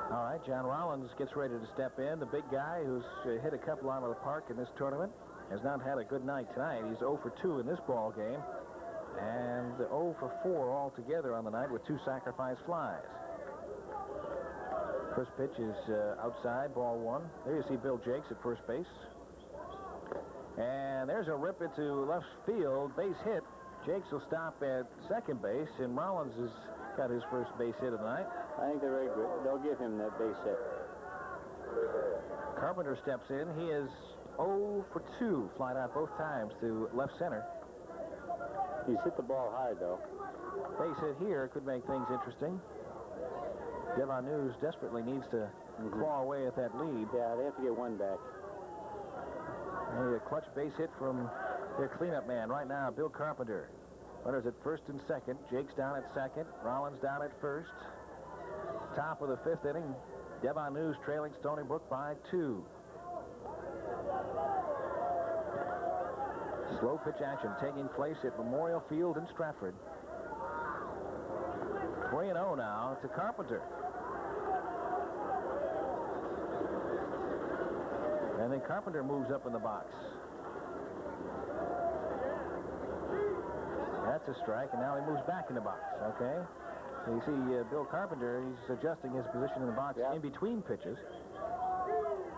All right, John Rollins gets ready to step in. The big guy who's hit a couple out of the park in this tournament has not had a good night tonight. He's 0 for 2 in this ball game and 0 for 4 altogether on the night with 2 sacrifice flies. First pitch is outside, ball 1. There you see Bill Jakes at first base. And there's a rip into left field, base hit. Jakes will stop at second base, and Rollins has got his first base hit of the night. I think they're very good. They'll give him that base hit. Carpenter steps in. He is 0 for 2, flied out both times to left center. He's hit the ball hard, though. Base hit here could make things interesting. Devon News desperately needs to claw away at that lead. Yeah, they have to get one back. A clutch base hit from their cleanup man right now, Bill Carpenter. Runners at first and second. Jake's down at second. Rollins down at first. Top of the 5th inning. Devon News trailing Stony Brook by 2. Slow pitch action taking place at Memorial Field in Stratford. 3-0 now to Carpenter. And then Carpenter moves up in the box. That's a strike, and now he moves back in the box, okay? So you see Bill Carpenter, he's adjusting his position in the box in between pitches.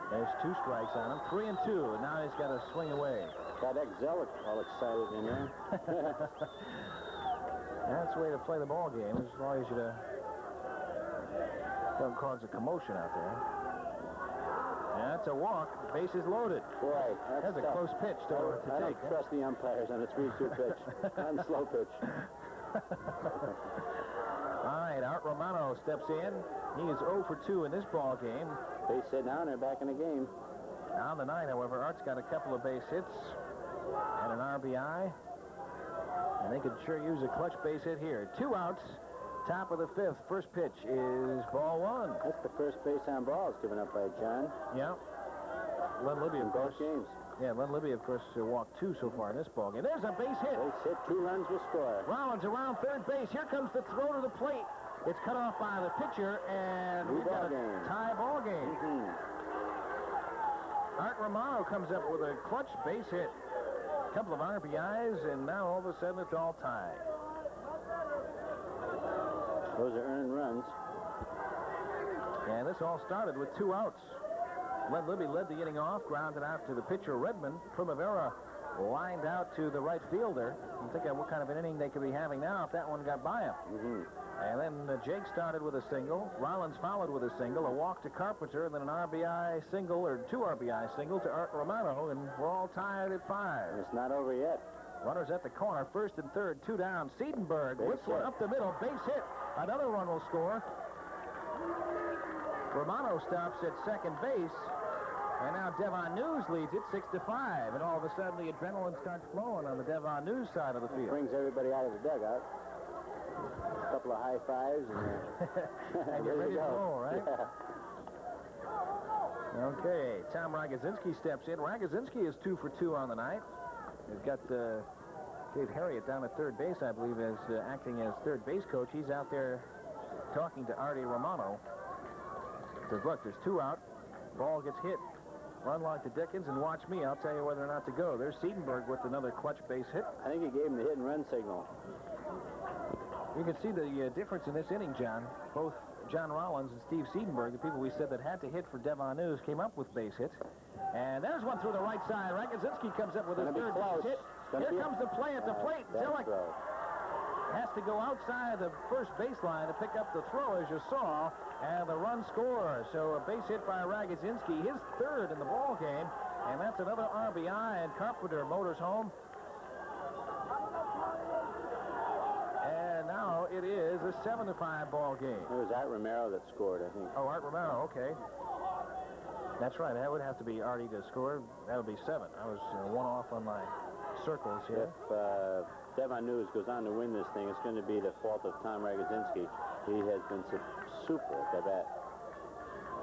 There's 2 strikes on him, 3 and 2, and now he's got to swing away. Got Exelic all excited in there. That's the way to play the ball game, as long as you don't cause a commotion out there. That's a walk. Base is loaded. Boy, that's a close pitch to I take. don't trust the umpires on a 3-2 pitch. On the slow pitch. All right, Art Romano steps in. He is 0 for 2 in this ball game. Base hit now, and they're back in the game. On the night, however, Art's got a couple of base hits and an RBI. And they could sure use a clutch base hit here. 2 outs. Top of the 5th. First pitch is ball 1. That's the first base on balls given up by John. Yeah. Len Libby, of course. Both games. Yeah, Len Libby, of course, walked 2 so far in this ball game. There's a base hit. Base hit, 2 runs will score. Rollins around third base. Here comes the throw to the plate. It's cut off by the pitcher, and we've got a tie ball game. Art Romano comes up with a clutch base hit. A couple of RBIs, and now all of a sudden it's all tied. Those are earned runs. And this all started with 2 outs. Len Libby led the inning off, grounded out to the pitcher Redmond. Primavera lined out to the right fielder. I'm thinking what kind of an inning they could be having now if that one got by him. And then Jake started with a single. Rollins followed with a single, a walk to Carpenter, and then an RBI single, or 2 RBI singles to Art Romano, and we're all tied at 5. It's not over yet. Runners at the corner, first and third, 2 down. Siedenberg whips one up the middle, base hit. Another run will score. Romano stops at second base, and now Devon News leads it 6-5, and all of a sudden the adrenaline starts flowing on the Devon News side of the field. Brings everybody out of the dugout. A couple of high fives, and you're ready to go, right? Yeah. Okay, Tom Ragazinski steps in. Ragazinski is 2 for 2 on the night. He's got Dave Harriet down at third base, I believe, as acting as third base coach. He's out there talking to Artie Romano. Says, look, there's 2 out. Ball gets hit. Run like to Dickens, and watch me. I'll tell you whether or not to go. There's Siedenberg with another clutch base hit. I think he gave him the hit and run signal. You can see the difference in this inning, John. Both John Rollins and Steve Siedenberg, the people we said that had to hit for Devon News, came up with base hits. And there's one through the right side. Ragazinski comes up with his third base hit. Here comes the play at the plate. Zillick has to go outside the first baseline to pick up the throw, as you saw, and the run scores. So a base hit by Ragazinski, his third in the ball game, and that's another RBI, and Carpenter motors home. And now it is a 7-5 ball game. It was Art Romero that scored, I think. Oh, Art Romero, okay. That's right. That would have to be Artie to score. That would be 7. I was one off on my circles here. If Devon News goes on to win this thing, it's going to be the fault of Tom Ragazinski. He has been super at the bat.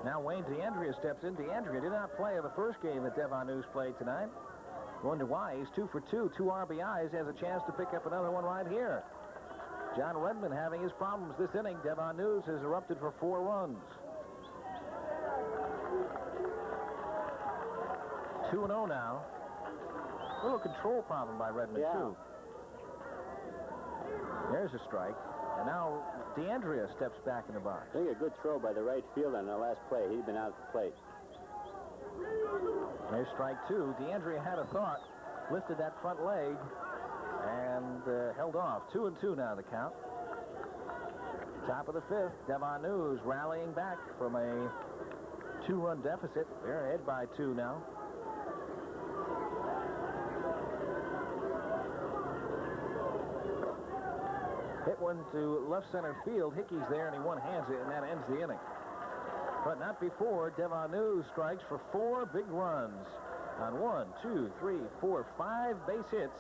Now Wayne DeAndrea steps in. DeAndrea did not play in the first game that Devon News played tonight. Wonder why. He's 2 for 2, 2 RBIs. Has a chance to pick up another one right here. John Redmond having his problems this inning. Devon News has erupted for 4 runs. 2-0 now. A little control problem by Redmond, too. There's a strike. And now DeAndrea steps back in the box. I think a good throw by the right fielder on the last play. He'd been out at the plate. There's strike 2. DeAndrea had a thought, lifted that front leg, and held off. 2-2 now the count. Top of the 5th, Devon News rallying back from a 2-run deficit. They're ahead by 2 now. Hit one to left center field. Hickey's there, and he one-hands it, and that ends the inning. But not before Devon News strikes for 4 big runs on 1, 2, 3, 4, 5 base hits.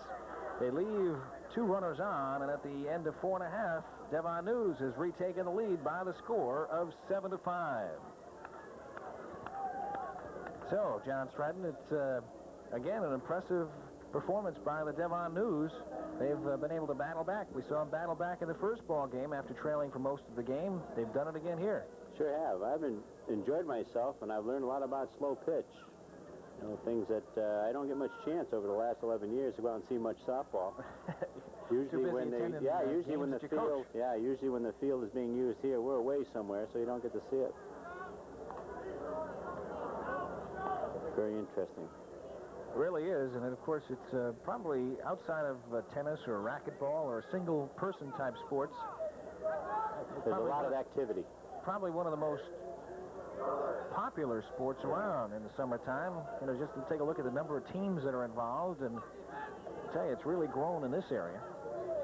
They leave 2 runners on, and at the end of 4.5, Devon News has retaken the lead by the score of 7-5. So, John Stratton, it's again an impressive performance by the Devon News. They've been able to battle back. We saw them battle back in the first ball game after trailing for most of the game. They've done it again here. Sure have. I've enjoyed myself, and I've learned a lot about slow pitch. You know, things that I don't get much chance over the last 11 years to go out and see much softball. Usually when usually when the field is being used here, we're away somewhere, so you don't get to see it. Very interesting. It really is, and of course it's probably outside of tennis or racquetball or single-person type sports. There's a lot of activity. Probably one of the most popular sports around in the summertime. You know, just to take a look at the number of teams that are involved, and I tell you, it's really grown in this area.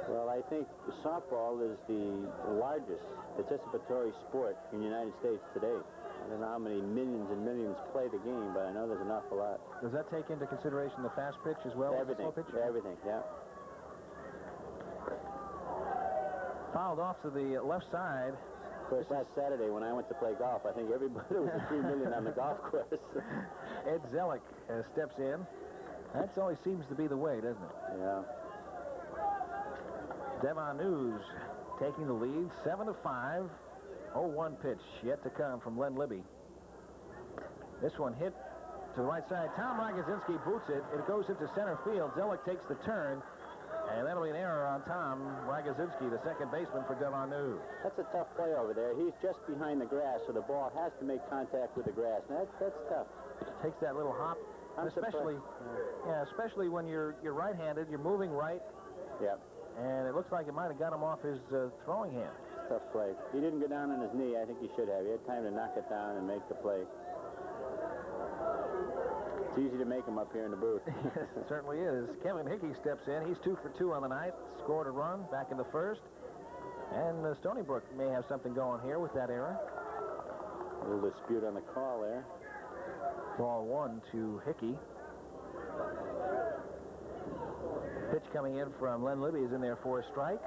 Well, I think softball is the largest participatory sport in the United States today. I don't know how many millions and millions play the game, but I know there's an awful lot. Does that take into consideration the fast pitch as well? Everything, as the slow pitch? everything, yeah. Fouled off to the left side. Of course, last Saturday when I went to play golf, I think everybody was at 3 million on the golf course. Ed Zellick steps in. That always seems to be the way, doesn't it? Yeah. Devon News taking the lead, 7-5. 0-1 pitch yet to come from Len Libby. This one hit to the right side. Tom Ragazinski boots it. It goes into center field. Zellick takes the turn, and that'll be an error on Tom Ragazinski, the second baseman for Devon News. That's a tough play over there. He's just behind the grass, so the ball has to make contact with the grass. Now, that's tough. Takes that little hop, especially when you're right-handed. You're moving right. Yeah. And it looks like it might have got him off his throwing hand. Tough play. He didn't go down on his knee. I think he should have. He had time to knock it down and make the play. It's easy to make him up here in the booth. Yes, it certainly is. Kevin Hickey steps in. He's 2 for 2 on the night. Scored a run back in the first. And Stony Brook may have something going here with that error. A little dispute on the call there. Ball 1 to Hickey. Pitch coming in from Len Libby is in there for a strike.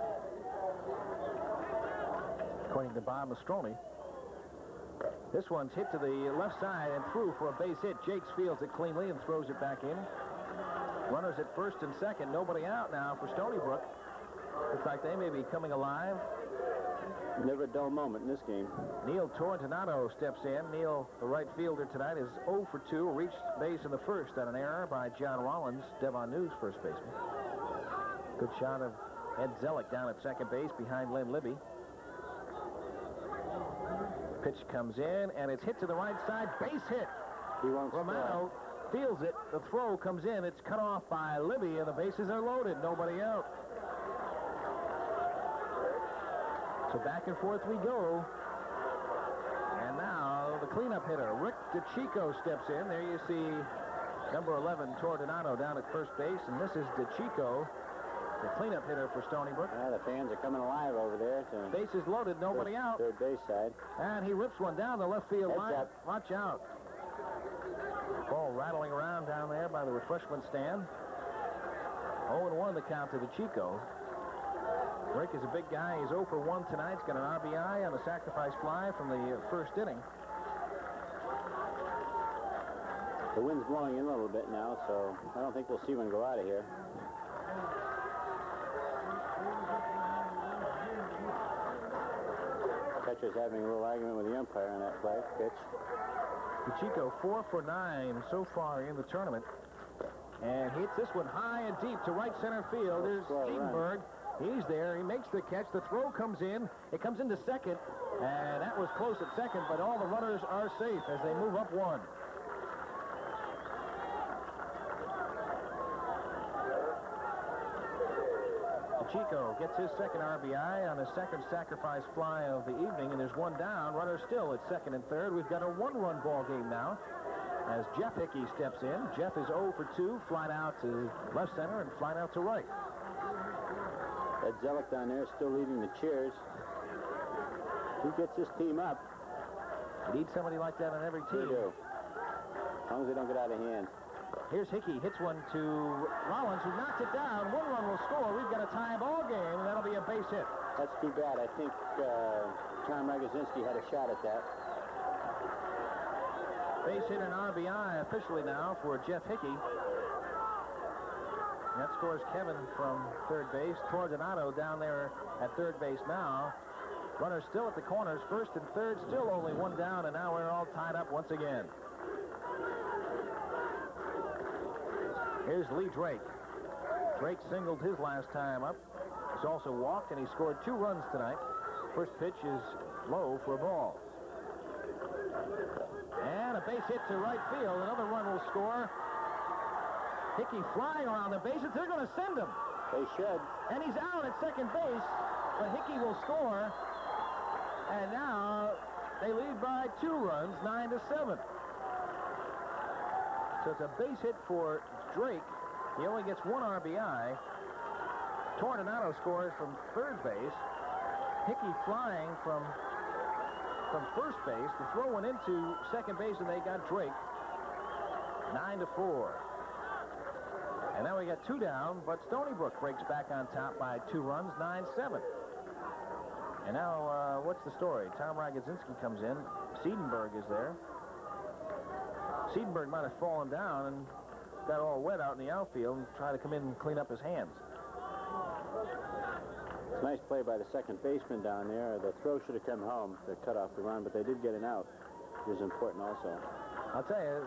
According to Bob Mastroni. This one's hit to the left side and through for a base hit. Jakes fields it cleanly and throws it back in. Runners at first and second. Nobody out now for Stony Brook. Looks like they may be coming alive. Never a dull moment in this game. Neil Torrentinato steps in. Neil, the right fielder tonight, is 0 for 2. Reached base in the first on an error by John Rollins, Devon News first baseman. Good shot of Ed Zellick down at second base behind Len Libby. Pitch comes in, and it's hit to the right side. Base hit. Romano feels it. The throw comes in. It's cut off by Libby, and the bases are loaded. Nobody out. So back and forth we go. And now the cleanup hitter, Rick DeChico, steps in. There you see number 11, Torrentinato, down at first base, and this is DeChico, the cleanup hitter for Stony Brook. The fans are coming alive over there. Bases loaded, nobody out. Third base side. And he rips one down the left field line. Up. Watch out. rattling around down there by the refreshment stand. 0-1 the count to the Chico. Rick is a big guy. He's 0 for 1 tonight. He's got an RBI on a sacrifice fly from the first inning. The wind's blowing in a little bit now, so I don't think we'll see one go out of here. Catcher's having a little argument with the umpire on that flag pitch. Chico 4 for 9 so far in the tournament. And hits this one high and deep to right center field. There's Edenberg. He's there. He makes the catch. The throw comes in. It comes into second. And that was close at second, but all the runners are safe as they move up 1. Chico gets his second RBI on his second sacrifice fly of the evening, and there's 1 down. Runners still at second and third. We've got a 1-run ball game now as Jeff Hickey steps in. Jeff is 0 for 2, flying out to left center and flying out to right. Ed Zellick down there still leading the cheers. He gets his team up. You need somebody like that on every team. They do. As long as they don't get out of hand. Here's Hickey, hits one to Rollins, who knocks it down. 1 run will score. We've got a tie ball game, and that'll be a base hit. That's too bad. I think Tom Ragazinski had a shot at that. Base hit and RBI officially now for Jeff Hickey. That scores Kevin from third base. Tordonato down there at third base now. Runners still at the corners, first and third, still only 1 down, and now we're all tied up once again. Here's Lee Drake. Drake singled his last time up. He's also walked, and he scored 2 runs tonight. First pitch is low for a ball. And a base hit to right field. Another run will score. Hickey flying around the bases. They're going to send him. They should. And he's out at second base, but Hickey will score. And now they lead by 2 runs, 9-7. So it's a base hit for Drake. He only gets 1 RBI. Tordonato scores from third base. Hickey flying from first base. The throw went into second base, and they got Drake. 9-4. And now we got 2 down, but Stony Brook breaks back on top by 2 runs, 9-7. And now, what's the story? Tom Ragazinski comes in. Siedenberg is there. Siedenberg might have fallen down and got all wet out in the outfield and tried to come in and clean up his hands. It's a nice play by the second baseman down there. The throw should have come home to cut off the run, but they did get an out. It was important also. I'll tell you,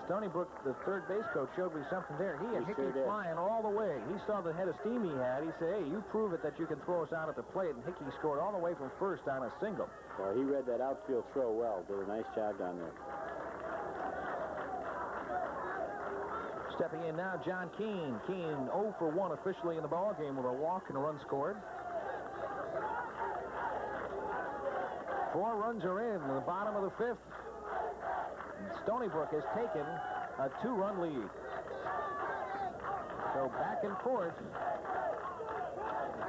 Stony Brook, the third base coach, showed me something there. He had Hickey flying all the way. He saw the head of steam he had. He said, hey, you prove it that you can throw us out at the plate, and Hickey scored all the way from first on a single. Well, he read that outfield throw well. Did a nice job down there. Stepping in now, John Keane. Keane 0 for 1 officially in the ball game with a walk and a run scored. 4 runs are in the bottom of the 5th. And Stony Brook has taken a 2-run lead. So back and forth.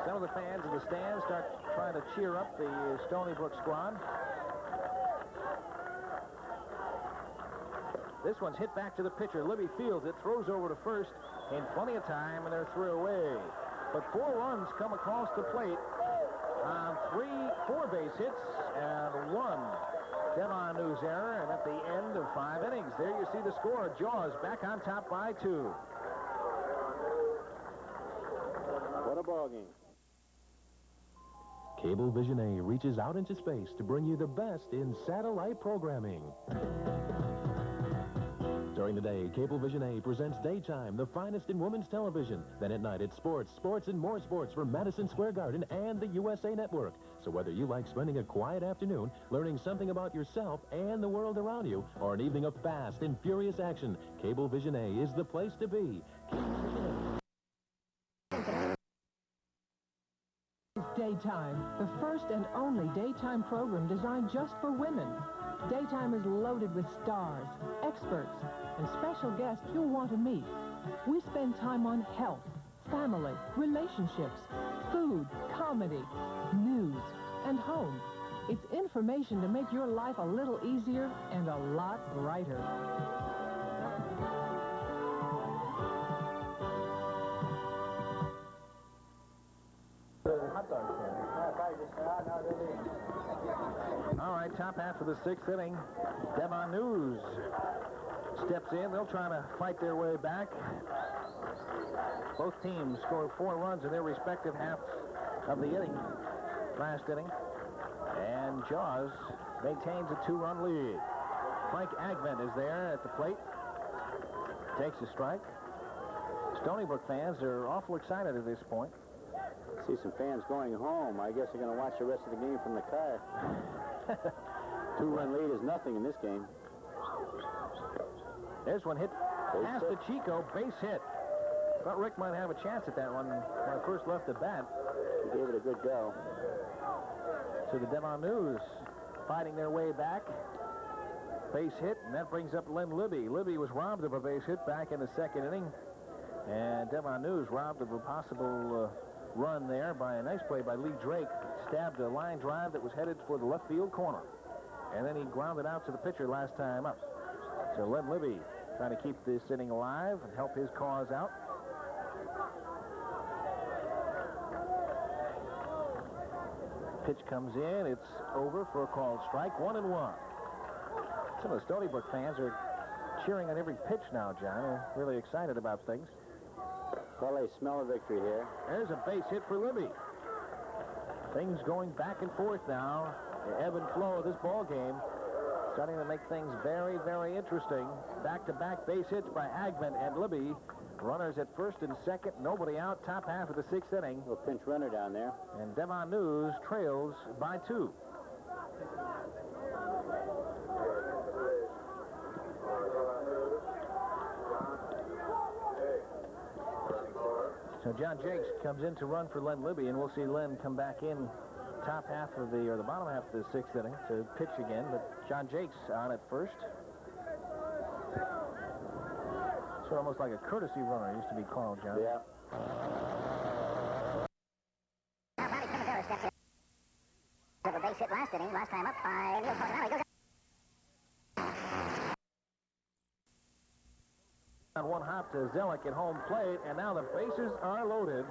Some of the fans in the stands start trying to cheer up the Stony Brook squad. This one's hit back to the pitcher. Libby fields it, throws over to first in plenty of time, and they're 3 away. But 4 runs come across the plate on 4 base hits and 1 Devon News error, and at the end of 5 innings, there you see the score. Jaws back on top by 2. What a ball game. Cablevision A reaches out into space to bring you the best in satellite programming. During the day, Cablevision A presents Daytime, the finest in women's television. Then at night, it's sports, sports, and more sports for Madison Square Garden and the USA Network. So whether you like spending a quiet afternoon, learning something about yourself and the world around you, or an evening of fast and furious action, Cablevision A is the place to be. Daytime, the first and only daytime program designed just for women. Daytime is loaded with stars, experts, and special guests you'll want to meet. We spend time on health, family, relationships, food, comedy, news, and home. It's information to make your life a little easier and a lot brighter. All right, top half of the sixth inning. Devon News steps in. They'll try to fight their way back. Both teams scored 4 runs in their respective halves of the inning, last inning. And Jaws maintains a 2-run lead. Frank Agvent is there at the plate. Takes a strike. Stony Brook fans are awful excited at this point. See some fans going home. I guess they're going to watch the rest of the game from the car. 2-run lead is nothing in this game. There's one hit past the Chico, base hit. Thought Rick might have a chance at that one when I first left the bat. He gave it a good go. So the Devon News fighting their way back. Base hit, and that brings up Len Libby. Libby was robbed of a base hit back in the second inning. And Devon News robbed of a possible run there by a nice play by Lee Drake. Stabbed a line drive that was headed for the left field corner. And then he grounded out to the pitcher last time up. So Len Libby trying to keep this inning alive and help his cause out. Pitch comes in. It's over for a called strike. 1-1. Some of the Stony Brook fans are cheering on every pitch now, John. They're really excited about things. Well, they smell a victory here. There's a base hit for Libby. Things going back and forth now. The ebb and flow of this ball game starting to make things very, very interesting. Back-to-back base hits by Agvent and Libby. Runners at first and second. Nobody out. Top half of the sixth inning. Little pinch runner down there. And Devon News trails by 2. So John Jakes comes in to run for Len Libby, and we'll see Len come back in top half of the, or the bottom half of the sixth inning to pitch again. But John Jakes on at first. Sort of almost like a courtesy runner used to be called, John. Yeah. Took a base hit last inning, last time up by Neil Costa. Now he goes on one hop to Zellick at home plate, and now the bases are loaded.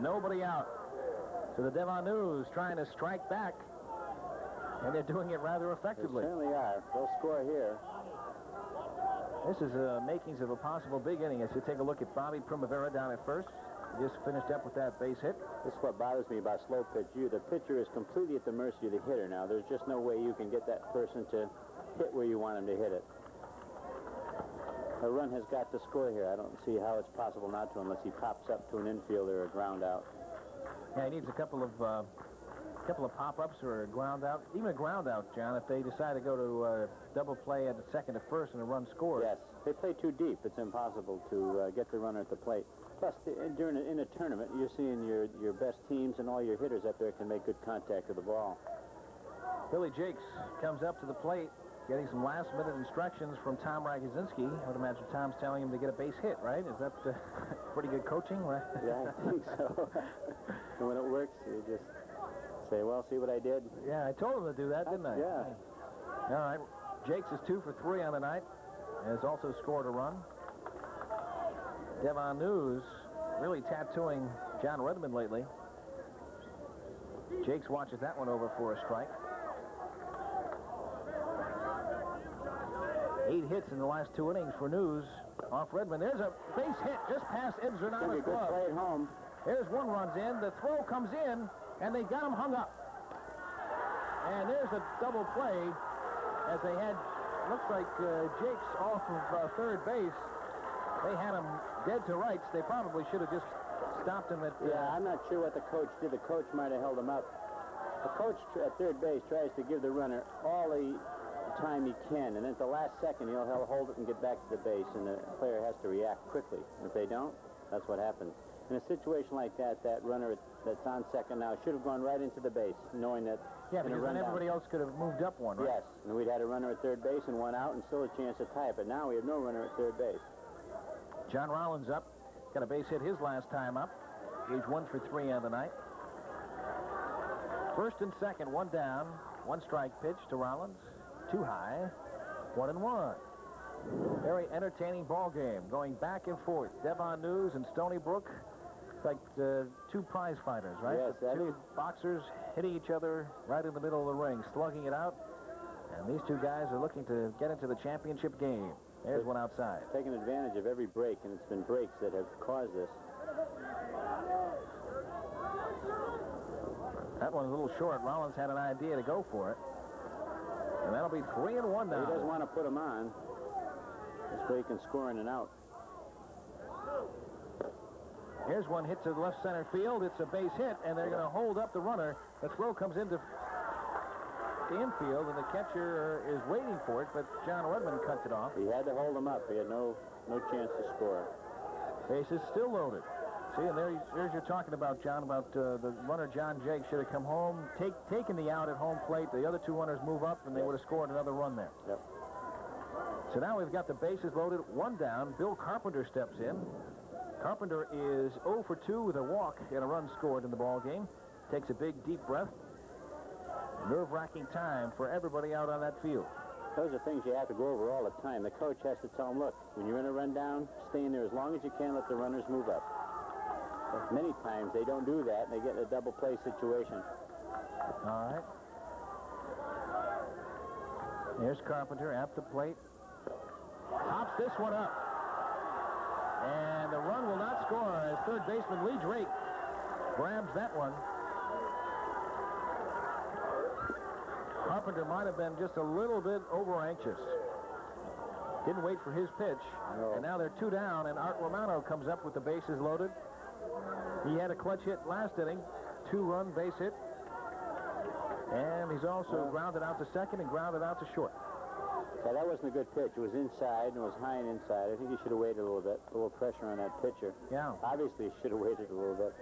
Nobody out. So the Devon News trying to strike back, and they're doing it rather effectively. They certainly are. They'll score here. This is makings of a possible big inning. As you take a look at Bobby Primavera down at first. He just finished up with that base hit. This is what bothers me about slow pitch. The pitcher is completely at the mercy of the hitter now. There's just no way you can get that person to hit where you want him to hit it. A run has got to score here. I don't see how it's possible not to unless he pops up to an infielder or a ground out. Yeah, he needs a couple of pop-ups or a ground out. Even a ground out, John, if they decide to go to double play at the second to first and a run scored. Yes, they play too deep. It's impossible to get the runner at the plate. Plus, in a tournament, you're seeing your best teams and all your hitters up there can make good contact with the ball. Billy Jakes comes up to the plate, getting some last-minute instructions from Tom Ragosinski. I would imagine Tom's telling him to get a base hit, right? Is that pretty good coaching? Yeah, I think so. And when it works, you just say, well, see what I did? Yeah, I told him to do that, didn't I? Yeah. All right. Jakes is 2 for 3 on the night. Has also scored a run. Devon News really tattooing John Redmond lately. Jakes watches that one over for a strike. 8 hits in the last 2 innings for News. Off Redmond. There's a base hit just past Ed Zernano's glove. Play at home. There's one runs in. The throw comes in, and they got him hung up. And there's a double play as they had, looks like Jakes off of third base. They had him dead to rights. They probably should have just stopped him at... Yeah, I'm not sure what the coach did. The coach might have held him up. The coach at third base tries to give the runner all the time he can, and then at the last second, he'll hold it and get back to the base, and the player has to react quickly. If they don't, that's what happens. In a situation like that, that runner that's on second now should have gone right into the base, knowing that... Yeah, because then everybody else could have moved up one, right? Yes, and we'd had a runner at third base and one out and still a chance to tie it, but now we have no runner at third base. John Rollins up. Got a base hit his last time up. He's 1 for 3 on the night. First and second, 1 down. 1 strike pitch to Rollins. 2 high. 1-1. Very entertaining ball game. Going back and forth. Devon News and Stony Brook Like two prize fighters, right? Yes, The two boxers hitting each other right in the middle of the ring, slugging it out. And these two guys are looking to get into the championship game. There's one outside. Taking advantage of every break, and it's been breaks that have caused this. That one's a little short. Rollins had an idea to go for it. And that'll be 3-1 now. He doesn't want to put him on. This way he can score in and out. Here's one hit to the left center field. It's a base hit, and they're going to hold up the runner. The throw comes into the infield, and the catcher is waiting for it, but John Redmond cuts it off. He had to hold him up. He had no chance to score. Bases still loaded. See, and there's you're talking about, John, about the runner John Jake should have come home, taken the out at home plate. The other two runners move up, and they would have scored another run there. Yep. So now we've got the bases loaded, one down. Bill Carpenter steps in. Carpenter is 0 for 2 with a walk and a run scored in the ball game. Takes a big, deep breath. Nerve-wracking time for everybody out on that field. Those are things you have to go over all the time. The coach has to tell them, look, when you're in a run down, stay in there as long as you can, let the runners move up. But many times they don't do that, and they get in a double play situation. All right. Here's Carpenter at the plate. Hops this one up. And the run will not score as third baseman Lee Drake grabs that one. Carpenter might have been just a little bit over-anxious. Didn't wait for his pitch. No. And now they're 2 down, and Art Romano comes up with the bases loaded. He had a clutch hit last inning, 2-run base hit. And he's also grounded out to second and grounded out to short. Yeah, that wasn't a good pitch. It was inside, and it was high and inside. I think he should have waited a little bit, a little pressure on that pitcher. Yeah. Obviously, he should have waited a little bit.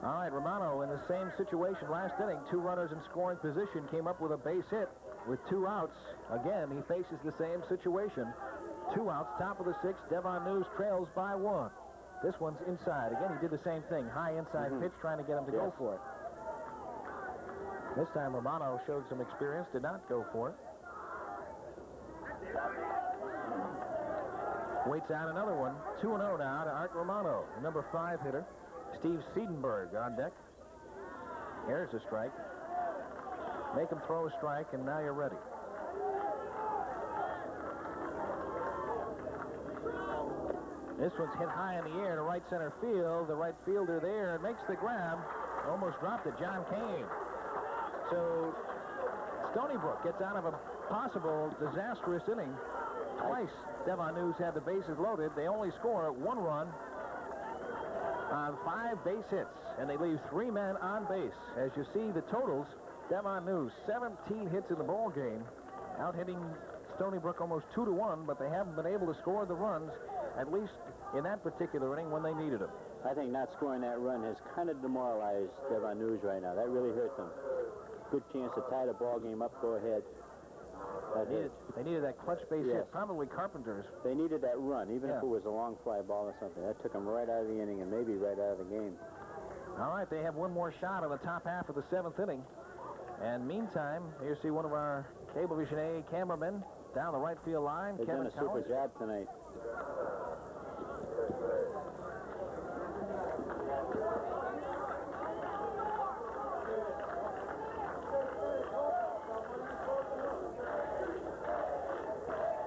All right, Romano in the same situation last inning. 2 runners in scoring position, came up with a base hit with 2 outs. Again, he faces the same situation. 2 outs, top of the 6th. Devon News trails by 1. This one's inside. Again, he did the same thing. High inside pitch, trying to get him to go for it. This time, Romano showed some experience, did not go for it. Waits out another one. 2-0 now to Art Romano, the number 5 hitter. Steve Siedenberg on deck. Here's a strike. Make him throw a strike, and now you're ready. This one's hit high in the air to right center field. The right fielder there makes the grab. Almost dropped it, John Kane. So Stony Brook gets out of a possible disastrous inning. Twice Devon News had the bases loaded. They only score 1 run on 5 base hits, and they leave 3 men on base. As you see the totals, Devon News 17 hits in the ball game, out hitting Stony Brook almost 2-1, but they haven't been able to score the runs, at least in that particular inning when they needed them. I think not scoring that run has kind of demoralized Devon News right now. That really hurt them. Good chance to tie the ball game up, go ahead. They needed that clutch base hit, probably Carpenter's. They needed that run, even if it was a long fly ball or something. That took them right out of the inning and maybe right out of the game. All right, they have one more shot on the top half of the 7th inning. And meantime, here you see one of our Cablevision A cameramen down the right field line. They've done a super job tonight.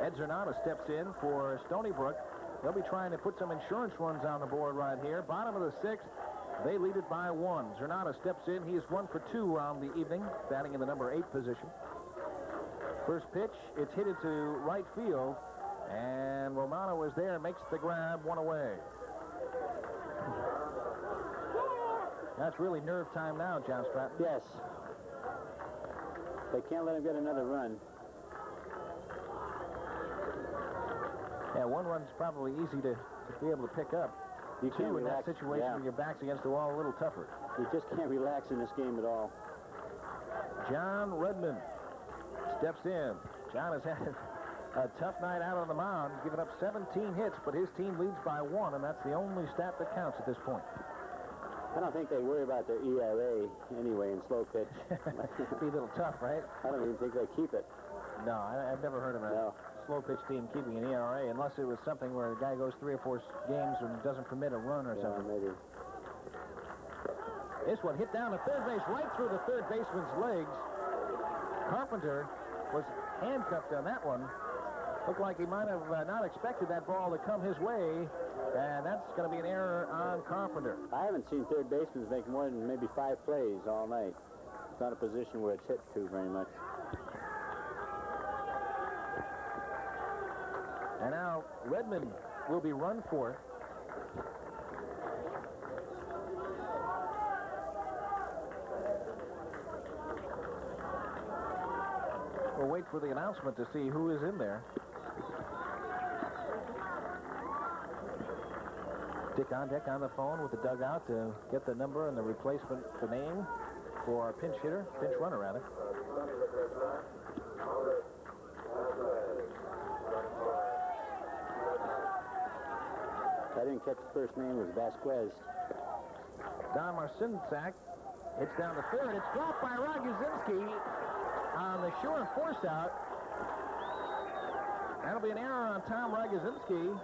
Ed Zernata steps in for Stony Brook. They'll be trying to put some insurance runs on the board right here. Bottom of the 6th, they lead it by 1. Zernata steps in. He is 1 for 2 on the evening, batting in the number 8 position. First pitch, it's hit into right field, and Romano is there, makes the grab, 1 away. That's really nerve time now, John Stratton. Yes. They can't let him get another run. Yeah, 1 run's probably easy to be able to pick up. You can't 2 in relax. that situation when your back's against the wall, a little tougher. You just can't relax in this game at all. John Redmond steps in. John has had a tough night out on the mound, giving up 17 hits, but his team leads by 1, and that's the only stat that counts at this point. I don't think they worry about their ERA anyway in slow pitch. It'd be a little tough, right? I don't even think they keep it. No, I've never heard of a slow pitch team keeping an ERA, unless it was something where a guy goes 3 or 4 games and doesn't permit a run or something. Maybe. This one hit down to third base, right through the third baseman's legs. Carpenter was handcuffed on that one. Looked like he might have not expected that ball to come his way, and that's going to be an error on Carpenter. I haven't seen third basemen make more than maybe 5 plays all night. It's not a position where it's hit to very much. And now Redmond will be run for. We'll wait for the announcement to see who is in there. Dick on deck on the phone with the dugout to get the number and the replacement, the name for our pinch runner rather. I didn't catch the first name. It was Vasquez. Don Marcinczak hits down to third. It's dropped by Rogozinski on the short force out. That'll be an error on Tom Rogozinski.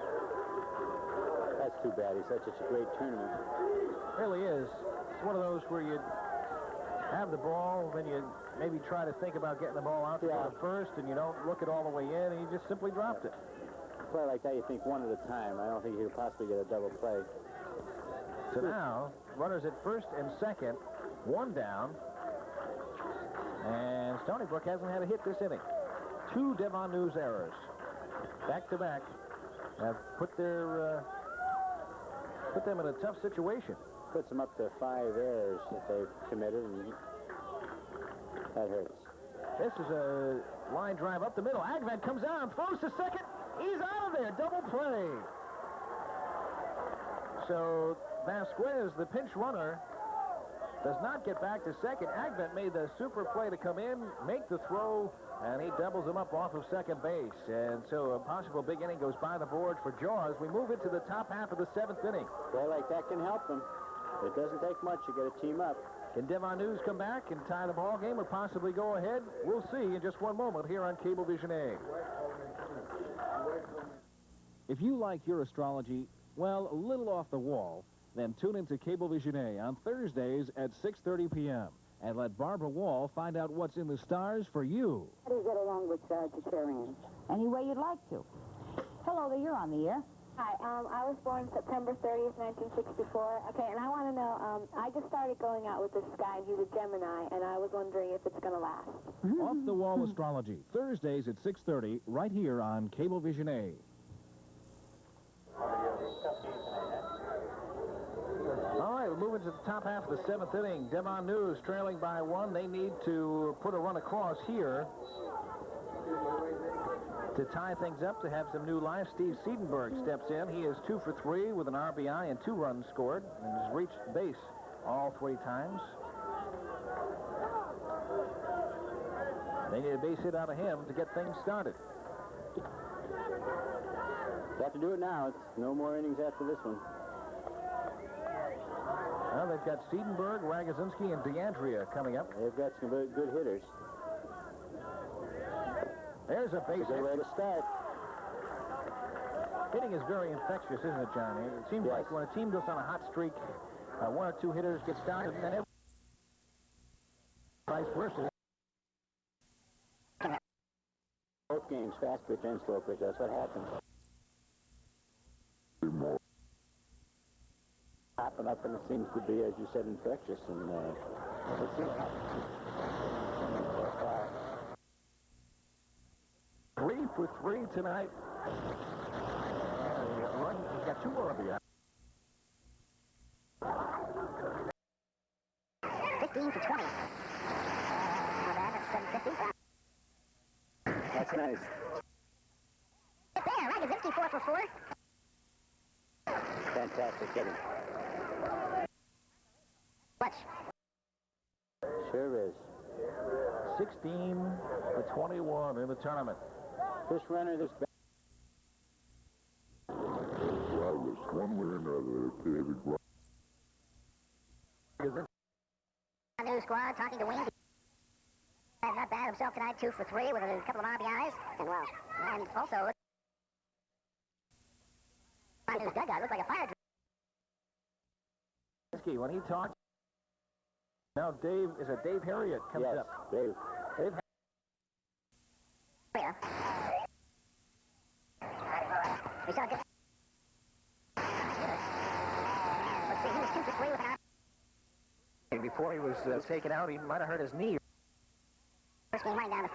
That's too bad. He's had such a great tournament. Really is. It's one of those where you have the ball, then you maybe try to think about getting the ball out to first, and you don't look it all the way in, and you just simply dropped it. A play like that, you think one at a time. I don't think you could possibly get a double play. So now, runners at first and second, 1 down. And Stony Brook hasn't had a hit this inning. 2 Devon News errors. Back-to-back have put them in a tough situation. Puts them up to 5 errors that they've committed, and that hurts. This is a line drive up the middle. Agvan comes out and throws to second. He's out of there. Double play. So Vasquez, the pinch runner, does not get back to second. Agvan made the super play to come in, make the throw, and he doubles him up off of second base. And so a possible big inning goes by the board for Jaws. We move into the top half of the 7th inning. Play like that can help them. It doesn't take much to get a team up. Can Devon News come back and tie the ball game or possibly go ahead? We'll see in just one moment here on Cablevision A. If you like your astrology, well, a little off the wall, then tune into Cablevision A on Thursdays at 6:30 p.m. and let Barbara Wall find out what's in the stars for you. How do you get along with Sagittarians? Any way you'd like to. Hello there, you're on the air. Hi, I was born September 30th, 1964. Okay, and I want to know, I just started going out with this guy, and he's a Gemini, and I was wondering if it's going to last. Off the Wall Astrology, Thursdays at 6:30, right here on Cablevision A. All right, we're moving to the top half of the 7th inning. Devon News trailing by 1. They need to put a run across here to tie things up, to have some new life. Steve Siedenberg steps in. He is 2 for 3 with an RBI and 2 runs scored, and has reached base all 3 times. They need a base hit out of him to get things started. They have to do it now. It's no more innings after this one. Well, they've got Siedenberg, Ragozinski, and DeAndrea coming up. They've got some good hitters. There's a base hit. Good way to start. Hitting is very infectious, isn't it, Johnny? It seems like when a team goes on a hot streak, 1 or 2 hitters get started, and then vice versa. Both games, fast pitch and slow pitch. That's what happens. Popping up, and it seems to be, as you said, infectious. And let's see what happens. 3 for 3 tonight. He's got 2 more RBI. 15 for 20. Not bad, that's 750. That's nice. There, Ragozinski 4 for 4. Fantastic hitting. Watch. Sure is. 16 for 21 in the tournament. This runner, this back. One way or another, New squad talking to Wayne. Not bad himself tonight, 2 for 3 with a couple of RBIs. And well, and also, on his dugout, looked like a fire drill. When he talks, Now Dave, is it Dave Harriet comes Yes, up? Dave. Dave. Yeah. We saw this. Let's see, he was 2 for 3 with an arm. And before he was taken out, he might have hurt his knee. First game right down the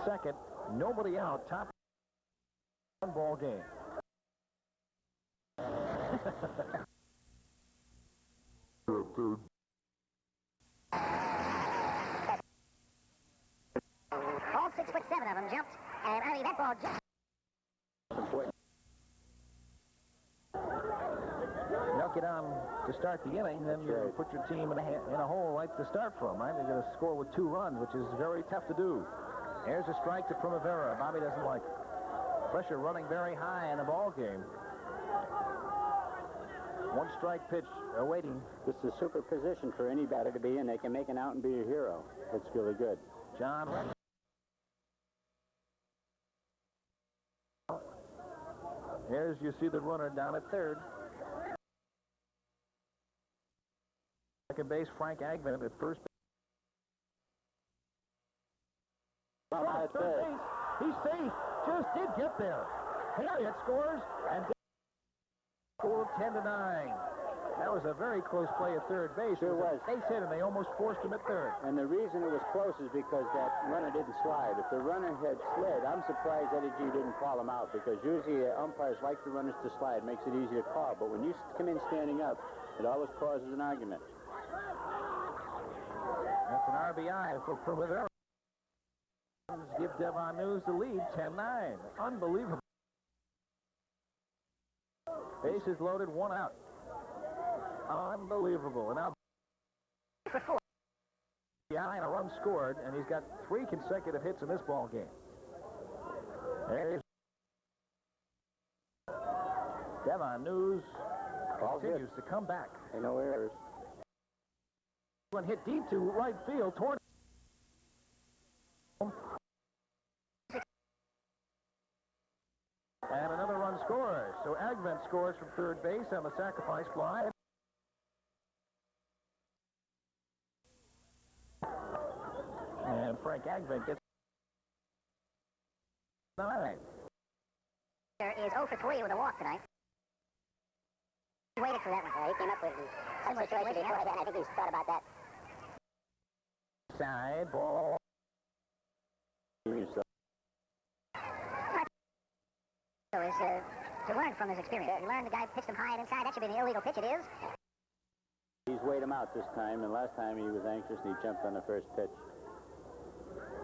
second, nobody out, top one ball game. All 6'7" of them jumped, and I mean that ball jumped. Knock it on to start the inning, then you put your team in a hole right to start from, right? They're going to score with 2 runs, which is very tough to do. There's a strike to Primavera. Bobby doesn't like it. Pressure running very high in the ball game. 1 strike pitch awaiting. This is a super position for any batter to be in. They can make an out and be a hero. It's really good. John Rex. Here's, you see the runner down at third. Second base, Frank Agman at first base. At third base. He's safe. Just did get there. Harriet scores and scored 10-9. That was a very close play at third base. Sure was. Base hit, and they almost forced him at third. And the reason it was close is because that runner didn't slide. If the runner had slid, I'm surprised Eddie G didn't call him out, because usually umpires like the runners to slide. It makes it easy to call. But when you come in standing up, it always causes an argument. That's an RBI for Primavera. Give Devon News the lead, 10-9. Unbelievable. Bases loaded, 1 out. Unbelievable. And now for 4. Yeah, and a run scored, and he's got 3 consecutive hits in this ball game. There's Devon News continues to come back. And no errors. One hit deep to right field toward. And another run scores. So Agman scores from third base on the sacrifice fly. And Frank Agman gets 9. There is 0 for 3 with a walk tonight. He waited for that one. He came up with some situation before that, and I think he's thought about that. Side ball. So is to learn from his experience. You learn the guy pitched him high and inside. That should be the illegal pitch. It is. He's weighed him out this time, and last time he was anxious and he jumped on the first pitch.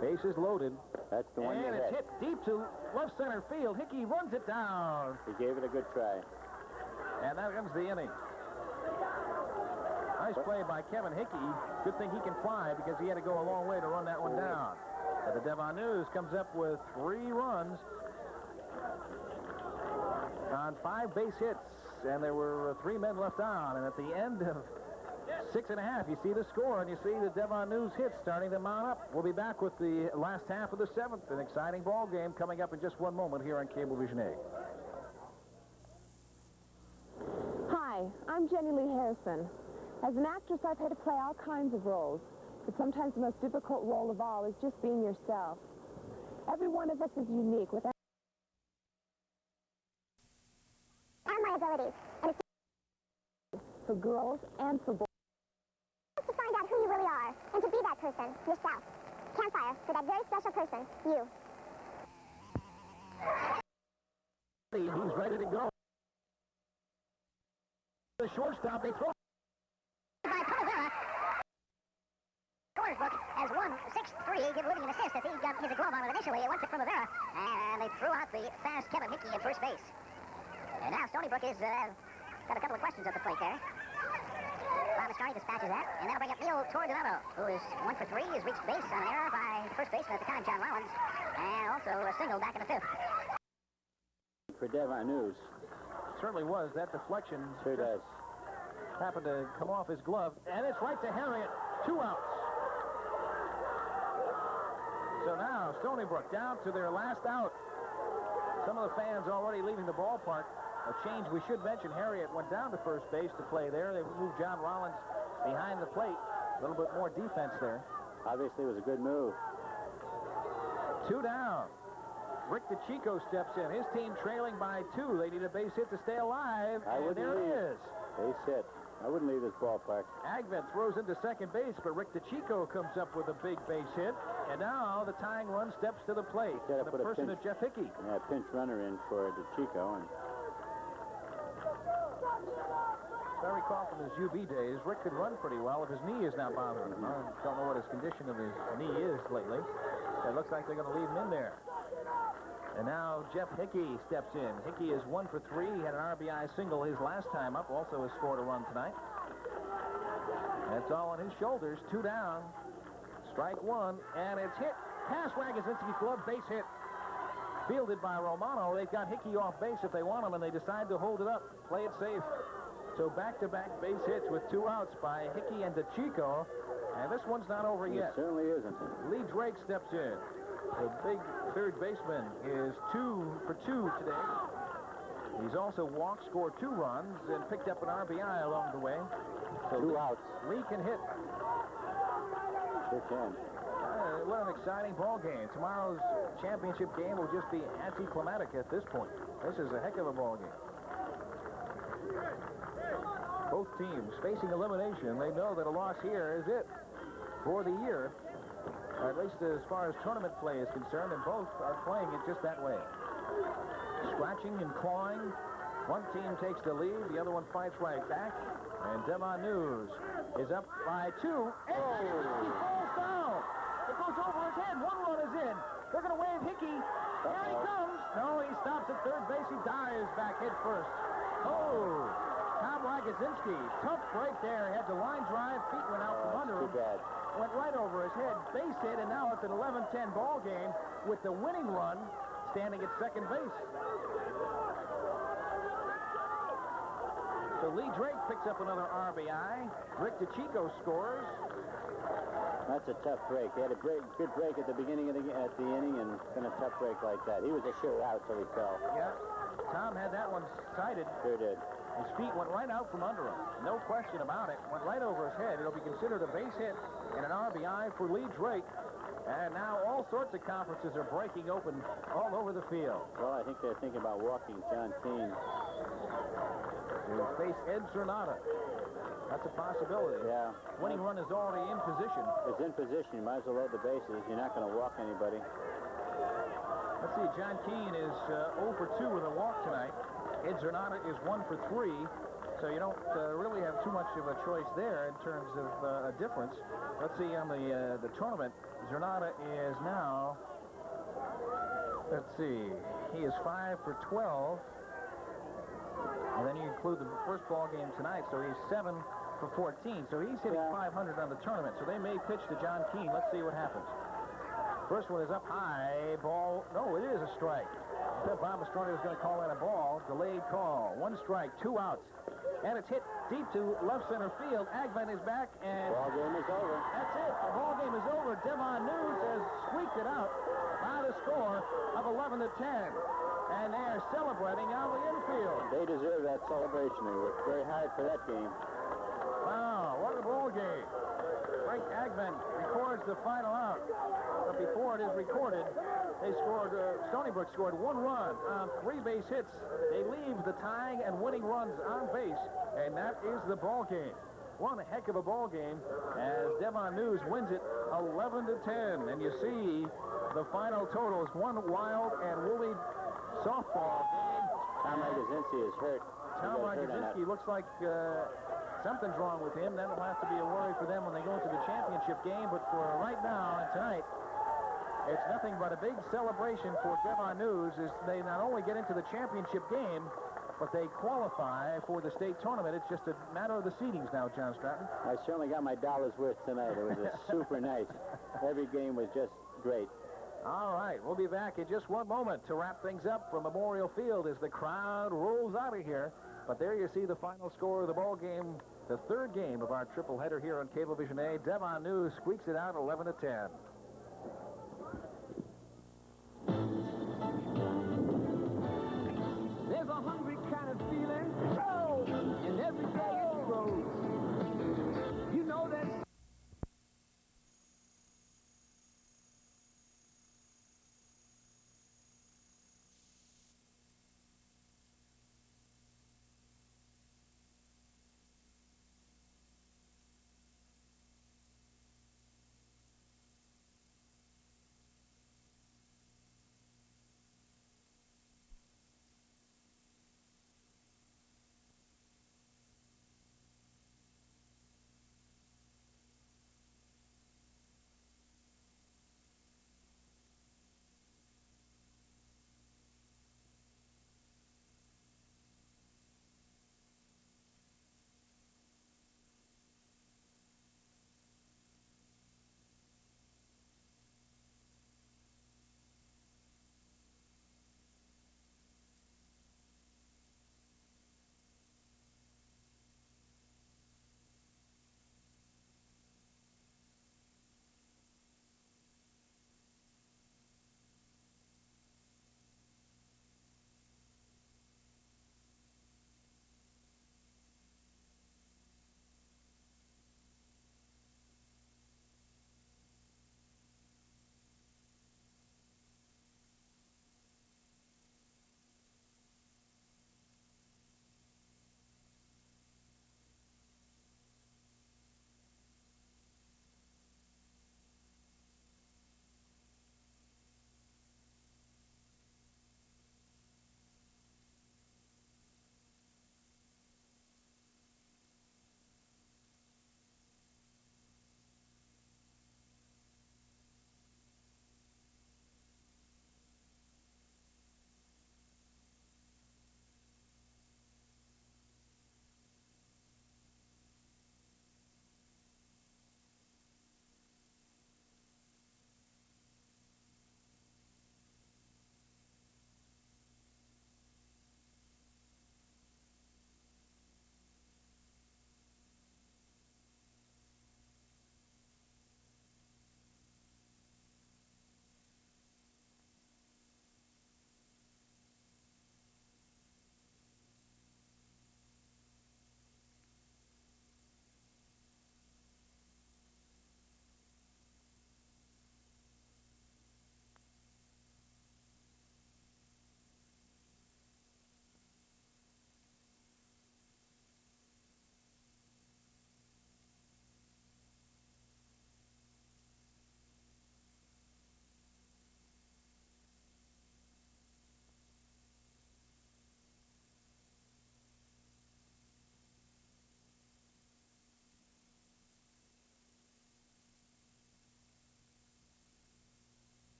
Bases loaded. That's the one you And it's hit deep to left center field. Hickey runs it down. He gave it a good try. And that ends the inning. Nice play by Kevin Hickey. Good thing he can fly, because he had to go a long way to run that one down. But the Devon News comes up with 3 runs on 5 base hits, and there were 3 men left on. And at the end of 6.5, you see the score, and you see the Devon News hits starting to mount up. We'll be back with the last half of the 7th, an exciting ball game coming up in just 1 moment here on Cablevision A. Hi, I'm Jenny Lee Harrison. As an actress, I've had to play all kinds of roles, but sometimes the most difficult role of all is just being yourself. Every one of us is unique with my abilities. And it's for girls and for boys. to find out who you really are and to be that person yourself. Campfire for that very special person, you. He's ready to go. The shortstop, they throw. By Primavera. Scorer's book has 1-6-3, give Living an assist as he got his glove on it initially. It went to Primavera, and they threw out the fast Kevin Hickey at first base. And now Stony Brook is got a couple of questions at the plate there. Thomas Carney dispatches that, and that'll bring up Neil Tordonato, who is 1 for 3. He's reached base on an error by first baseman at the time, John Rollins, and also a single back in the 5th. For Devon News. Certainly was. That deflection sure does. Happened to come off his glove, and it's right to Harriet. 2 outs. So now Stony Brook down to their last out. Some of the fans already leaving the ballpark. A change we should mention, Harriet went down to first base to play there. They moved John Rollins behind the plate. A little bit more defense there. Obviously, it was a good move. 2 down. Rick DeChico steps in. His team trailing by 2. They need a base hit to stay alive. And there it is. Base hit. I wouldn't leave this ballpark. Agvent throws into second base, but Rick DeChico comes up with a big base hit. And now the tying run steps to the plate. The person is Jeff Hickey. Yeah, pinch runner in for DeChico. And I recall from his UB days, Rick could run pretty well if his knee is not bothering him. I don't know what his condition of his knee is lately. It looks like they're going to leave him in there. And now Jeff Hickey steps in. Hickey is 1 for 3. He had an RBI single his last time up. Also has scored a run tonight. That's all on his shoulders. 2 down. Strike 1. And it's hit. Past Wagozinski's glove. Base hit. Fielded by Romano. They've got Hickey off base if they want him, and they decide to hold it up. Play it safe. So back-to-back base hits with 2 outs by Hickey and DeChico. And this one's not over yet. It certainly isn't. Lee Drake steps in. The big third baseman is 2 for 2 today. He's also walked, scored 2 runs, and picked up an RBI along the way. So 2 outs. Lee can hit. Sure can. What an exciting ball game. Tomorrow's championship game will just be anticlimactic at this point. This is a heck of a ball game. Both teams facing elimination. They know that a loss here is it for the year, at least as far as tournament play is concerned, and both are playing it just that way. Scratching and clawing. One team takes the lead, the other one fights right back, and Devon News is up by 2. And he falls down. It goes over his head. 1 run is in. They're going to wave Hickey. Here he comes. No, he stops at third base. He dives back head first. Oh, Tom Wagozinski. Tough break there. He had the line drive. Feet went out from under him. Too bad. Went right over his head. Base hit, and now it's an 11-10 ball game with the winning run standing at second base. So Lee Drake picks up another RBI. Rick DeChico scores. That's a tough break. He had a good break at the beginning of the inning, and then a tough break like that. He was a sure out till he fell. Yeah, Tom had that one sighted. Sure did. His feet went right out from under him. No question about it. Went right over his head. It'll be considered a base hit and an RBI for Lee Drake. And now all sorts of conferences are breaking open all over the field. Well, I think they're thinking about walking John Keane. He'll face Ed Zernata. That's a possibility. Yeah. Winning run is already in position. It's in position. You might as well load the bases. You're not going to walk anybody. Let's see. John Keane is 0 for 2 with a walk tonight. Ed Zernata is 1 for 3. So you don't really have too much of a choice there in terms of a difference. Let's see on the tournament. Zernata is now, let's see, he is 5 for 12. And then you include the first ball game tonight, so he's 7 for 14. So he's hitting 500 on the tournament. So they may pitch to John Keane. Let's see what happens. First one is up high. Ball. No, it is a strike. Bob Mastroni was going to call that a ball. Delayed call. 1 strike, 2 outs. And it's hit deep to left center field. Agvent is back, and ball game is over. That's it. The ball game is over. Devon News has squeaked it out by the score of 11-10. And they are celebrating on the infield. They deserve that celebration. They worked very hard for that game. Wow, what a ball game. Frank Agvent records the final out. But before it is recorded, they scored, Stony Brook scored 1 run on 3 base hits. They leave the tying and winning runs on base, and that is the ball game. One heck of a ball game as Devon News wins it 11-10. And you see the final totals, 1 wild and woolly softball game. Tom Wagozinski is hurt. Tom Wagozinski looks like something's wrong with him. That'll have to be a worry for them when they go into the championship game. But for right now and tonight, it's nothing but a big celebration for Devon News as they not only get into the championship game, but they qualify for the state tournament. It's just a matter of the seedings now, John Stratton. I certainly got my dollar's worth tonight. It was a super night. Every game was just great. All right, we'll be back in just one moment to wrap things up from Memorial Field as the crowd rolls out of here. But there you see the final score of the ball game, the third game of our triple header here on Cablevision A. Devon News squeaks it out 11-10.